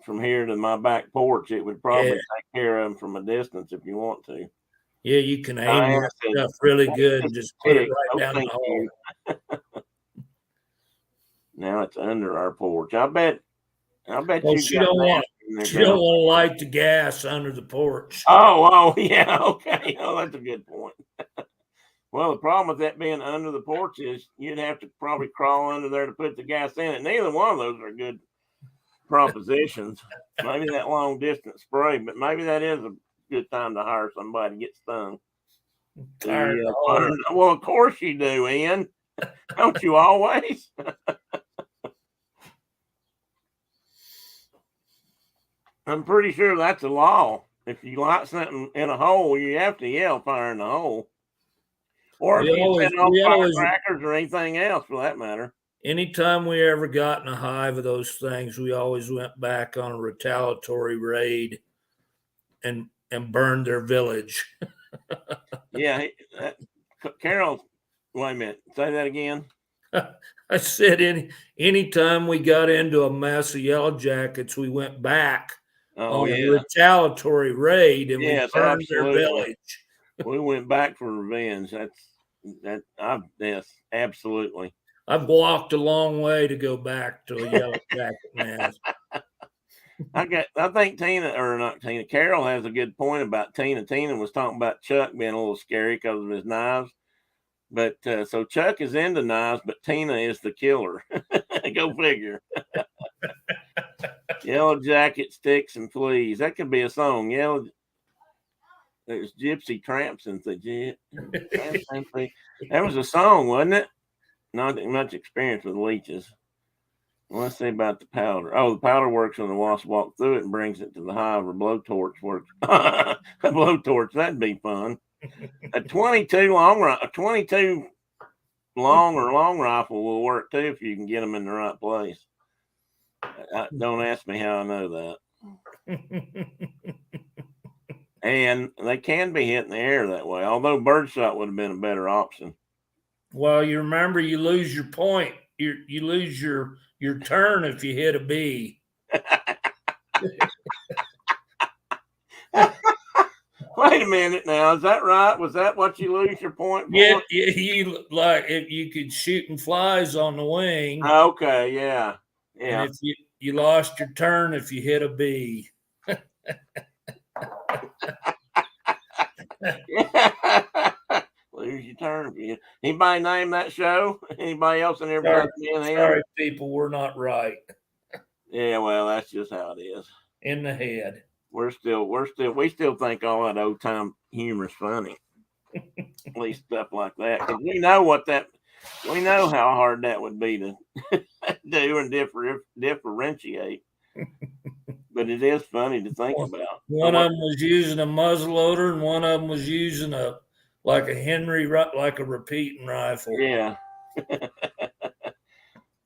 Speaker 1: from here to my back porch. It would probably take care of them from a distance if you want to.
Speaker 2: Yeah, you can aim that stuff really good and just put it right down the hole.
Speaker 1: Now it's under our porch. I bet
Speaker 2: she don't want to light the gas under the porch.
Speaker 1: Oh, yeah, okay. Oh, that's a good point. Well, the problem with that being under the porch is you'd have to probably crawl under there to put the gas in it. Neither one of those are good propositions. Maybe that long distance spray, but maybe that is a good time to hire somebody to get stung. Well, of course you do, Ian. Don't you always? I'm pretty sure that's a law. If you light something in a hole, you have to yell fire in the hole. Or if you set off firecrackers or anything else for that matter.
Speaker 2: Anytime we ever got in a hive of those things, we always went back on a retaliatory raid and burned their village.
Speaker 1: Yeah. Carol, wait a minute. Say that again.
Speaker 2: I said anytime we got into a mass of yellow jackets, we went back on a retaliatory raid and we burned their village.
Speaker 1: We went back for revenge. Yes, absolutely.
Speaker 2: I've walked a long way to go back to a yellow jacket mass.
Speaker 1: I think Carol has a good point about Tina. Tina was talking about Chuck being a little scary because of his knives. But so Chuck is into knives, but Tina is the killer. Go figure. Yellow jacket, sticks, and fleas. That could be a song. There's gypsy tramps and that was a song, wasn't it? Not much experience with leeches. Well, let's see about the powder. Oh, the powder works when the wasp walks through it and brings it to the hive. Or blowtorch works. A blowtorch, that'd be fun. A 22 long or long rifle will work too if you can get them in the right place. Don't ask me how I know that. And they can be hit in the air that way, although birdshot would have been a better option.
Speaker 2: Well, you remember you lose your point. You lose your turn if you hit a bee.
Speaker 1: Wait a minute now. Is that right? Was that what you lose your point for?
Speaker 2: Yeah, you like if you could shooting flies on the wing.
Speaker 1: Okay, yeah.
Speaker 2: And if you lost your turn if you hit a bee.
Speaker 1: Lose your turn. Anybody name that show? Anybody else in everybody?
Speaker 2: Sorry, people, we're not right.
Speaker 1: Yeah, well, that's just how it is.
Speaker 2: In the head.
Speaker 1: We still think all that old time humor is funny. At least stuff like that. Because we know how hard that would be to do and differentiate. But it is funny to think about.
Speaker 2: One of them was using a muzzleloader and one of them was using a repeating rifle.
Speaker 1: Yeah.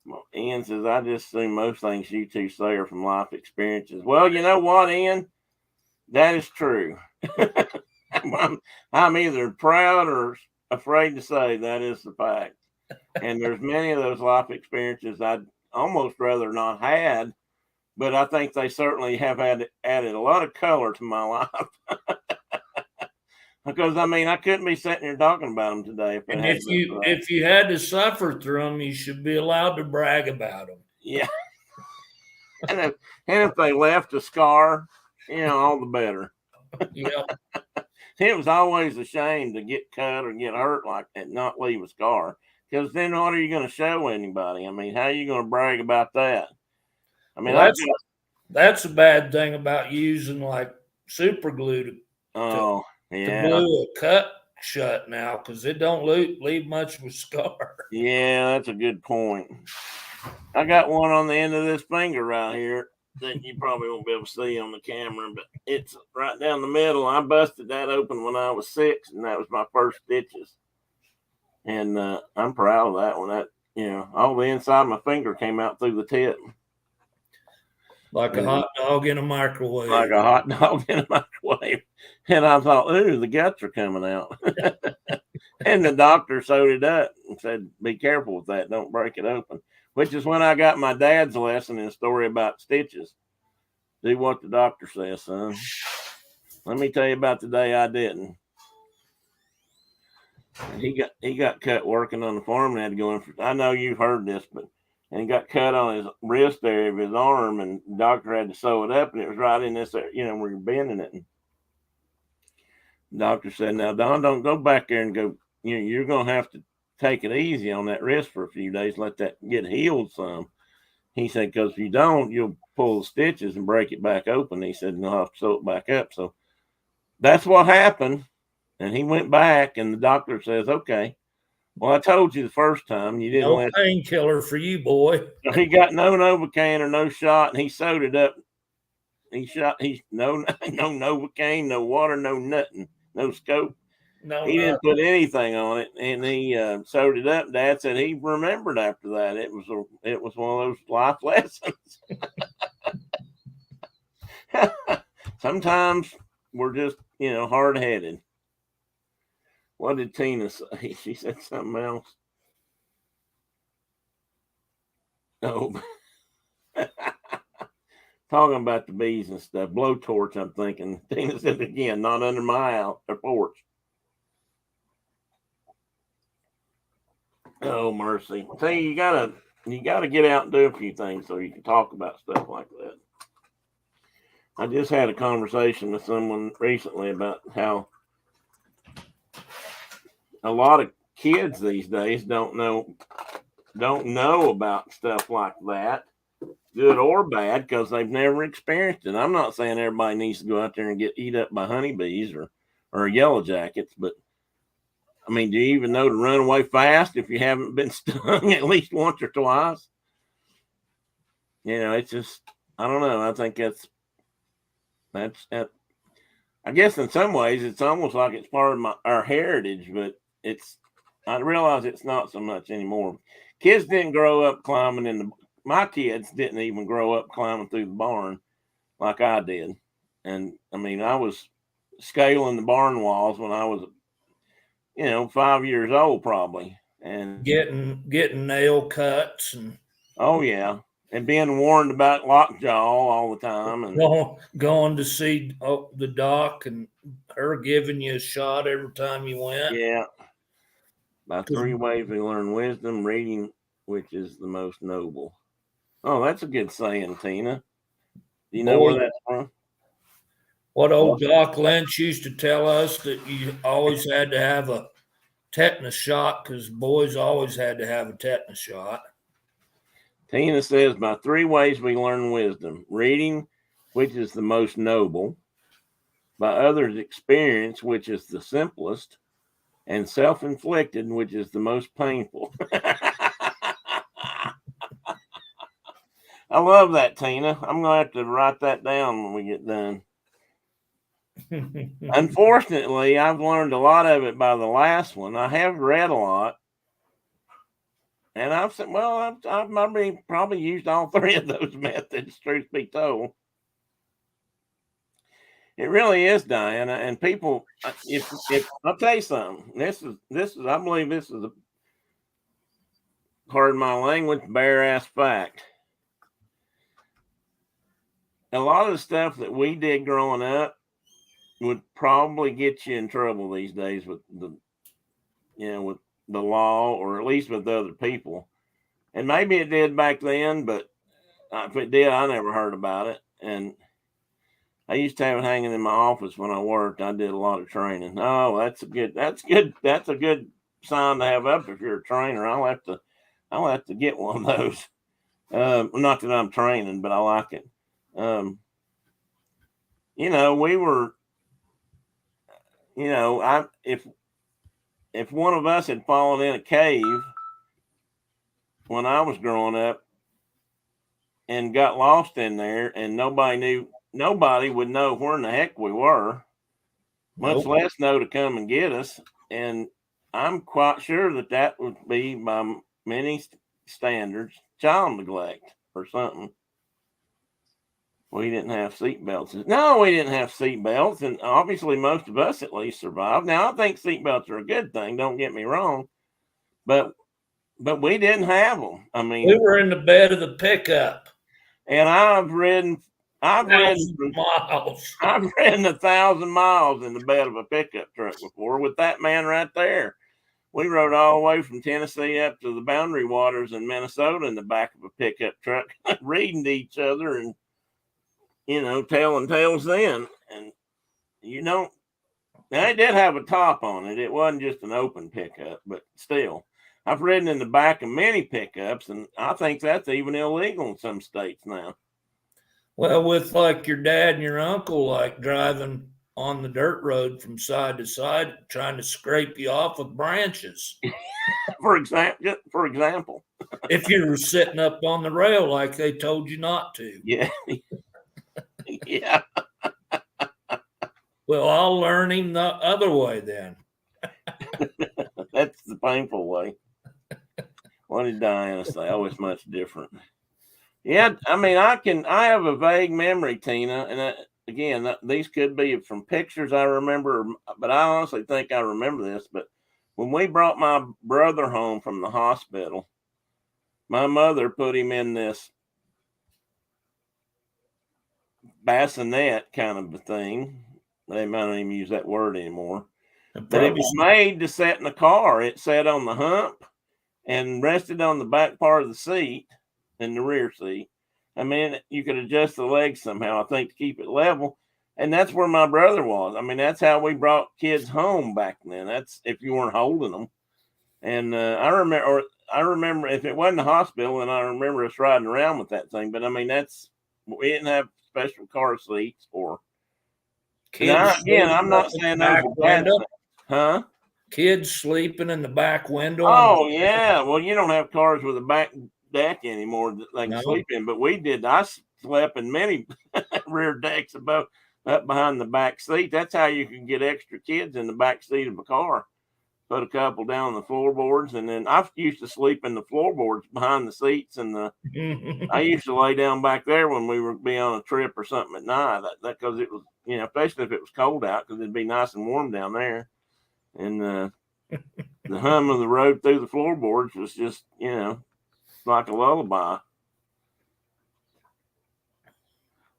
Speaker 1: Well, Ian says, I just assume most things you two say are from life experiences. Well, you know what, Ian? That is true. I'm either proud or afraid to say that is the fact. And there's many of those life experiences I'd almost rather not had, but I think they certainly have added a lot of color to my life. Because I mean, I couldn't be sitting here talking about them today.
Speaker 2: And if you had to suffer through them, you should be allowed to brag about them.
Speaker 1: Yeah. and if they left a scar, all the better.
Speaker 2: Yeah.
Speaker 1: It was always a shame to get cut or get hurt like that, and not leave a scar. Because then what are you going to show anybody? I mean, how are you going to brag about that? I mean,
Speaker 2: well, that's a bad thing about using like super glue to glue a cut shut now, because it don't leave much of a scar.
Speaker 1: Yeah, that's a good point. I got one on the end of this finger right here that you probably won't be able to see on the camera, but it's right down the middle. I busted that open when I was 6, and that was my first stitches. And I'm proud of that one. That all the inside of my finger came out through the tip.
Speaker 2: Like a hot dog in a microwave.
Speaker 1: Like a hot dog in a microwave. And I thought, ooh, the guts are coming out. And the doctor sewed it up and said, be careful with that. Don't break it open. Which is when I got my dad's lesson in story about stitches. Do what the doctor says, son. Let me tell you about the day I didn't. And he got cut working on the farm and had to go in. I know you've heard this, but he got cut on his wrist area of his arm, and the doctor had to sew it up, and it was right in this, where you're bending it. And the doctor said, now, Don, don't go back there and go, you're going to have to take it easy on that wrist for a few days, let that get healed some. He said, because if you don't, you'll pull the stitches and break it back open. He said, and I'll have to sew it back up. So that's what happened. And he went back, and the doctor says, okay, well, I told you the first time you didn't
Speaker 2: no painkiller for you, boy.
Speaker 1: So he got no Novocaine or no shot, and he sewed it up. He's no Novocaine, no water, no nothing, no scope.
Speaker 2: No,
Speaker 1: he didn't put anything on it, and he sewed it up. Dad said he remembered after that. It was one of those life lessons. Sometimes we're just hard headed. What did Tina say? She said something else. Oh, talking about the bees and stuff. Blowtorch, I'm thinking. Tina said again, not under my porch. Oh, mercy. See, you gotta get out and do a few things so you can talk about stuff like that. I just had a conversation with someone recently about how a lot of kids these days don't know about stuff like that, good or bad, because they've never experienced it. I'm not saying everybody needs to go out there and get eat up by honeybees or yellow jackets, but I mean, do you even know to run away fast if you haven't been stung at least once or twice? It's just, I don't know. I think that's I guess in some ways it's almost like it's part of our heritage, but I realize it's not so much anymore. Kids didn't grow up climbing my kids didn't even grow up climbing through the barn like I did. And I mean, I was scaling the barn walls when I was 5 years old probably, and
Speaker 2: getting nail cuts and
Speaker 1: oh yeah, and being warned about lockjaw all the time, and
Speaker 2: going to see the doc and her giving you a shot every time you went.
Speaker 1: Yeah. By 3 ways we learn wisdom, reading, which is the most noble. Oh, that's a good saying, Tina. Do you know where that's from?
Speaker 2: What old Doc Lynch used to tell us, that you always had to have a tetanus shot because boys always had to have a tetanus shot.
Speaker 1: Tina says, by 3 ways we learn wisdom. Reading, which is the most noble. By others' experience, which is the simplest. And self-inflicted, which is the most painful. I love that, Tina. I'm going to have to write that down when we get done. Unfortunately, I've learned a lot of it by the last one. I have read a lot. And I've said, well, I've probably used all three of those methods, truth be told. It really is, Diana. And people, if I'll tell you something, this is, I believe this is pardon my language, bare ass fact. A lot of the stuff that we did growing up would probably get you in trouble these days with with the law, or at least with other people. And maybe it did back then, but if it did, I never heard about it. And I used to have it hanging in my office when I worked. I did a lot of training. Oh, that's a good sign to have up if you're a trainer. I'll have to get one of those. Not that I'm training, but I like it. We were, if one of us had fallen in a cave when I was growing up and got lost in there, and nobody would know where in the heck we were, much less know to come and get us. And I'm quite sure that would be, by many standards, child neglect or something. We didn't have seatbelts. No, we didn't have seatbelts, and obviously most of us at least survived. Now, I think seatbelts are a good thing, don't get me wrong, but we didn't have them. I mean,
Speaker 2: we were in the bed of the pickup.
Speaker 1: And I've ridden
Speaker 2: miles.
Speaker 1: I've ridden 1,000 miles in the bed of a pickup truck before with that man right there. We rode all the way from Tennessee up to the boundary waters in Minnesota in the back of a pickup truck, reading to each other and, telling tales then. And, now it did have a top on it. It wasn't just an open pickup, but still. I've ridden in the back of many pickups, and I think that's even illegal in some states now.
Speaker 2: Well, with like your dad and your uncle, like driving on the dirt road from side to side, trying to scrape you off with branches.
Speaker 1: For example.
Speaker 2: If you were sitting up on the rail like they told you not to.
Speaker 1: Yeah. Yeah.
Speaker 2: Well, I'll learn him the other way then.
Speaker 1: That's the painful way. What did Diana say? Oh, it's much different. Yeah, I mean, I have a vague memory, Tina, and again, these could be from pictures I remember, but I honestly think I remember this. But when we brought my brother home from the hospital, my mother put him in this bassinet kind of a thing. They might not even use that word anymore. But it was made to sit in the car. It sat on the hump and rested on the back part of the seat, in the rear seat. I mean, you could adjust the legs somehow, I think, to keep it level. And that's where my brother was. I mean, that's how we brought kids home back then. That's if you weren't holding them. And I remember if it wasn't the hospital, then I remember us riding around with that thing. But I mean, we didn't have special car seats or. Kids. Again, I'm not saying those are bad things. Huh?
Speaker 2: Kids sleeping in the back window.
Speaker 1: Oh, yeah. Well, you don't have cars with a back deck anymore that they can sleep in, but we did. I slept in many rear decks up behind the back seat. That's how you can get extra kids in the back seat of a car. Put a couple down the floorboards, and then I used to sleep in the floorboards behind the seats, and I used to lay down back there when we would be on a trip or something at night. That because it was, especially if it was cold out, because it'd be nice and warm down there. And the hum of the road through the floorboards was just, like a lullaby.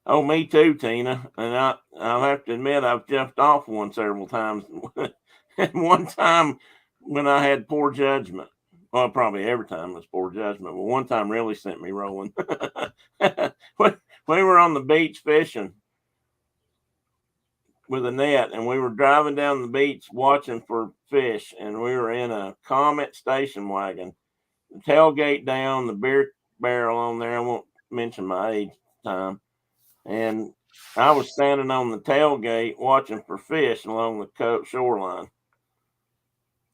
Speaker 1: Oh, me too, Tina. And I'll have to admit I've jumped off one several times. One time when I had poor judgment. Well, probably every time was poor judgment, but one time really sent me rolling. We were on the beach fishing with a net, and we were driving down the beach watching for fish, and we were in a Comet station wagon. The tailgate down, the beer barrel on there. I won't mention my age time. And I was standing on the tailgate watching for fish along the shoreline.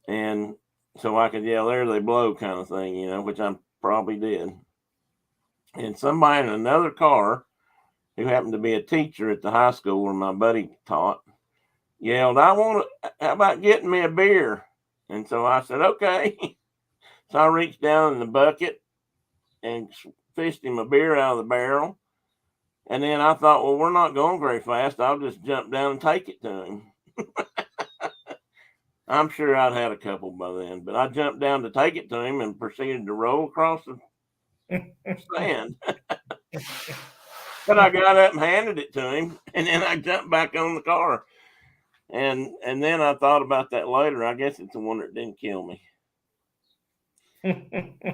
Speaker 1: And so I could yell, "There they blow," kind of thing, which I probably did. And somebody in another car, who happened to be a teacher at the high school where my buddy taught, yelled, how about getting me a beer?" And so I said, "Okay." So I reached down in the bucket and fished him a beer out of the barrel. And then I thought, well, we're not going very fast. I'll just jump down and take it to him. I'm sure I'd had a couple by then, but I jumped down to take it to him and proceeded to roll across the sand. But I got up and handed it to him, and then I jumped back on the car. And then I thought about that later. I guess it's the one that didn't kill me.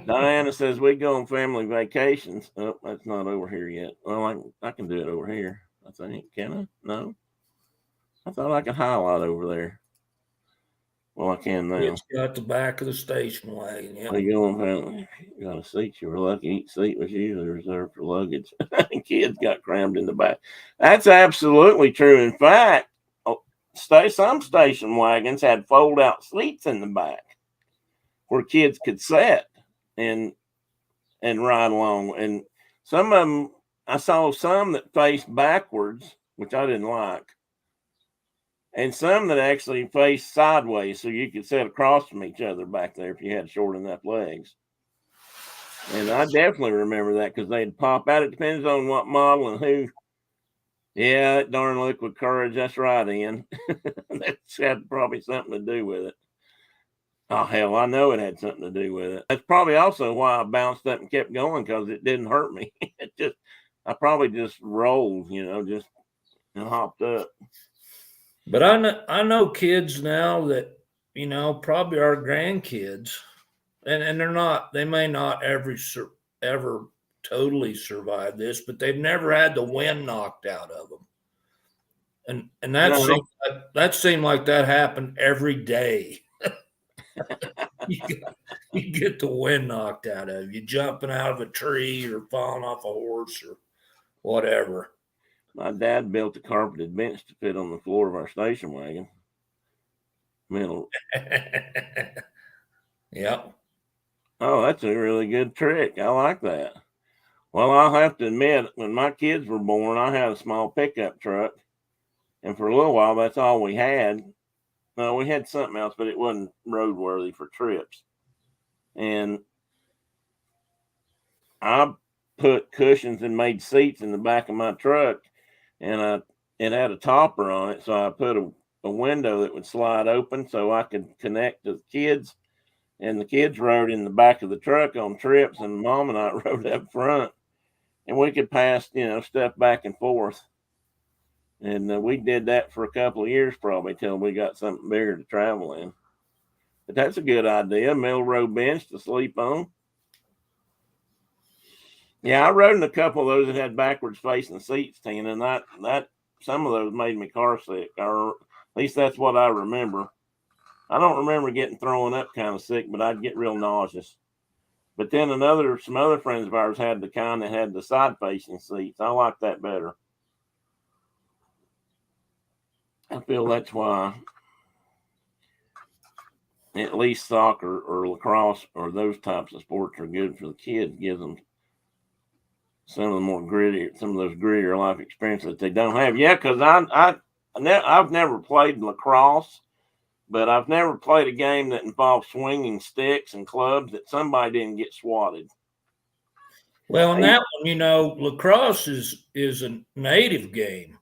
Speaker 1: Diana says we go on family vacations. Oh, that's not over here yet. Well, I can do it over here. I think. Can I? No. I thought I could highlight over there. Well, I can now.
Speaker 2: It's got the back of the station wagon. Yeah.
Speaker 1: You go on family. You got a seat. You were lucky. Each seat was usually reserved for luggage. Kids got crammed in the back. That's absolutely true. In fact, some station wagons had fold-out seats in the back where kids could sit and ride along. And some of them, I saw some that faced backwards, which I didn't like, and some that actually faced sideways so you could sit across from each other back there if you had short enough legs. And I definitely remember that because they'd pop out. It depends on what model and who. Yeah, that darn liquid courage. That's right, Ian. That's had probably something to do with it. Oh, hell, I know it had something to do with it. That's probably also why I bounced up and kept going, because it didn't hurt me. I probably just rolled, just and hopped up.
Speaker 2: But I know kids now that, probably our grandkids, and they may not ever totally survive this, but they've never had the wind knocked out of them. And that seemed like that happened every day. you get the wind knocked out of you, jumping out of a tree or falling off a horse or whatever.
Speaker 1: My dad built a carpeted bench to fit on the floor of our station wagon.
Speaker 2: Yep.
Speaker 1: Oh, that's a really good trick. I like that. Well, I'll have to admit, when my kids were born, I had a small pickup truck. And for a little while, that's all we had. No, we had something else, but it wasn't roadworthy for trips. And I put cushions and made seats in the back of my truck, and it had a topper on it. So I put a window that would slide open so I could connect to the kids. And the kids rode in the back of the truck on trips, and Mom and I rode up front. And we could pass, stuff back and forth. And we did that for a couple of years probably till we got something bigger to travel in. But that's a good idea, middle row bench to sleep on. Yeah, I rode in a couple of those that had backwards facing seats, Tina, and that some of those made me car sick, or at least that's what I remember. I don't remember getting throwing up kind of sick, but I'd get real nauseous. But then some other friends of ours had the kind that had the side facing seats. I like that better. I feel that's why at least soccer or lacrosse or those types of sports are good for the kids. Gives them some of those grittier life experiences that they don't have. Yeah, because I've never played lacrosse, but I've never played a game that involved swinging sticks and clubs that somebody didn't get swatted.
Speaker 2: Well, in that one, lacrosse is a native game.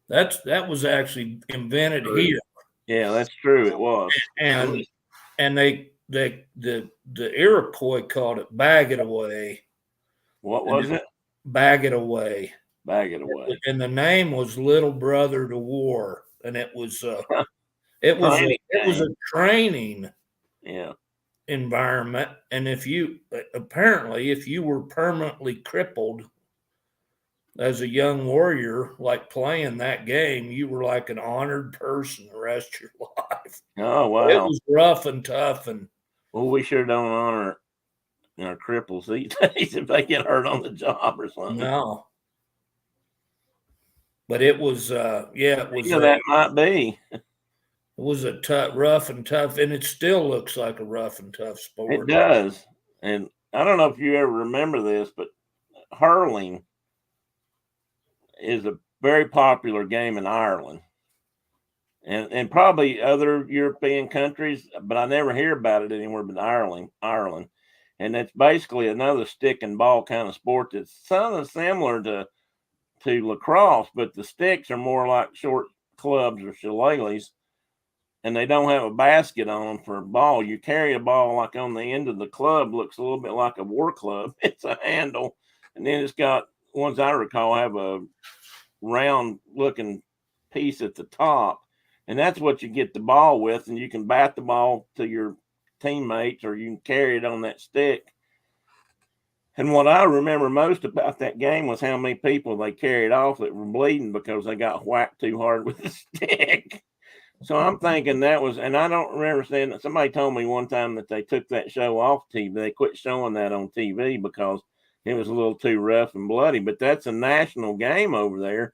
Speaker 2: That was actually invented here.
Speaker 1: Yeah, that's true. It was.
Speaker 2: And the Iroquois called it bag it away.
Speaker 1: What was it?
Speaker 2: Bag it away.
Speaker 1: Bag it away.
Speaker 2: And the name was Little Brother to War, and it was a training environment. And if you were permanently crippled as a young warrior, like playing that game, you were like an honored person the rest of your life.
Speaker 1: Oh, wow.
Speaker 2: It was rough and tough. And
Speaker 1: well, we sure don't honor our cripples these days if they get hurt on the job or something.
Speaker 2: No. But it was, it was.
Speaker 1: That might be.
Speaker 2: It was a rough and tough, and it still looks like a rough and tough sport.
Speaker 1: It does. And I don't know if you ever remember this, but hurling is a very popular game in Ireland. and probably other European countries, but I never hear about it anywhere but Ireland. And it's basically another stick and ball kind of sport that's sort of similar to lacrosse, but the sticks are more like short clubs or shillelaghs, and they don't have a basket on them for a ball. You carry a ball like on the end of the club, looks a little bit like a war club. It's a handle, and then it's got, ones I recall, have a round looking piece at the top, and that's what you get the ball with, and you can bat the ball to your teammates or you can carry it on that stick. And what I remember most about that game was how many people they carried off that were bleeding because they got whacked too hard with the stick. So I'm thinking that was, and I don't remember saying that. Somebody told me one time that they took that show off TV. They quit showing that on TV because it was a little too rough and bloody. But that's a national game over there.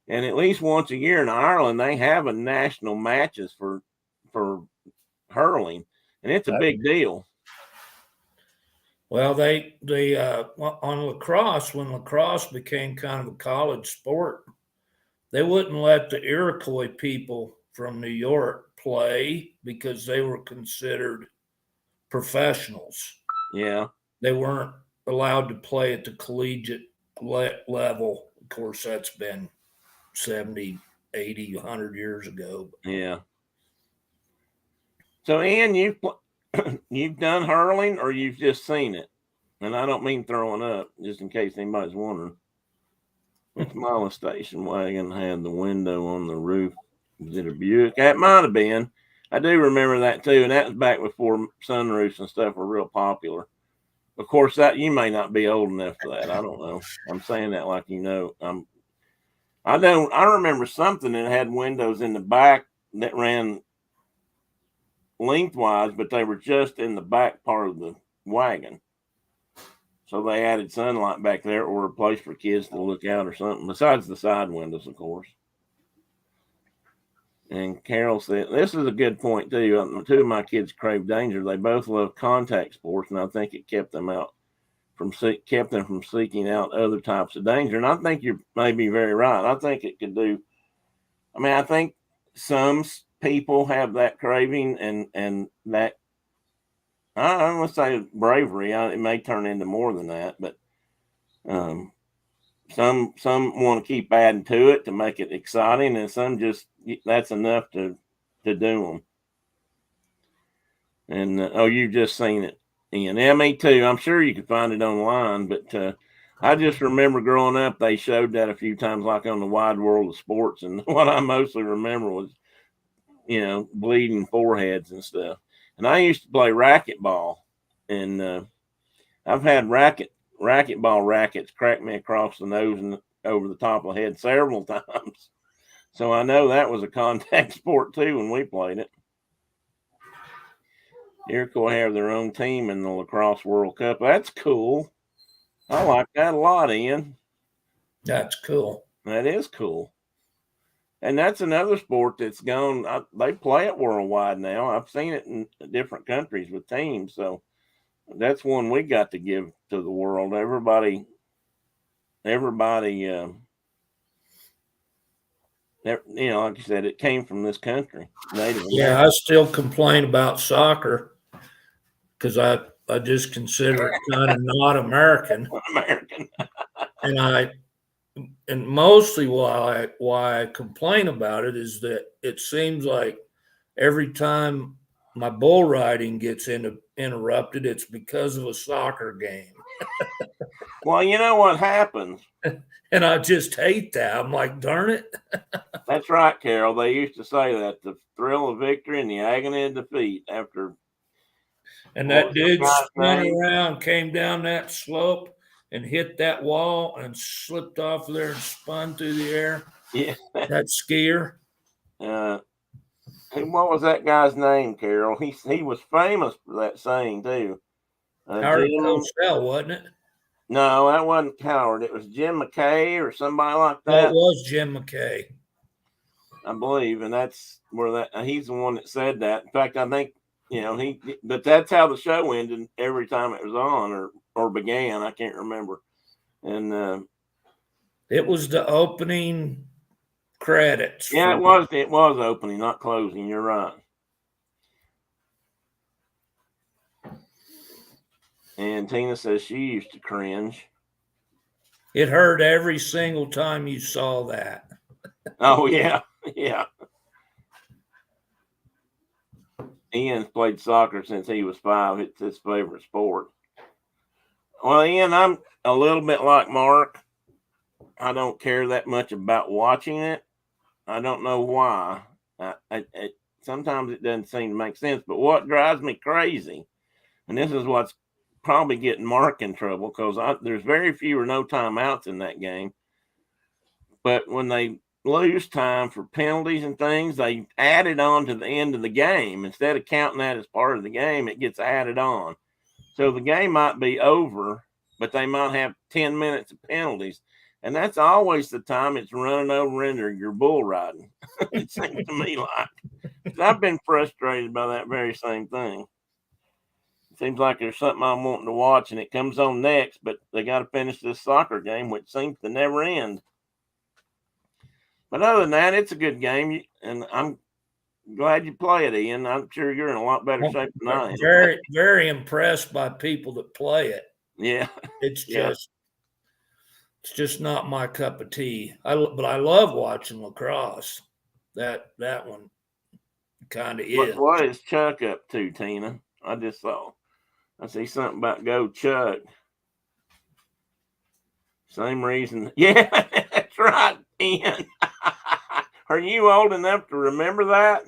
Speaker 1: And at least once a year in Ireland, they have a national matches for hurling, and it's a big deal.
Speaker 2: Well, they on lacrosse, when lacrosse became kind of a college sport, they wouldn't let the Iroquois people from New York play because they were considered professionals.
Speaker 1: Yeah.
Speaker 2: They weren't allowed to play at the collegiate level. Of course, that's been 70, 80, 100 years ago.
Speaker 1: Yeah. So, Ian, you've done hurling or you've just seen it? And I don't mean throwing up, just in case anybody's wondering. Which molestation wagon had the window on the roof? Was it a Buick? That might have been. I do remember that too, and that was back before sunroofs and stuff were real popular. Of course, that you may not be old enough for that. I don't know. I'm saying that like you know. I remember something that had windows in the back that ran lengthwise, but they were just in the back part of the wagon. So they added sunlight back there, or a place for kids to look out or something, besides the side windows, of course. And Carol said, this is a good point, too. Two of my kids crave danger. They both love contact sports, and I think it kept them from seeking out other types of danger. And I think you may be very right. I think it could do. I mean, I think some people have that craving and that, I'm going to say bravery. It may turn into more than that, but some want to keep adding to it to make it exciting, and some just, that's enough to do them. And you've just seen it, Ian. Yeah, me too. I'm sure you can find it online, but I just remember growing up, they showed that a few times, like on the Wide World of Sports, and what I mostly remember was, bleeding foreheads and stuff. And I used to play racquetball, and I've had racquetball rackets crack me across the nose and over the top of the head several times. So I know that was a contact sport too when we played it. Iroquois have their own team in the Lacrosse World Cup. That's cool. I like that a lot, Ian.
Speaker 2: That's cool.
Speaker 1: That is cool. And that's another sport that's gone. They play it worldwide now. I've seen it in different countries with teams. So that's one we got to give to the world. Everybody, like you said, it came from this country.
Speaker 2: Yeah, I still complain about soccer because I just consider it kind of not American. And mostly why I complain about it is that it seems like every time my bull riding gets interrupted, it's because of a soccer game.
Speaker 1: Well, you know what happens?
Speaker 2: And I just hate that. I'm like, darn it.
Speaker 1: That's right, Carol. They used to say that the thrill of victory and the agony of defeat after.
Speaker 2: And that dude spun around, came down that slope, and hit that wall and slipped off there and spun through the air.
Speaker 1: Yeah.
Speaker 2: That skier.
Speaker 1: What was that guy's name, Carol? He was famous for that saying too.
Speaker 2: Howard Cosell, wasn't it?
Speaker 1: No, that wasn't Howard. It was Jim McKay or somebody like that.
Speaker 2: Oh, it was Jim McKay,
Speaker 1: I believe, and that's where he's the one that said that. In fact, I think but that's how the show ended every time it was on or began. I can't remember. And
Speaker 2: it was the opening credits.
Speaker 1: Yeah, it was opening, not closing. You're right. And Tina says she used to cringe.
Speaker 2: It hurt every single time you saw that.
Speaker 1: Oh, yeah. Yeah. Ian's played soccer since he was 5. It's his favorite sport. Well, Ian, I'm a little bit like Mark. I don't care that much about watching it. I don't know why. Sometimes it doesn't seem to make sense. But what drives me crazy, and this is what's probably getting Mark in trouble, because there's very few or no timeouts in that game. But when they lose time for penalties and things, they add it on to the end of the game. Instead of counting that as part of the game, it gets added on. So the game might be over, but they might have 10 minutes of penalties. And that's always the time it's running over into your bull riding. It seems to me like. I've been frustrated by that very same thing. It seems like there's something I'm wanting to watch, and it comes on next, but they got to finish this soccer game, which seems to never end. But other than that, it's a good game, and I'm glad you play it, Ian. I'm sure you're in a lot better shape than I am.
Speaker 2: Very, very impressed by people that play it.
Speaker 1: Yeah.
Speaker 2: It's just not my cup of tea. But I love watching lacrosse. That one kind of is.
Speaker 1: What is Chuck up to, Tina? I see something about go Chuck. Same reason. Yeah, that's right, Ian. Are you old enough to remember that?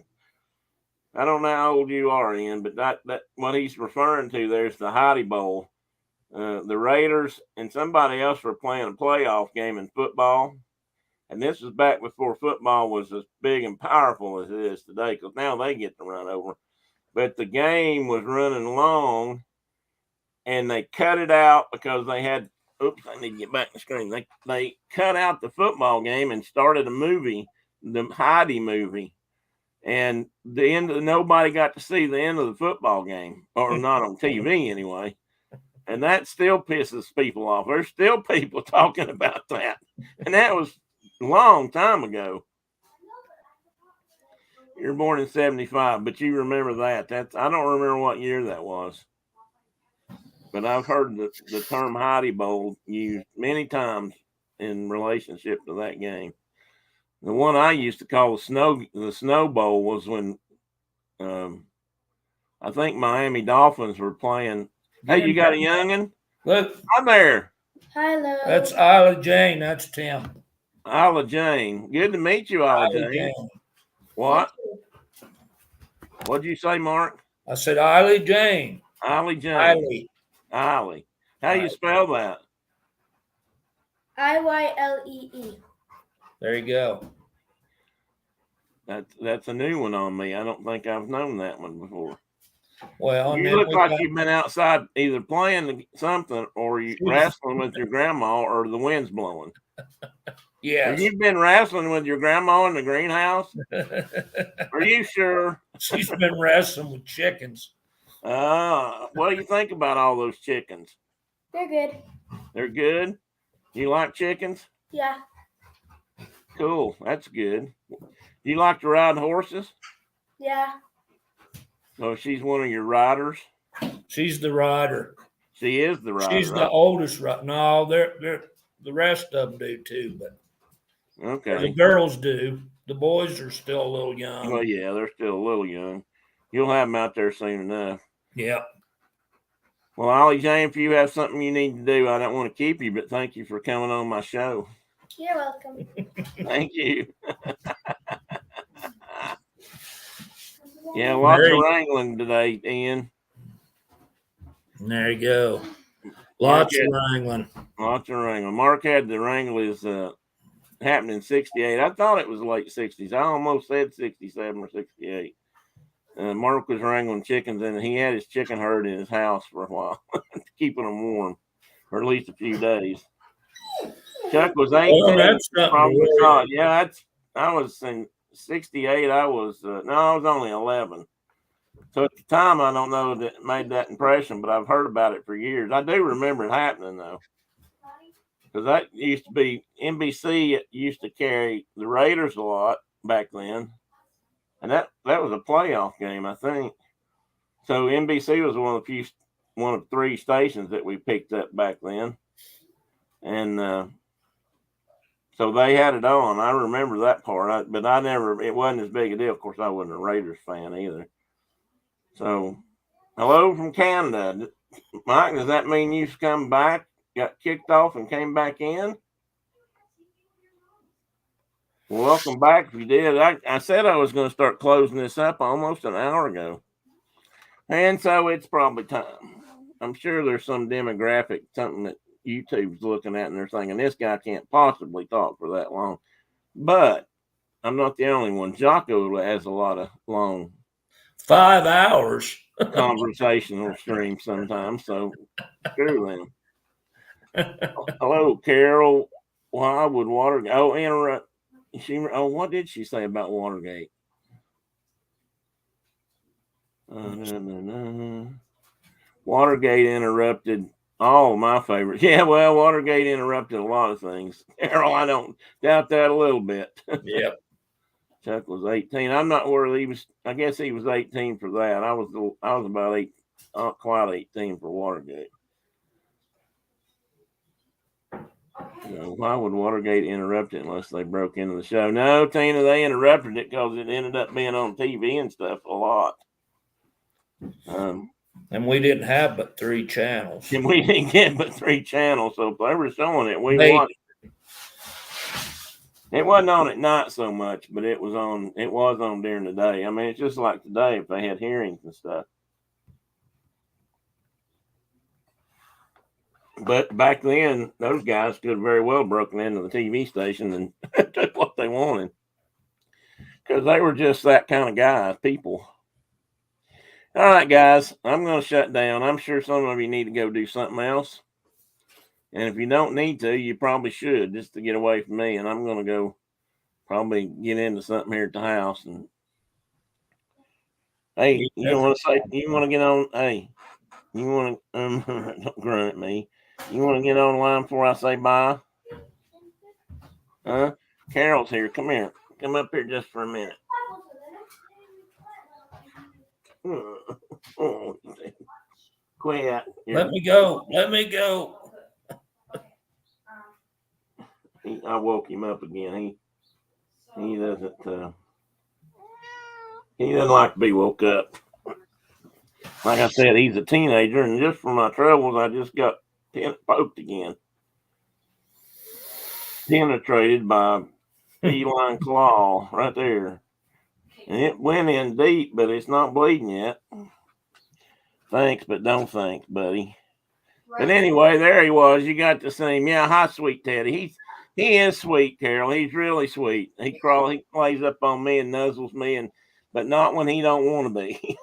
Speaker 1: I don't know how old you are, Ian, but that what he's referring to there's the Heidi Bowl. The Raiders and somebody else were playing a playoff game in football. And this was back before football was as big and powerful as it is today, because now they get to run over. But the game was running long, and they cut it out because they had – oops, I need to get back to the screen. They cut out the football game and started a movie, the Heidi movie. And nobody got to see the end of the football game, or not on TV anyway. And that still pisses people off. There's still people talking about that. And that was a long time ago. You're born in 75, but you remember that. I don't remember what year that was. But I've heard the term Heidi Bowl used many times in relationship to that game. The one I used to call the Snow Bowl was when I think Miami Dolphins were playing. Hey, you got a youngin'?
Speaker 2: Look.
Speaker 1: Hi there.
Speaker 3: Hello.
Speaker 2: That's Isla Jane. That's Tim.
Speaker 1: Isla Jane. Good to meet you, Isla Jane. What? What'd you say, Mark?
Speaker 2: I said Isla Jane.
Speaker 1: Isla Jane. Isla. How do you spell that?
Speaker 3: Iyle.
Speaker 2: There you go.
Speaker 1: That's a new one on me. I don't think I've known that one before.
Speaker 2: Well,
Speaker 1: you look like you've been outside either playing something or you wrestling with your grandma or the wind's blowing.
Speaker 2: Yes.
Speaker 1: Have you been wrestling with your grandma in the greenhouse? Are you sure?
Speaker 2: She's been wrestling with chickens.
Speaker 1: What do you think about all those chickens?
Speaker 3: They're good.
Speaker 1: They're good? You like chickens?
Speaker 3: Yeah.
Speaker 1: Cool. That's good. You like to ride horses?
Speaker 3: Yeah.
Speaker 1: So she's one of your riders?
Speaker 2: She's the rider.
Speaker 1: She is the rider.
Speaker 2: She's the oldest rider. No, they're the rest of them do too, but
Speaker 1: okay.
Speaker 2: The girls do. The boys are still a little young.
Speaker 1: Well, yeah, they're still a little young. You'll have them out there soon enough.
Speaker 2: Yeah.
Speaker 1: Well, Ollie Jane, if you have something you need to do, I don't want to keep you, but thank you for coming on my show.
Speaker 3: You're welcome.
Speaker 1: Thank you. Yeah, lots of wrangling today, Ian.
Speaker 2: There you go. Lots of wrangling.
Speaker 1: Lots of wrangling. Mark had the wranglers happening in 68. I thought it was late 60s. I almost said 67 or 68. Mark was wrangling chickens, and he had his chicken herd in his house for a while, keeping them warm, or at least a few days. Chuck was 18.
Speaker 2: Oh, that's
Speaker 1: probably yeah, I was in 68. I was only 11. So at the time, I don't know that it made that impression, but I've heard about it for years. I do remember it happening, though. because that used to be NBC used to carry the Raiders a lot back then, and that was a playoff game, I think. So NBC was one of 3 stations that we picked up back then, and so they had it on. I remember that part, but it wasn't as big a deal. Of course, I wasn't a Raiders fan either. So, hello from Canada. Mike, does that mean you've come back, got kicked off, and came back in? Well, welcome back if you did. I said I was going to start closing this up almost an hour ago. And so it's probably time. I'm sure there's some demographic, something that YouTube's looking at, and they're thinking, this guy can't possibly talk for that long. But I'm not the only one. Jocko has a lot of long
Speaker 2: 5 hours
Speaker 1: conversational streams sometimes. So screw them. Hello, Carol. Why would Watergate? Oh, interrupt. What did she say about Watergate? Watergate interrupted all of my favorites. Yeah, well, Watergate interrupted a lot of things. Carol, I don't doubt that a little bit.
Speaker 2: Yep.
Speaker 1: Chuck was 18. I'm not worried. He was. I guess he was 18 for that. I was about quite 18 for Watergate. Why would Watergate interrupt it unless they broke into the show? No, Tina, they interrupted it because it ended up being on TV and stuff a lot.
Speaker 2: And we didn't have but 3 channels.
Speaker 1: And we didn't get but 3 channels, so if they were showing it, we watched it. It wasn't on at night so much, but it was on during the day. I mean, it's just like today if they had hearings and stuff. But back then, those guys could have very well broken into the TV station and took what they wanted. Because they were just that kind of guys, people. All right, guys, I'm going to shut down. I'm sure some of you need to go do something else. And if you don't need to, you probably should, just to get away from me. And I'm going to go probably get into something here at the house. And hey, you want to get on? Hey, you want to don't grunt at me. You want to get online before I say bye? Huh? Carol's here. Come here. Come up here just for a minute. Oh, quit.
Speaker 2: Let me go. Let me go.
Speaker 1: I woke him up again. He doesn't like to be woke up. Like I said, he's a teenager, and just for my troubles, I just got poked again. Penetrated by a feline claw right there. And it went in deep, but it's not bleeding yet. Thanks, but don't thanks, buddy. But anyway, there he was. You got to see him. Yeah, hi, sweet Teddy. He is sweet, Carol. He's really sweet. He lays up on me and nuzzles me, but not when he don't want to be.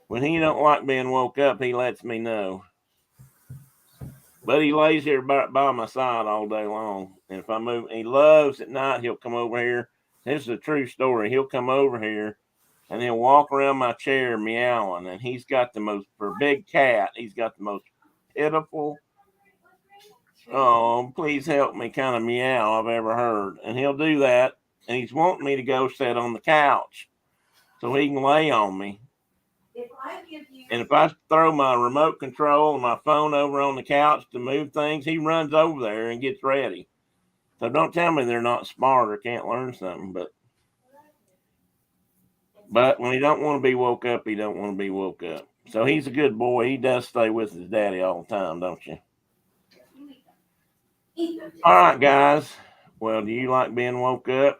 Speaker 1: When he don't like being woke up, he lets me know. But he lays here by my side all day long. And if I move, he loves at night, he'll come over here. This is a true story. He'll come over here and he'll walk around my chair meowing. And he's got for a big cat, he's got the most pitiful, oh, please help me kind of meow I've ever heard. And he'll do that. And he's wanting me to go sit on the couch so he can lay on me. And if I throw my remote control and my phone over on the couch to move things, he runs over there and gets ready. So don't tell me they're not smart or can't learn something. But when he don't want to be woke up, he don't want to be woke up. So he's a good boy. He does stay with his daddy all the time, don't you? All right, guys. Well, do you like being woke up?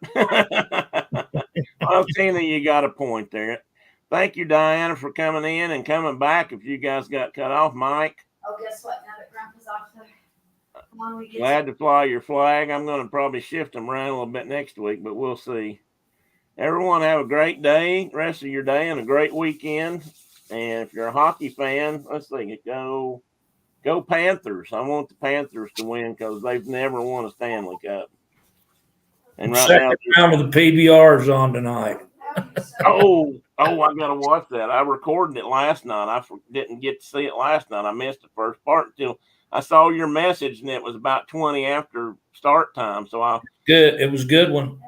Speaker 1: Well, Tina, you got a point there. Thank you, Diana, for coming in and coming back. If you guys got cut off, Mike.
Speaker 4: Oh, guess what? Now that Grandpa's off there.
Speaker 1: Glad to fly your flag. I'm going to probably shift them around a little bit next week, but we'll see. Everyone have a great day, rest of your day, and a great weekend. And if you're a hockey fan, let's see, go Panthers. I want the Panthers to win because they've never won a Stanley Cup. And right
Speaker 2: Second round of the PBR is on tonight.
Speaker 1: Oh, I got to watch that. I recorded it last night. I didn't get to see it last night. I missed the first part until I saw your message and it was about 20 after start time. So
Speaker 2: Good. It was a good one.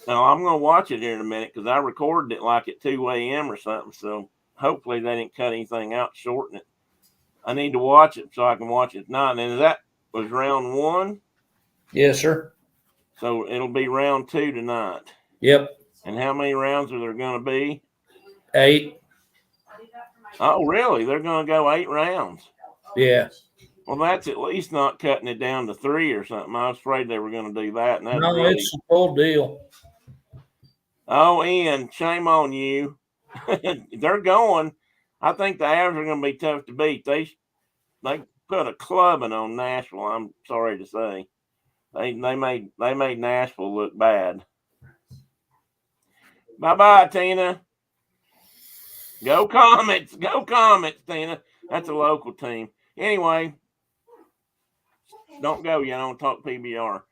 Speaker 1: now I'm going to watch it here in a minute because I recorded it like at 2 a.m. or something. So hopefully they didn't cut anything out, shorten it. I need to watch it so I can watch it tonight. And that was round 1.
Speaker 2: Yes, sir.
Speaker 1: So it'll be round 2 tonight.
Speaker 2: Yep.
Speaker 1: And how many rounds are there going to be?
Speaker 2: 8.
Speaker 1: Oh, really? They're going to go 8 rounds.
Speaker 2: Yeah.
Speaker 1: Well, that's at least not cutting it down to 3 or something. I was afraid they were going to do that. And
Speaker 2: No,
Speaker 1: really...
Speaker 2: it's the full deal.
Speaker 1: Oh, Ian, shame on you. They're going. I think the Avs are going to be tough to beat. They put a clubbing on Nashville. I'm sorry to say, they made Nashville look bad. Bye, Tina. Go Comets, Tina. That's a local team. Anyway, don't go yet. I don't talk PBR.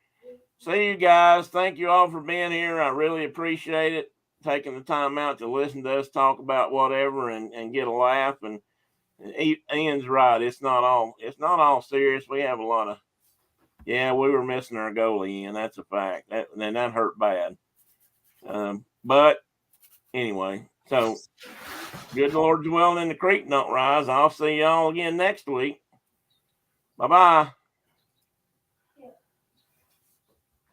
Speaker 1: See you guys. Thank you all for being here. I really appreciate it. Taking the time out to listen to us talk about whatever and get a laugh. And Ian's right. It's not all serious. We have a lot of, we were missing our goalie, Ian. That's a fact. That hurt bad. But anyway, so good Lord's willing and the creek don't rise. I'll see y'all again next week. Bye-bye.